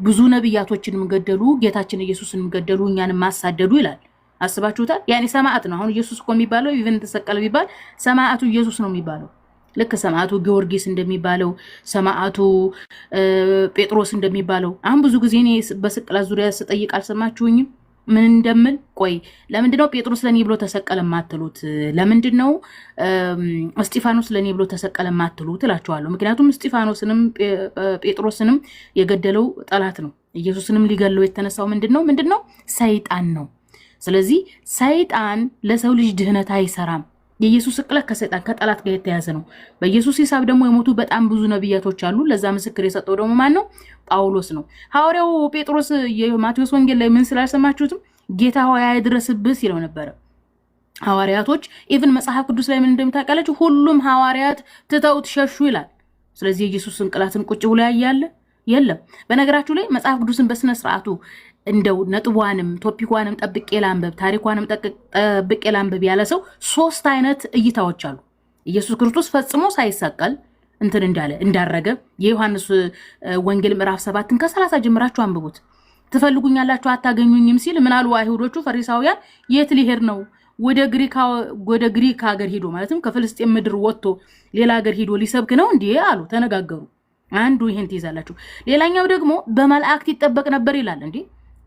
Speaker 7: ብዙ ነብያቶችንም ገደሉ፣ ጌታችን ኢየሱስንም ገደሉ፣ እኛንም ማሳደዱ ይላል። አስባችሁታል? ያኔ ሰማዕት ነው። አሁን ኢየሱስ እኮ የሚባለው ኢቭን ተሰቀለ ቢባል ሰማዕቱ ኢየሱስ ነው የሚባለው። ልክ ሰማዕቱ ጊዮርጊስ እንደሚባለው ሰማዕቱ ጴጥሮስ እንደሚባለው። አሁን ብዙ ጊዜ እኔ በስቅላት ዙሪያ ስጠይቅ አልሰማችሁኝም? ምን እንደምል ቆይ፣ ለምንድነው ጴጥሮስ ለኔ ብሎ ተሰቀለ ማትሉት? ለምንድነው እስጢፋኖስ ለኔ ብሎ ተሰቀለ ማትሉት እላችኋለሁ። ምክንያቱም እስጢፋኖስንም ጴጥሮስንም የገደለው ጠላት ነው። ኢየሱስንም ሊገለው የተነሳው ምንድነው? ሰይጣን ነው። ስለዚህ ሰይጣን ለሰው ልጅ ድህነት አይሰራም። የኢየሱስ ስቅለት ከሰይጣን ከጠላት ጋር የተያዘ ነው። በኢየሱስ ሂሳብ ደግሞ የሞቱ በጣም ብዙ ነብያቶች አሉ። ለዛ ምስክር የሰጠው ደግሞ ማን ነው? ጳውሎስ ነው። ሐዋርያው ጴጥሮስ የማቴዎስ ወንጌል ላይ ምን ስላልሰማችሁትም ጌታ ሆይ አይድረስብህ ሲለው ነበረ። ሐዋርያቶች ኢቭን መጽሐፍ ቅዱስ ላይ ምን እንደምታውቃላችሁ? ሁሉም ሐዋርያት ትተውት ሸሹ ይላል። ስለዚህ የኢየሱስ ስቅለትን ቁጭ ብሎ ያያለ የለም። በነገራችሁ ላይ መጽሐፍ ቅዱስን በስነ ስርዓቱ እንደው ነጥቧንም ቶፒኳንም ጠብቄ ላንበብ ታሪኳንም ጠብቄ ላንበብ ያለ ሰው 3 አይነት እይታዎች አሉ። ኢየሱስ ክርስቶስ ፈጽሞ ሳይሰቀል እንትን እንዳረገ የዮሐንስ ወንጌል ምዕራፍ 7 ከ30 ጀምራችሁ አንብቡት። ትፈልጉኛላችሁ አታገኙኝም ሲል ምን አሉ አይሁዶቹ ፈሪሳውያን? የት ሊሄድ ነው? ወደ ግሪክ ሀገር ሄዶ ማለትም ከፍልስጤም ምድር ወጥቶ ሌላ ሀገር ሄዶ ሊሰብክ ነው እንዴ አሉ፣ ተነጋገሩ። አንዱ ይሄን ትይዛላችሁ። ሌላኛው ደግሞ በመላእክት ይጠበቅ ነበር ይላል። እንዴ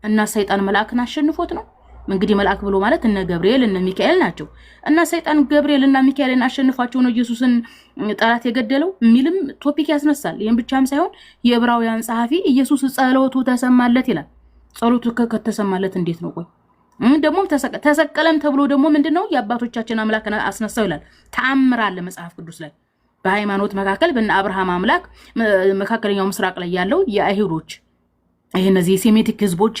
Speaker 7: እና ሰይጣን መልአክን አሸንፎት ነው? እንግዲህ መልአክ ብሎ ማለት እነ ገብርኤል እነ ሚካኤል ናቸው። እና ሰይጣን ገብርኤል እና ሚካኤልን አሸንፏቸው ነው ኢየሱስን ጠላት የገደለው የሚልም ቶፒክ ያስነሳል። ይሄን ብቻም ሳይሆን የዕብራውያን ጸሐፊ ኢየሱስ ጸሎቱ ተሰማለት ይላል። ጸሎቱ ከተሰማለት እንዴት ነው? ቆይ ደግሞ ተሰቀለም ተብሎ ደግሞ ምንድነው የአባቶቻችን አምላክ አስነሳው ይላል። ተአምር አለ መጽሐፍ ቅዱስ ላይ። በሃይማኖት መካከል በእነ አብርሃም አምላክ መካከለኛው ምስራቅ ላይ ያለው የአይሁዶች ይሄ እነዚህ የሴሜቲክ ህዝቦች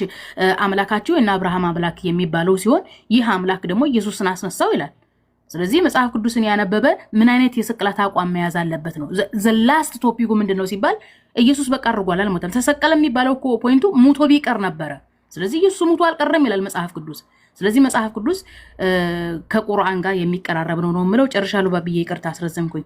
Speaker 7: አምላካቸው እና አብርሃም አምላክ የሚባለው ሲሆን ይህ አምላክ ደግሞ ኢየሱስን አስነሳው ይላል። ስለዚህ መጽሐፍ ቅዱስን ያነበበ ምን አይነት የስቅላት አቋም መያዝ አለበት ነው። ዘላስት ቶፒኩ ምንድነው ሲባል ኢየሱስ በቃ አርጓል አልሞተም። ተሰቀለ የሚባለው እኮ ፖይንቱ ሙቶ ቢቀር ነበረ። ስለዚህ ኢየሱስ ሙቶ አልቀረም ይላል መጽሐፍ ቅዱስ። ስለዚህ መጽሐፍ ቅዱስ ከቁርአን ጋር የሚቀራረብ ነው የምለው። ጨርሻለሁ ባብዬ፣ ይቅርታ አስረዘምኩኝ።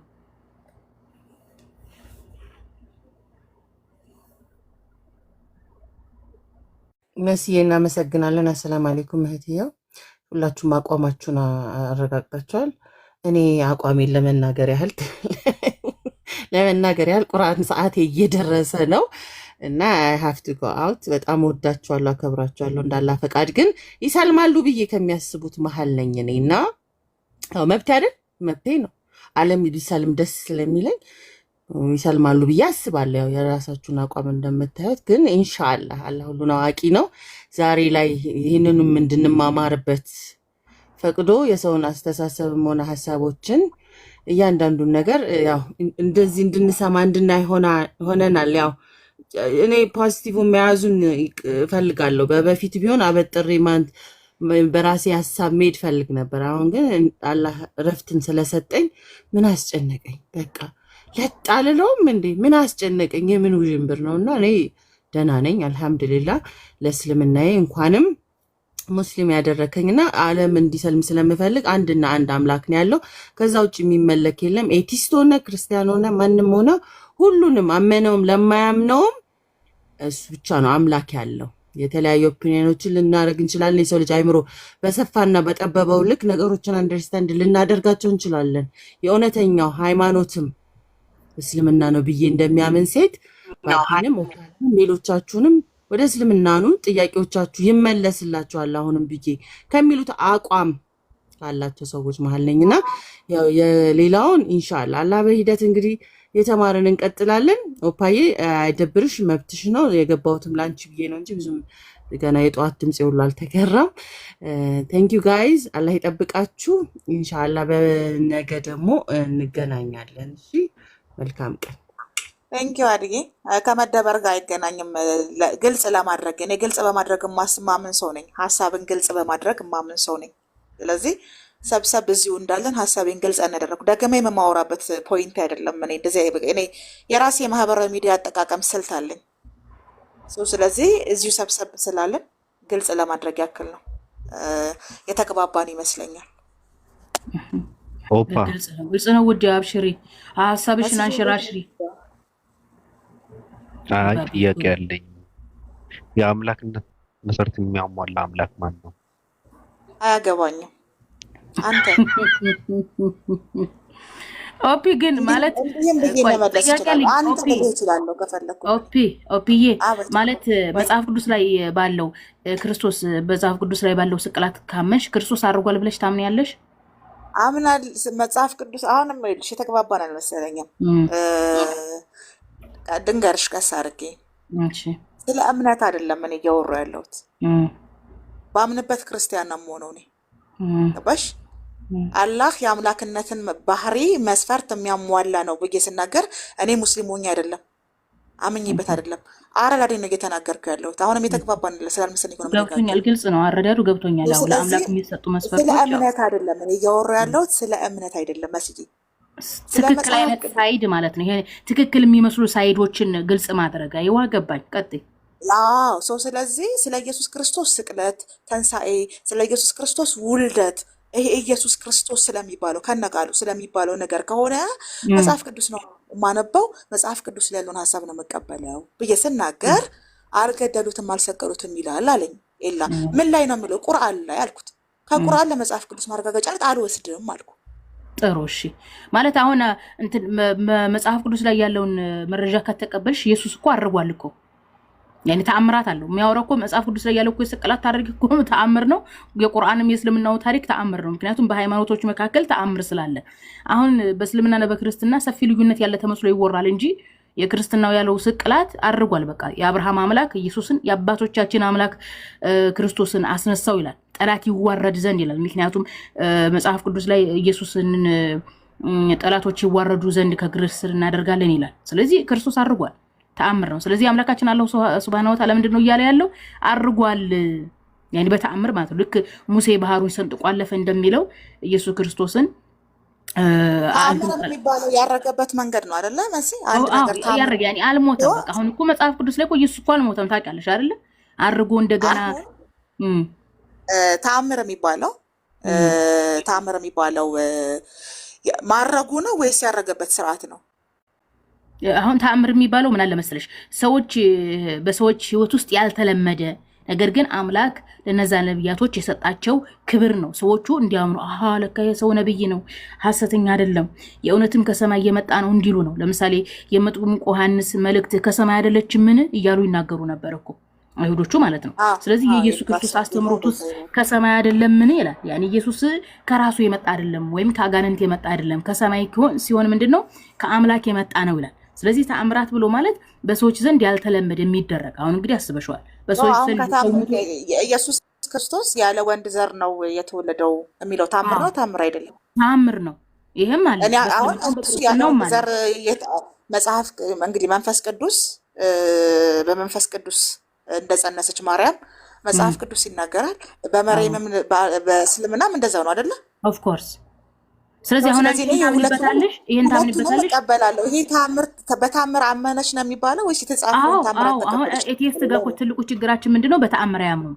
Speaker 6: መስዬ እናመሰግናለን። አሰላም አለይኩም እህትየው፣ ሁላችሁም አቋማችሁን አረጋግጣችኋል። እኔ አቋሜን ለመናገር ያህል ቁርአን ሰዓቴ እየደረሰ ነው እና ሃቭ ቱ ጎ አውት። በጣም ወዳችኋለሁ፣ አከብራችኋለሁ። እንዳላ ፈቃድ ግን ይሰልማሉ ብዬ ከሚያስቡት መሀል ነኝ እኔ እና መብት አይደል? መብቴ ነው። ዓለም ቢሰልም ደስ ስለሚለኝ ይሰልማሉ ብዬ አስባለሁ። ያው የራሳችሁን አቋም እንደምታዩት ግን ኢንሻአላህ አላህ ሁሉን አዋቂ ነው። ዛሬ ላይ ይህንንም እንድንማማርበት ፈቅዶ የሰውን አስተሳሰብም ሆነ ሀሳቦችን እያንዳንዱን ነገር ያው እንደዚህ እንድንሰማ እንድናይ ሆነናል። ያው እኔ ፖዚቲቭ መያዙን እፈልጋለሁ። በፊት ቢሆን አበጥሬ በራሴ ሀሳብ መሄድ ፈልግ ነበር። አሁን ግን አላህ ረፍትን ስለሰጠኝ ምን አስጨነቀኝ? በቃ ለጣልለውም እንዴ ምን አስጨነቀኝ? የምን ውዥንብር ነውና እኔ ደህና ነኝ አልহামዱሊላህ። ለእስልምናዬ እንኳንም ሙስሊም ያደረከኝና ዓለም እንዲሰልም ስለምፈልግ አንድና አንድ አምላክ ነው ያለው። ከዛ ውጭ የሚመለክ የለም። ኤቲስት ሆነ ክርስቲያን ሆነ ማንም ሆነ ሁሉንም አመነውም ለማያምነውም እሱ ብቻ ነው አምላክ ያለው። የተለያዩ ኦፒኒዮኖችን ልናደርግ እንችላለን። የሰው ልጅ አይምሮ በሰፋና በጠበበው ልክ ነገሮችን አንደርስታንድ ልናደርጋቸው እንችላለን። የእውነተኛው ሃይማኖትም እስልምና ነው ብዬ እንደሚያምን ሴት ባይንም ሌሎቻችሁንም ወደ እስልምና ኑ፣ ጥያቄዎቻችሁ ይመለስላችኋል አሁንም ብዬ ከሚሉት አቋም ካላቸው ሰዎች መሀል ነኝና ያው የሌላውን ኢንሻአላህ አላህ በሂደት እንግዲህ የተማረን እንቀጥላለን። ኦፓዬ አይደብርሽ፣ መብትሽ ነው። የገባሁትም ላንቺ ብዬ ነው እንጂ ብዙም ገና የጠዋት ድምጽ ይውላል አልተከራም። ቴንክ ዩ ጋይዝ፣ አላህ ይጠብቃችሁ። ኢንሻአላህ በነገ ደግሞ እንገናኛለን። እሺ፣ መልካም ቀን።
Speaker 4: ቴንክ ዩ አድጌ። ከመደበር ጋር አይገናኝም። ግልጽ ለማድረግ እኔ ግልጽ በማድረግ ማምን ሰው ነኝ። ሀሳብን ግልጽ በማድረግ ማምን ሰው ነኝ። ስለዚህ ሰብሰብ እዚሁ እንዳለን ሀሳቤን ግልጽ እናደረኩ ደግሜ የማወራበት ፖይንት አይደለም። እኔ እንደዚህ እኔ የራሴ የማህበራዊ ሚዲያ አጠቃቀም ስልት አለኝ። ስለዚህ እዚሁ ሰብሰብ ስላለን ግልጽ ለማድረግ ያክል ነው። የተግባባን ይመስለኛል።
Speaker 2: ኦፓ
Speaker 7: ግልጽ ነው። ውድ አብሽሪ፣ ሀሳብሽን አንሽራሽሪ።
Speaker 2: አይ ጥያቄ ያለኝ የአምላክነት መሰረት የሚያሟላ አምላክ ማን ነው?
Speaker 4: አያገባኝም። አንተ
Speaker 7: ኦፒ ግን ማለት ኦፒዬ ማለት መጽሐፍ ቅዱስ ላይ ባለው ክርስቶስ መጽሐፍ ቅዱስ ላይ ባለው ስቅላት ካመንሽ ክርስቶስ አድርጓል ብለሽ ታምኛለሽ?
Speaker 4: አምናል። መጽሐፍ ቅዱስ አሁንም ይልሽ የተግባባን አልመሰለኝም። ድንገርሽ ቀስ አድርጌ ስለ እምነት አይደለም እኔ እያወሩ ያለሁት። ባምንበት ክርስቲያን ነው የምሆነው እኔ። ገባሽ? አላህ የአምላክነትን ባህሪ መስፈርት የሚያሟላ ነው ብዬ ስናገር እኔ ሙስሊም ሆኜ አይደለም አምኜበት አይደለም። አረዳዴ ነው እየተናገርኩ ያለሁት። አሁንም የተግባባን ስላልመሰለኝ ነው።
Speaker 7: ገብቶኛል። ግልጽ ነው። አረዳዱ ገብቶኛል። አሁን ለአምላክ የሚሰጡ መስፈርቶች
Speaker 4: ስለ እምነት አይደለም እኔ እያወሩ ያለሁት ስለ እምነት አይደለም። መስጊ
Speaker 7: ትክክል አይነት ሳይድ ማለት ነው። ይሄ ትክክል የሚመስሉ ሳይዶችን ግልጽ ማድረግ አይዋ ገባኝ። ቀጥይ።
Speaker 4: ስለዚህ ስለ ኢየሱስ ክርስቶስ ስቅለት፣ ተንሳኤ፣ ስለ ኢየሱስ ክርስቶስ ውልደት ይሄ ኢየሱስ ክርስቶስ ስለሚባለው ከነቃሉ ስለሚባለው ነገር ከሆነ መጽሐፍ ቅዱስ ነው የማነበው። መጽሐፍ ቅዱስ ላይ ያለውን ሀሳብ ነው የምቀበለው ብዬ ስናገር አልገደሉትም አልሰቀሉትም ይላል አለኝ። ኤላ ምን ላይ ነው የምለው? ቁርአን ላይ አልኩት። ከቁርአን ለመጽሐፍ ቅዱስ ማረጋገጫ አልወስድም አልኩ።
Speaker 7: ጥሩ እሺ። ማለት አሁን እንትን መጽሐፍ ቅዱስ ላይ ያለውን መረጃ ከተቀበልሽ ኢየሱስ እኮ አድርጓል እኮ ያኔ ተአምራት አለው። የሚያወራው እኮ መጽሐፍ ቅዱስ ላይ ያለው እኮ የስቅላት ታሪክ እኮ ተአምር ነው። የቁርአንም የእስልምናው ታሪክ ተአምር ነው። ምክንያቱም በሃይማኖቶች መካከል ተአምር ስላለ አሁን በእስልምናና በክርስትና ሰፊ ልዩነት ያለ ተመስሎ ይወራል እንጂ የክርስትናው ያለው ስቅላት አድርጓል። በቃ የአብርሃም አምላክ ኢየሱስን የአባቶቻችን አምላክ ክርስቶስን አስነሳው ይላል። ጠላት ይዋረድ ዘንድ ይላል። ምክንያቱም መጽሐፍ ቅዱስ ላይ ኢየሱስን ጠላቶች ይዋረዱ ዘንድ ከእግር ስር እናደርጋለን ይላል። ስለዚህ ክርስቶስ አድርጓል። ተአምር ነው። ስለዚህ አምላካችን አላህ ሱብሃነሁ ወተዓላ ምንድነው እያለ ያለው? አድርጓል ያኔ በተአምር ማለት ነው። ልክ ሙሴ ባህሩን ሰንጥቆ አለፈ እንደሚለው ኢየሱስ ክርስቶስን
Speaker 4: ተአምር የሚባለው ያረገበት መንገድ ነው አይደለ? መሲ አንድ ነገር
Speaker 7: ያረገ ያኔ አልሞተም። በቃ አሁን እኮ መጽሐፍ ቅዱስ ላይ እኮ ኢየሱስ እኮ አልሞተም ታውቂያለሽ አይደለ? አድርጎ እንደገና
Speaker 4: ተአምር የሚባለው ማረጉ ነው ወይስ ያረገበት ስርዓት ነው?
Speaker 7: አሁን ተአምር የሚባለው ምን አለ መሰለሽ፣ ሰዎች በሰዎች ህይወት ውስጥ ያልተለመደ ነገር ግን አምላክ ለነዛ ነብያቶች የሰጣቸው ክብር ነው። ሰዎቹ እንዲያምኑ ለካ የሰው ነብይ ነው፣ ሐሰተኛ አይደለም፣ የእውነትም ከሰማይ የመጣ ነው እንዲሉ ነው። ለምሳሌ የመጥምቁ ዮሐንስ መልእክት ከሰማይ አይደለችም ምን እያሉ ይናገሩ ነበር እኮ አይሁዶቹ ማለት ነው። ስለዚህ የኢየሱስ ክርስቶስ አስተምሮቱስ ከሰማይ አይደለም ምን ይላል? ያኒ ኢየሱስ ከራሱ የመጣ አይደለም ወይም ከአጋንንት የመጣ አይደለም፣ ከሰማይ ሲሆን ምንድነው ከአምላክ የመጣ ነው ይላል። ስለዚህ ተአምራት ብሎ ማለት በሰዎች ዘንድ ያልተለመደ የሚደረግ አሁን እንግዲህ አስበሽዋል። በሰዎች ዘንድ
Speaker 4: ኢየሱስ ክርስቶስ ያለ ወንድ ዘር ነው የተወለደው የሚለው ተአምር ነው ተአምር አይደለም?
Speaker 7: ተአምር ነው። ይሄም ማለት
Speaker 4: እኔ አሁን እሱ ያለው ዘር መጽሐፍ እንግዲህ መንፈስ ቅዱስ በመንፈስ ቅዱስ እንደጸነሰች ማርያም መጽሐፍ ቅዱስ ይናገራል። በመርየምም በእስልምናም እንደዛው ነው አይደለ? ኦፍ ኮርስ። ስለዚህ አሁን ይሄን ታምንበታለሽ? እቀበላለሁ። ይሄ በተአምር አመነች ነው የሚባለው ወይስ የተጻፈው ተአምር ተቀበለች?
Speaker 7: አሁን ኤቲኤስት ጋር እኮ ትልቁ ችግራችን ምንድነው? በተአምር አያምኑም።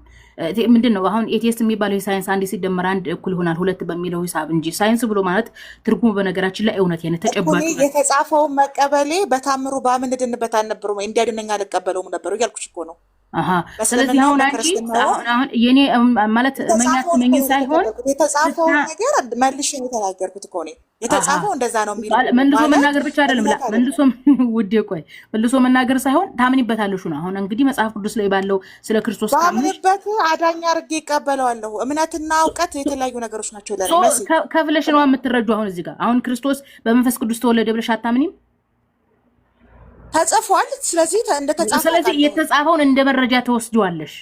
Speaker 7: ምንድነው አሁን ኤቲኤስት የሚባለው የሳይንስ አንድ ሲደመር አንድ እኩል ይሆናል ሁለት በሚለው ሂሳብ እንጂ ሳይንስ ብሎ ማለት ትርጉሙ በነገራችን ላይ እውነት የነ ተጨባጭ
Speaker 4: የተጻፈውን መቀበሌ በተአምሩ ባምን ድንበት አልነበረም ወይ? እንዲያድነኛ አልቀበለውም ነበር እያልኩሽ እኮ ነው።
Speaker 7: ስለዚህ አሁን አንቺ አሁን የኔ ማለት መኛት ነኝ ሳይሆን
Speaker 8: የተጻፈው ነገር መልሽ የተናገርኩት እኮ ነው። የተጻፈው እንደዛ ነው የሚለው
Speaker 7: መልሶ መናገር ብቻ አይደለም። መልሶ ውዴ ቆይ መልሶ መናገር ሳይሆን ታምኒበታለሽ ነው። አሁን እንግዲህ መጽሐፍ ቅዱስ ላይ ባለው ስለ ክርስቶስ
Speaker 8: ታምኒበት አዳኝ አድርጌ ይቀበለዋለሁ። እምነትና እውቀት የተለያዩ ነገሮች ናቸው። ለነሱ
Speaker 7: ከፍለሽ ነው የምትረጁ። አሁን እዚህ ጋር አሁን ክርስቶስ በመንፈስ ቅዱስ ተወለደ ብለሽ አታምኒም?
Speaker 8: ተጽፏል። ስለዚህ እንደተጻፈው
Speaker 7: ስለዚህ የተጻፈውን እንደ መረጃ ተወስጂዋለሽ።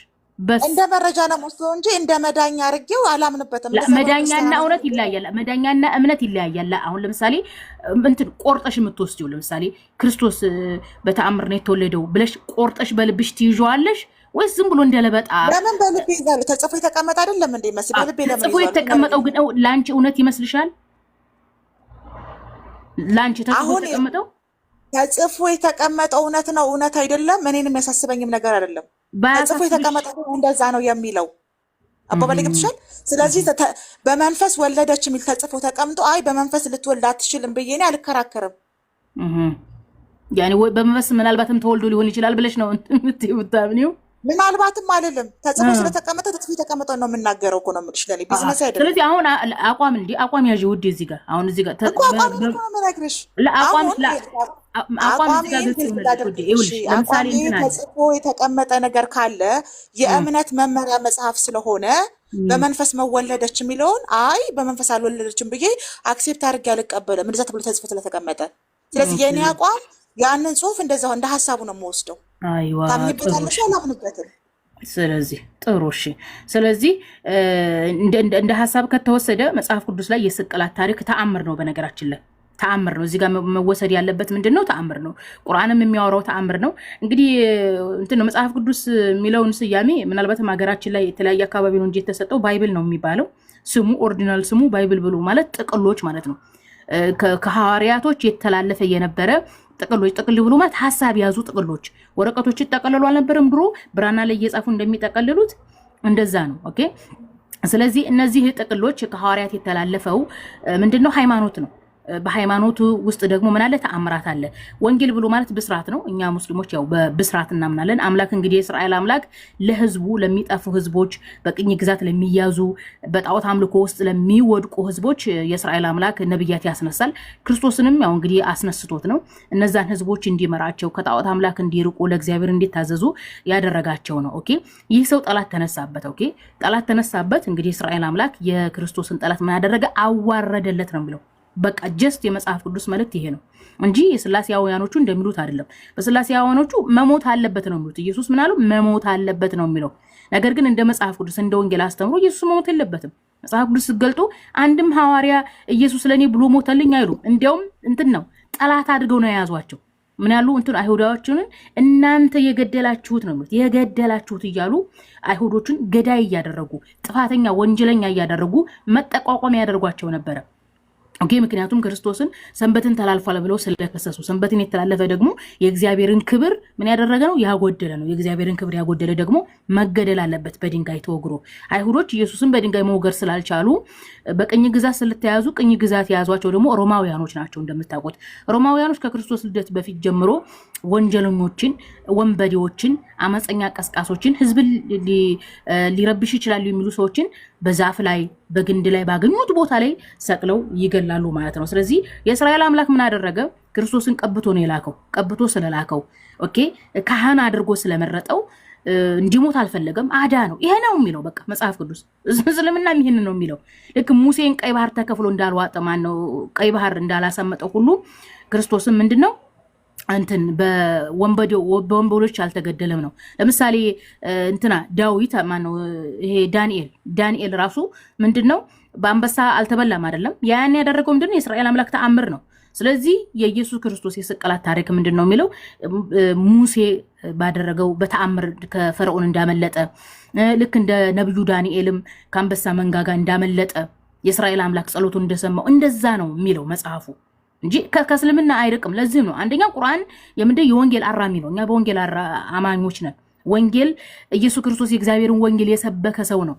Speaker 8: እንደ መረጃ ነው ወስደው እንጂ እንደ መዳኛ አድርጌው አላምንበትም።
Speaker 7: መዳኛና እውነት ይለያያል። መዳኛና እምነት ይለያያል። አሁን ለምሳሌ እንትን ቆርጠሽ የምትወስጂው ለምሳሌ ክርስቶስ በተአምር ነው የተወለደው ብለሽ ቆርጠሽ በልብሽ ትይዣዋለሽ ወይስ ዝም ብሎ እንደለበጣ?
Speaker 8: ለምን በልቤ ይዛል? ተጽፎ የተቀመጠ አይደለም እንዴ? መስል በልቤ ለምን
Speaker 7: ተጽፎ የተቀመጠው ግን ላንቺ እውነት ይመስልሻል? ላንቺ ተጽፎ የተቀመጠው
Speaker 8: ተጽፎ የተቀመጠው እውነት ነው እውነት አይደለም? እኔንም የሚያሳስበኝም ነገር አይደለም። ተጽፎ የተቀመጠው እንደዛ ነው የሚለው አባባል ገብቶሻል? ስለዚህ በመንፈስ ወለደች የሚል ተጽፎ ተቀምጦ አይ በመንፈስ ልትወልድ አትችልም ብዬ እኔ አልከራከርም።
Speaker 7: ያኔ በመንፈስ ምናልባትም ተወልዶ ሊሆን ይችላል ብለሽ ነው የምታምኚው?
Speaker 8: ምናልባትም አይደለም። ተጽፎ ስለተቀመጠ ተጽፎ የተቀመጠው ነው የምናገረው እኮ ነው የምልሽ። ለኔ ቢዝነስ አይደለም።
Speaker 7: ስለዚህ አሁን አቋም ያዢ ውዴ። እዚህ ጋር አሁን እዚህ ጋር
Speaker 8: አቋም ለምሳሌ ተጽፎ የተቀመጠ ነገር ካለ የእምነት መመሪያ መጽሐፍ ስለሆነ በመንፈስ መወለደች የሚለውን አይ በመንፈስ አልወለደችም ብዬ አክሴፕት አድርጌ አልቀበልም። እንደዛ ተብሎ ተጽፎ ስለተቀመጠ ስለዚህ የኔ አቋም ያንን ጽሁፍ እንደዛው እንደ ሐሳቡ ነው የምወስደው።
Speaker 7: አይዋ
Speaker 8: ታምኝበታለሽ? አላምንበትም።
Speaker 7: ስለዚህ ጥሩ እሺ። ስለዚህ እንደ ሐሳብ ከተወሰደ መጽሐፍ ቅዱስ ላይ የስቅላት ታሪክ ተአምር ነው። በነገራችን ላይ ተአምር ነው። እዚህ ጋር መወሰድ ያለበት ምንድነው? ተአምር ነው። ቁርአንም የሚያወራው ተአምር ነው። እንግዲህ እንትን ነው መጽሐፍ ቅዱስ የሚለውን ስያሜ ምናልባትም ሀገራችን ላይ የተለያየ አካባቢ ነው እንጂ የተሰጠው ባይብል ነው የሚባለው። ስሙ ኦሪጂናል ስሙ ባይብል ብሎ ማለት ጥቅሎች ማለት ነው። ከሐዋርያቶች የተላለፈ የነበረ ጥቅሎች። ጥቅል ብሎ ማለት ሐሳብ ያዙ ጥቅሎች። ወረቀቶች ይጠቀለሉ አልነበረም ድሮ ብራና ላይ እየጻፉ እንደሚጠቀልሉት እንደዛ ነው። ኦኬ። ስለዚህ እነዚህ ጥቅሎች ከሐዋርያት የተላለፈው ምንድነው? ሃይማኖት ነው። በሃይማኖቱ ውስጥ ደግሞ ምን አለ? ተአምራት አለ። ወንጌል ብሎ ማለት ብስራት ነው። እኛ ሙስሊሞች ያው በብስራት እናምናለን። አምላክ እንግዲህ የእስራኤል አምላክ ለህዝቡ ለሚጠፉ ህዝቦች፣ በቅኝ ግዛት ለሚያዙ፣ በጣዖት አምልኮ ውስጥ ለሚወድቁ ህዝቦች የእስራኤል አምላክ ነብያት ያስነሳል። ክርስቶስንም ያው እንግዲህ አስነስቶት ነው እነዛን ህዝቦች እንዲመራቸው፣ ከጣዖት አምላክ እንዲርቁ፣ ለእግዚአብሔር እንዲታዘዙ ያደረጋቸው ነው። ኦኬ። ይህ ሰው ጠላት ተነሳበት። ኦኬ። ጠላት ተነሳበት። እንግዲህ የእስራኤል አምላክ የክርስቶስን ጠላት ምን ያደረገ? አዋረደለት ነው ብለው በቃ ጀስት የመጽሐፍ ቅዱስ መልእክት ይሄ ነው እንጂ የስላሴያውያኖቹ እንደሚሉት አይደለም። በስላሴያውያኖቹ መሞት አለበት ነው የሚሉት። ኢየሱስ ምን አሉ? መሞት አለበት ነው የሚለው። ነገር ግን እንደ መጽሐፍ ቅዱስ እንደ ወንጌል አስተምሮ ኢየሱስ መሞት የለበትም። መጽሐፍ ቅዱስ ስትገልጡ አንድም ሐዋርያ ኢየሱስ ለኔ ብሎ ሞተልኝ አይሉ። እንዲያውም እንትን ነው ጠላት አድርገው ነው የያዟቸው። ምን ያሉ እንትን አይሁዳዎችን እናንተ የገደላችሁት ነው የሚሉት። የገደላችሁት እያሉ አይሁዶችን ገዳይ እያደረጉ ጥፋተኛ ወንጀለኛ እያደረጉ መጠቋቋም ያደርጓቸው ነበረ። ኦኬ። ምክንያቱም ክርስቶስን ሰንበትን ተላልፏል ብለው ስለከሰሱ፣ ሰንበትን የተላለፈ ደግሞ የእግዚአብሔርን ክብር ምን ያደረገ ነው? ያጎደለ ነው። የእግዚአብሔርን ክብር ያጎደለ ደግሞ መገደል አለበት በድንጋይ ተወግሮ። አይሁዶች ኢየሱስን በድንጋይ መውገር ስላልቻሉ በቅኝ ግዛት ስለተያዙ፣ ቅኝ ግዛት የያዟቸው ደግሞ ሮማውያኖች ናቸው። እንደምታውቁት ሮማውያኖች ከክርስቶስ ልደት በፊት ጀምሮ ወንጀለኞችን፣ ወንበዴዎችን፣ አመፀኛ ቀስቃሶችን፣ ህዝብን ሊረብሽ ይችላሉ የሚሉ ሰዎችን በዛፍ ላይ በግንድ ላይ ባገኙት ቦታ ላይ ሰቅለው ይገላሉ ማለት ነው። ስለዚህ የእስራኤል አምላክ ምን አደረገ? ክርስቶስን ቀብቶ ነው የላከው። ቀብቶ ስለላከው ኦኬ፣ ካህን አድርጎ ስለመረጠው እንዲሞት አልፈለገም። አዳ ነው። ይሄ ነው የሚለው በቃ መጽሐፍ ቅዱስ። እስልምና ይሄን ነው የሚለው። ልክ ሙሴን ቀይ ባህር ተከፍሎ እንዳልዋጠ ማን ነው ቀይ ባህር እንዳላሰመጠው ሁሉ ክርስቶስን ምንድነው እንትን በወንበዶች አልተገደለም ነው። ለምሳሌ እንትና ዳዊት ማነው ይሄ ዳንኤል ራሱ ምንድነው በአንበሳ አልተበላም አይደለም። ያን ያደረገው ምንድነው? የእስራኤል አምላክ ተአምር ነው። ስለዚህ የኢየሱስ ክርስቶስ የስቅላት ታሪክ ምንድነው የሚለው? ሙሴ ባደረገው በተአምር ከፈርዖን እንዳመለጠ፣ ልክ እንደ ነብዩ ዳንኤልም ከአንበሳ መንጋጋ እንዳመለጠ የእስራኤል አምላክ ጸሎቱን እንደሰማው እንደዛ ነው የሚለው መጽሐፉ እንጂ ከእስልምና አይርቅም። ለዚህ ነው አንደኛ ቁርአን የወንጌል አራሚ ነው። እኛ በወንጌል አማኞች ነን። ወንጌል ኢየሱስ ክርስቶስ የእግዚአብሔርን ወንጌል የሰበከ ሰው ነው።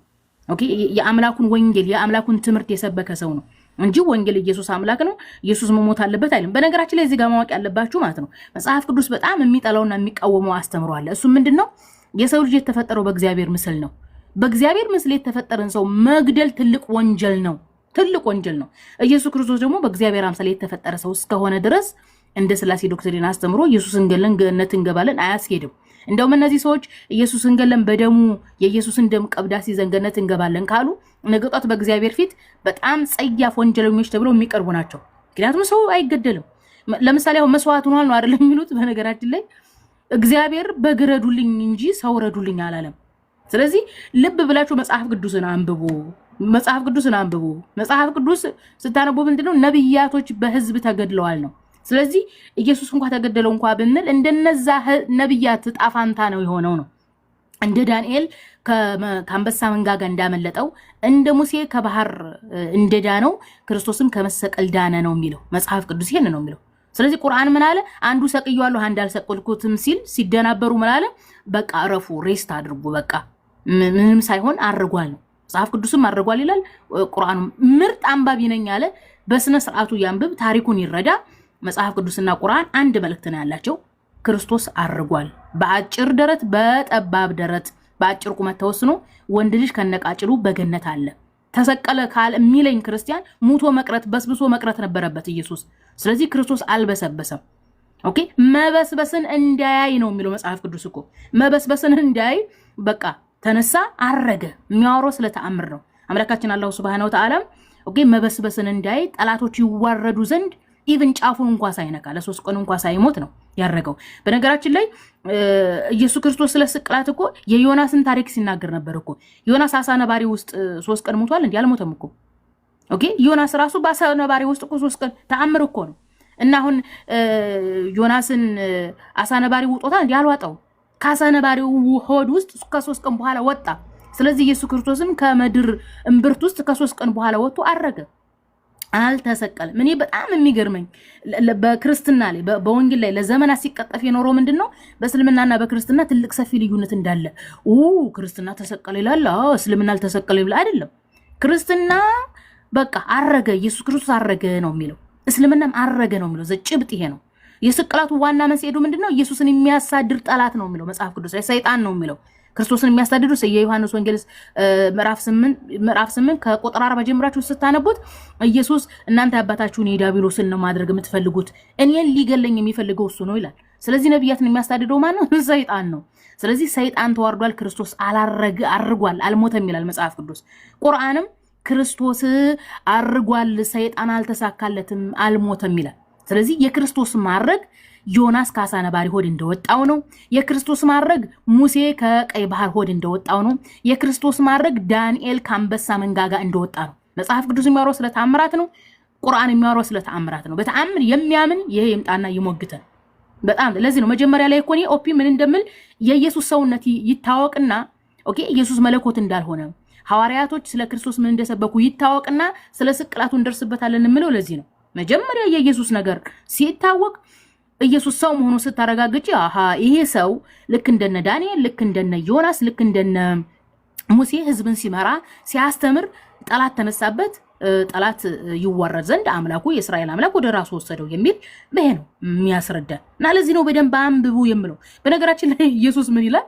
Speaker 7: ኦኬ፣ የአምላኩን ወንጌል የአምላኩን ትምህርት የሰበከ ሰው ነው እንጂ ወንጌል ኢየሱስ አምላክ ነው ኢየሱስ መሞት አለበት አይደለም። በነገራችን ላይ እዚህ ጋር ማወቅ ያለባችሁ ማለት ነው መጽሐፍ ቅዱስ በጣም የሚጠላውና የሚቃወመው አስተምሮ አለ። እሱ ምንድነው? የሰው ልጅ የተፈጠረው በእግዚአብሔር ምስል ነው። በእግዚአብሔር ምስል የተፈጠረን ሰው መግደል ትልቅ ወንጀል ነው። ትልቅ ወንጀል ነው። ኢየሱስ ክርስቶስ ደግሞ በእግዚአብሔር አምሳል የተፈጠረ ሰው እስከሆነ ድረስ እንደ ስላሴ ዶክትሪን አስተምሮ ኢየሱስን ገለን ገነት እንገባለን አያስኬድም። እንደውም እነዚህ ሰዎች ኢየሱስን ገለን በደሙ የኢየሱስን ደም ቀብዳ ሲዘን ገነት እንገባለን ካሉ ነገ ጧት በእግዚአብሔር ፊት በጣም ጸያፍ ወንጀለኞች ተብለው የሚቀርቡ ናቸው። ምክንያቱም ሰው አይገደልም። ለምሳሌ አሁን መስዋዕት ሆኗል ነው አይደለም የሚሉት። በነገራችን ላይ እግዚአብሔር በግረዱልኝ እንጂ ሰው ረዱልኝ አላለም። ስለዚህ ልብ ብላችሁ መጽሐፍ ቅዱስን አንብቡ። መጽሐፍ ቅዱስን አንብቡ። መጽሐፍ ቅዱስ ስታነቡ ምንድነው ነብያቶች በህዝብ ተገድለዋል ነው። ስለዚህ ኢየሱስ እንኳን ተገደለው እንኳን ብንል እንደነዛ ነብያት ጣፋንታ ነው የሆነው ነው። እንደ ዳንኤል ከአንበሳ መንጋጋ እንዳመለጠው እንደ ሙሴ ከባህር እንደዳነው ክርስቶስም ከመሰቀል ዳነ ነው የሚለው መጽሐፍ ቅዱስ ይሄን ነው የሚለው። ስለዚህ ቁርአን ምን አለ? አንዱ ሰቅየዋለሁ አንድ አልሰቀልኩትም ሲል ሲደናበሩ ምን አለ? በቃ አረፉ፣ ሬስት አድርጉ፣ በቃ ምንም ሳይሆን አርጓል ነው። መጽሐፍ ቅዱስም አርጓል ይላል። ቁርአኑ ምርጥ አንባቢ ነኝ አለ። በስነ ስርዓቱ ያንብብ፣ ታሪኩን ይረዳ። መጽሐፍ ቅዱስና ቁርአን አንድ መልእክት ነው ያላቸው። ክርስቶስ አርጓል። በአጭር ደረት በጠባብ ደረት በአጭር ቁመት ተወስኖ ወንድ ልጅ ከነቃጭሉ በገነት አለ። ተሰቀለ ካል የሚለኝ ክርስቲያን ሙቶ መቅረት በስብሶ መቅረት ነበረበት ኢየሱስ። ስለዚህ ክርስቶስ አልበሰበሰም። ኦኬ መበስበስን እንዳያይ ነው የሚለው መጽሐፍ ቅዱስ እኮ። መበስበስን እንዳያይ በቃ ተነሳ፣ አረገ። የሚያወራው ስለ ተአምር ነው። አምላካችን አላሁ ሱብሃነሁ ወተዓላ ኦኬ መበስበስን እንዳያይ ጠላቶች ይዋረዱ ዘንድ ኢቭን ጫፉን እንኳን ሳይነካ ለ3 ቀን እንኳን ሳይሞት ነው ያረገው። በነገራችን ላይ ኢየሱስ ክርስቶስ ስለ ስቅላት እኮ የዮናስን ታሪክ ሲናገር ነበር እኮ። ዮናስ አሳ ነባሪ ውስጥ 3 ቀን ሞቷል እንዴ? አልሞተም እኮ። ኦኬ ዮናስ ራሱ በአሳ ነባሪ ውስጥ እኮ 3 ቀን ተአምር እኮ ነው። እና አሁን ዮናስን አሳ ነባሪ ውጦታል እንዴ? አልዋጣው። ከአሳ ነባሪው ሆድ ውስጥ ከ3 ቀን በኋላ ወጣ። ስለዚህ ኢየሱስ ክርስቶስም ከመድር እምብርት ውስጥ ከ3 ቀን በኋላ ወጥቶ አረገ፣ አልተሰቀለም። እኔ በጣም የሚገርመኝ በክርስትና ላይ በወንጌል ላይ ለዘመናት ሲቀጠፍ የኖረው ምንድነው በእስልምናና በክርስትና ትልቅ ሰፊ ልዩነት እንዳለ። ክርስትና ተሰቀለ ይላል፣ እስልምና አልተሰቀለም ይላል። አይደለም፣ ክርስትና በቃ አረገ፣ ኢየሱስ ክርስቶስ አረገ ነው የሚለው። እስልምናም አረገ ነው የሚለው። ዘጭብጥ ይሄ ነው። የስቅላቱ ዋና መንስኤዱ ምንድነው? ኢየሱስን የሚያሳድር ጠላት ነው የሚለው መጽሐፍ ቅዱስ ላይ። ሰይጣን ነው የሚለው ክርስቶስን የሚያሳድዱ። የዮሐንስ ወንጌል ምዕራፍ 8 ከቁጥር 40 ጀምራችሁ ስታነቡት ኢየሱስ እናንተ አባታችሁን የዲያብሎስን ነው ማድረግ የምትፈልጉት፣ እኔን ሊገለኝ የሚፈልገው እሱ ነው ይላል። ስለዚህ ነብያትን የሚያሳድደው ማን ነው? ሰይጣን ነው። ስለዚህ ሰይጣን ተዋርዷል፣ ክርስቶስ አርጓል፣ አልሞተም ይላል መጽሐፍ ቅዱስ። ቁርአንም ክርስቶስ አርጓል፣ ሰይጣን አልተሳካለትም፣ አልሞተም ይላል። ስለዚህ የክርስቶስ ማረግ ዮናስ ከአሳ ነባሪ ሆድ እንደወጣው ነው። የክርስቶስ ማረግ ሙሴ ከቀይ ባህር ሆድ እንደወጣው ነው። የክርስቶስ ማረግ ዳንኤል ከአንበሳ መንጋጋ እንደወጣ ነው። መጽሐፍ ቅዱስ የሚያወራው ስለ ተአምራት ነው። ቁርአን የሚያወራው ስለ ተአምራት ነው። በተአምር የሚያምን ይሄ ይምጣና ይሞግተን። በጣም ለዚህ ነው መጀመሪያ ላይ እኮ ኦፒ ምን እንደምል የኢየሱስ ሰውነት ይታወቅና ኦኬ ኢየሱስ መለኮት እንዳልሆነ ሐዋርያቶች ስለ ክርስቶስ ምን እንደሰበኩ ይታወቅና ስለ ስቅላቱ እንደርስበታለን የምለው ለዚህ ነው። መጀመሪያ የኢየሱስ ነገር ሲታወቅ ኢየሱስ ሰው መሆኑ ስታረጋግጪ ይሄ ሰው ልክ እንደነ ዳንኤል ልክ እንደነ ዮናስ ልክ እንደነ ሙሴ ህዝብን ሲመራ ሲያስተምር ጠላት ተነሳበት፣ ጠላት ይዋረድ ዘንድ አምላኩ የእስራኤል አምላክ ወደ ራሱ ወሰደው የሚል ይሄ ነው የሚያስረዳ። እና ለዚህ ነው በደንብ አንብቡ የምለው። በነገራችን ላይ ኢየሱስ ምን ይላል?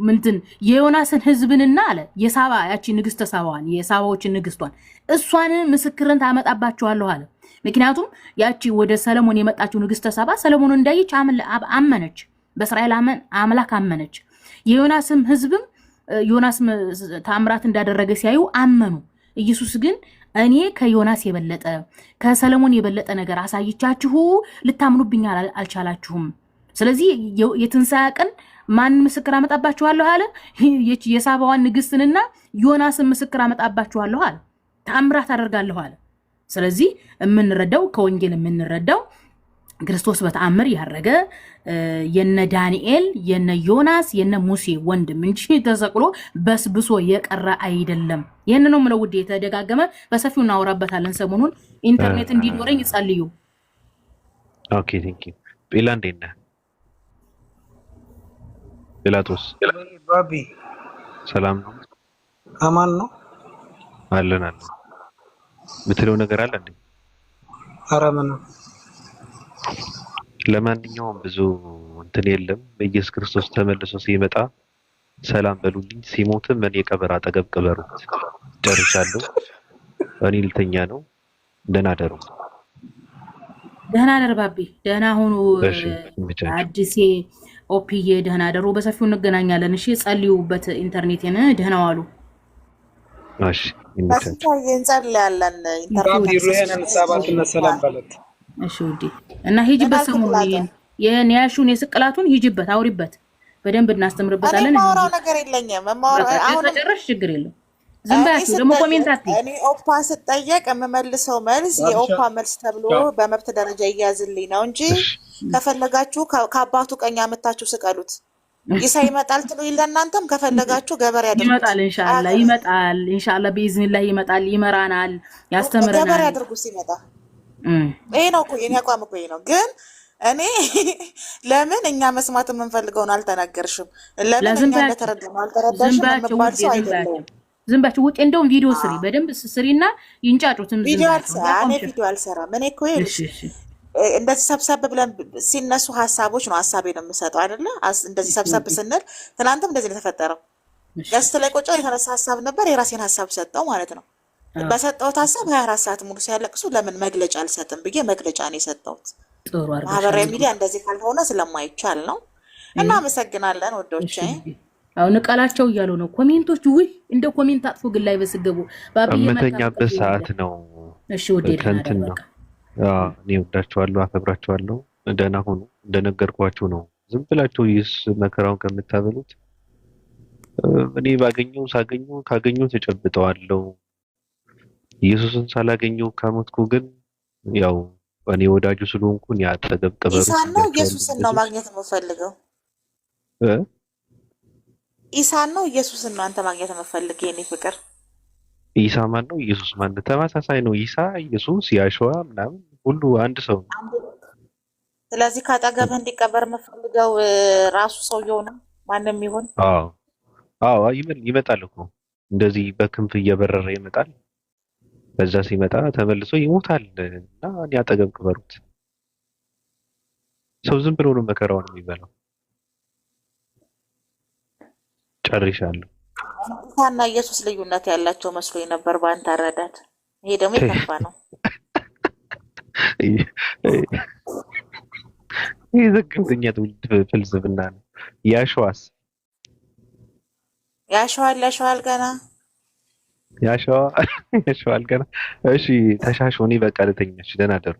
Speaker 7: ምንትን የዮናስን ህዝብንና አለ የሳባ ያቺ ንግስተ ሳባዋን የሳባዎችን ንግስቷን እሷን ምስክርን ታመጣባቸዋለሁ አለ። ምክንያቱም ያቺ ወደ ሰለሞን የመጣችው ንግስተ ሳባ ሰለሞን እንዳየች አመነች፣ በእስራኤል አምላክ አመነች። የዮናስም ህዝብም ዮናስ ታምራት እንዳደረገ ሲያዩ አመኑ። ኢየሱስ ግን እኔ ከዮናስ የበለጠ ከሰለሞን የበለጠ ነገር አሳይቻችሁ ልታምኑብኝ አልቻላችሁም። ስለዚህ የትንሣኤ ቀን ማን ምስክር አመጣባችኋለሁ አለ? የሳባዋን ንግስትንና ዮናስን ምስክር አመጣባችኋለሁ አለ። ታምራት አደርጋለሁ አለ። ስለዚህ የምንረዳው ከወንጌል የምንረዳው ክርስቶስ በተአምር ያረገ የነ ዳንኤል የነ ዮናስ የነ ሙሴ ወንድም እንጂ ተሰቅሎ በስብሶ የቀረ አይደለም። ይሄን ነው ምለው ውዴ፣ የተደጋገመ በሰፊው እናወራበታለን። ሰሞኑን ኢንተርኔት እንዲኖረኝ ጸልዩ።
Speaker 2: ኦኬ ቴንክ ዩ። ጴላ እንዴት ነህ? ጲላጦስ
Speaker 9: ባቢ
Speaker 2: ሰላም ነው?
Speaker 9: አማን ነው
Speaker 2: አለን። ምትለው ነገር አለ እንዴ?
Speaker 9: ኧረ ምን
Speaker 2: ለማንኛውም ብዙ እንትን የለም። ኢየሱስ ክርስቶስ ተመልሶ ሲመጣ ሰላም በሉልኝ። ሲሞትም እኔ ቀብር አጠገብ ቅበሩት። ጨርሻለሁ። እኔ ልተኛ ነው። ደህና ደሩ።
Speaker 7: ደህና ደር ባቢ፣ ደህና ሁኑ።
Speaker 2: እሺ ይመቻችሁ።
Speaker 7: አዲሴ ኦፒዬ ደህና ደሩ። በሰፊው እንገናኛለን። እሺ ጸልዩበት ኢንተርኔትን። ደህና ዋሉ።
Speaker 2: እሺ ይመቻችሁ።
Speaker 8: በስንታዬ እንጸልያለን።
Speaker 9: ባቢ ሩሄንን ሰባትነት ሰላም በለት።
Speaker 7: እሺ ውዴ እና ሂጂበት። ሰሞኑን ይሄን ያሹን የስቅላቱን ሂጂበት፣ አውሪበት፣ በደንብ እናስተምርበታለን።
Speaker 8: የማወራው ነገር የለኝም።
Speaker 7: አሁን ተጨረሽ ችግር የለም። ዝም በያችሁ ደግሞ ኮሜንት አትይ።
Speaker 8: እኔ ኦፓ ስጠየቅ የምመልሰው መልስ የኦፓ መልስ ተብሎ በመብት ደረጃ ይያዝልኝ ነው እንጂ ከፈለጋችሁ ከአባቱ ቀኝ አመታችሁ ስቀሉት። ይሳ ይመጣል ትሉ ለእናንተም ከፈለጋችሁ ገበሬ ያድርጉት።
Speaker 7: ይመጣል ኢንሻአላህ፣ ይመጣል ኢንሻአላህ፣ በኢዝኒላህ ይመጣል፣ ይመራናል፣ ያስተምረናል።
Speaker 8: ገበሬ ያድርጉ ሲመጣ። ይሄ ነው እኮ የኔ አቋም እኮ ነው። ግን እኔ ለምን እኛ መስማት የምንፈልገውን አልተናገርሽም? ለምን እኛ እንደተረዳነው አልተረዳሽም? የምባል ሰው አይደለም።
Speaker 7: ዝም ባችሁ ውጭ እንደውም ቪዲዮ ስሪ፣ በደንብ ስሪና ይንጫጩትም።
Speaker 8: ቪዲዮ አልሰራም። እኔ እኮ እንደዚህ ሰብሰብ ብለን ሲነሱ ሀሳቦች ነው ሀሳቤን የምሰጠው አይደለ? እንደዚህ ሰብሰብ ስንል ትናንትም እንደዚህ ነው የተፈጠረው። ገስት ላይ ቁጭ የተነሳ ሀሳብ ነበር፣ የራሴን ሀሳብ ሰጠው ማለት ነው። በሰጠሁት ሀሳብ 24 ሰዓት ሙሉ ሲያለቅሱ ለምን መግለጫ አልሰጥም ብዬ መግለጫ ነው የሰጠሁት። ማህበራዊ ሚዲያ እንደዚህ ካልሆነ ስለማይቻል ነው። እናመሰግናለን ወዶቼ።
Speaker 7: አሁን ቃላቸው እያሉ ነው ኮሜንቶች። ውይ እንደ ኮሜንት አጥፎ ግን ላይ በስገቡ ባብዬ
Speaker 2: መተኛበት ሰዓት ነው።
Speaker 7: እሺ ወዴ
Speaker 2: ከንትን ነው። እኔ ወዳችኋለሁ፣ አከብራችኋለሁ። ደህና ሁኑ። እንደነገርኳችሁ ነው። ዝም ብላችሁ ይስ መከራውን ከምታበሉት እኔ ካገኘው ተጨብጠዋለሁ። ኢየሱስን ሳላገኘው ከሞትኩ ግን ያው እኔ ወዳጁ ስለሆንኩ ያጠገብ ቀበሩ
Speaker 8: ኢሳን ነው ኢየሱስን ነው ማግኘት የምፈልገው። ኢሳን ነው ኢየሱስን ነው አንተ ማግኘት የምፈልግ የኔ ፍቅር?
Speaker 2: ኢሳ ማን ነው? ኢየሱስ ማን ነው? ተመሳሳይ ነው። ኢሳ፣ ኢየሱስ፣ ያሸዋ ምናምን ሁሉ አንድ ሰው ነው።
Speaker 8: ስለዚህ ካጠገብህ እንዲቀበር የምፈልገው ራሱ ሰውየው ነው ማንም ይሁን።
Speaker 2: አዎ ይመጣል እኮ እንደዚህ በክንፍ እየበረረ ይመጣል። በዛ ሲመጣ ተመልሶ ይሞታል እና እኔ አጠገብ ቅበሩት። ሰው ዝም ብሎ ነው መከራውን የሚበላው። ጨርሻለሁ።
Speaker 8: ኢሳና ኢየሱስ ልዩነት ያላቸው መስሎኝ ነበር በአንተ አረዳድ። ይሄ ደግሞ የከፋ ነው።
Speaker 2: ይህ ዝግምተኛ ትውልድ ፍልስፍና ነው።
Speaker 8: ያሸዋል ገና
Speaker 2: ያሸዋል ገና። እሺ ተሻሽው። እኔ በቃ ልተኛሽ። ደህና ደሩ።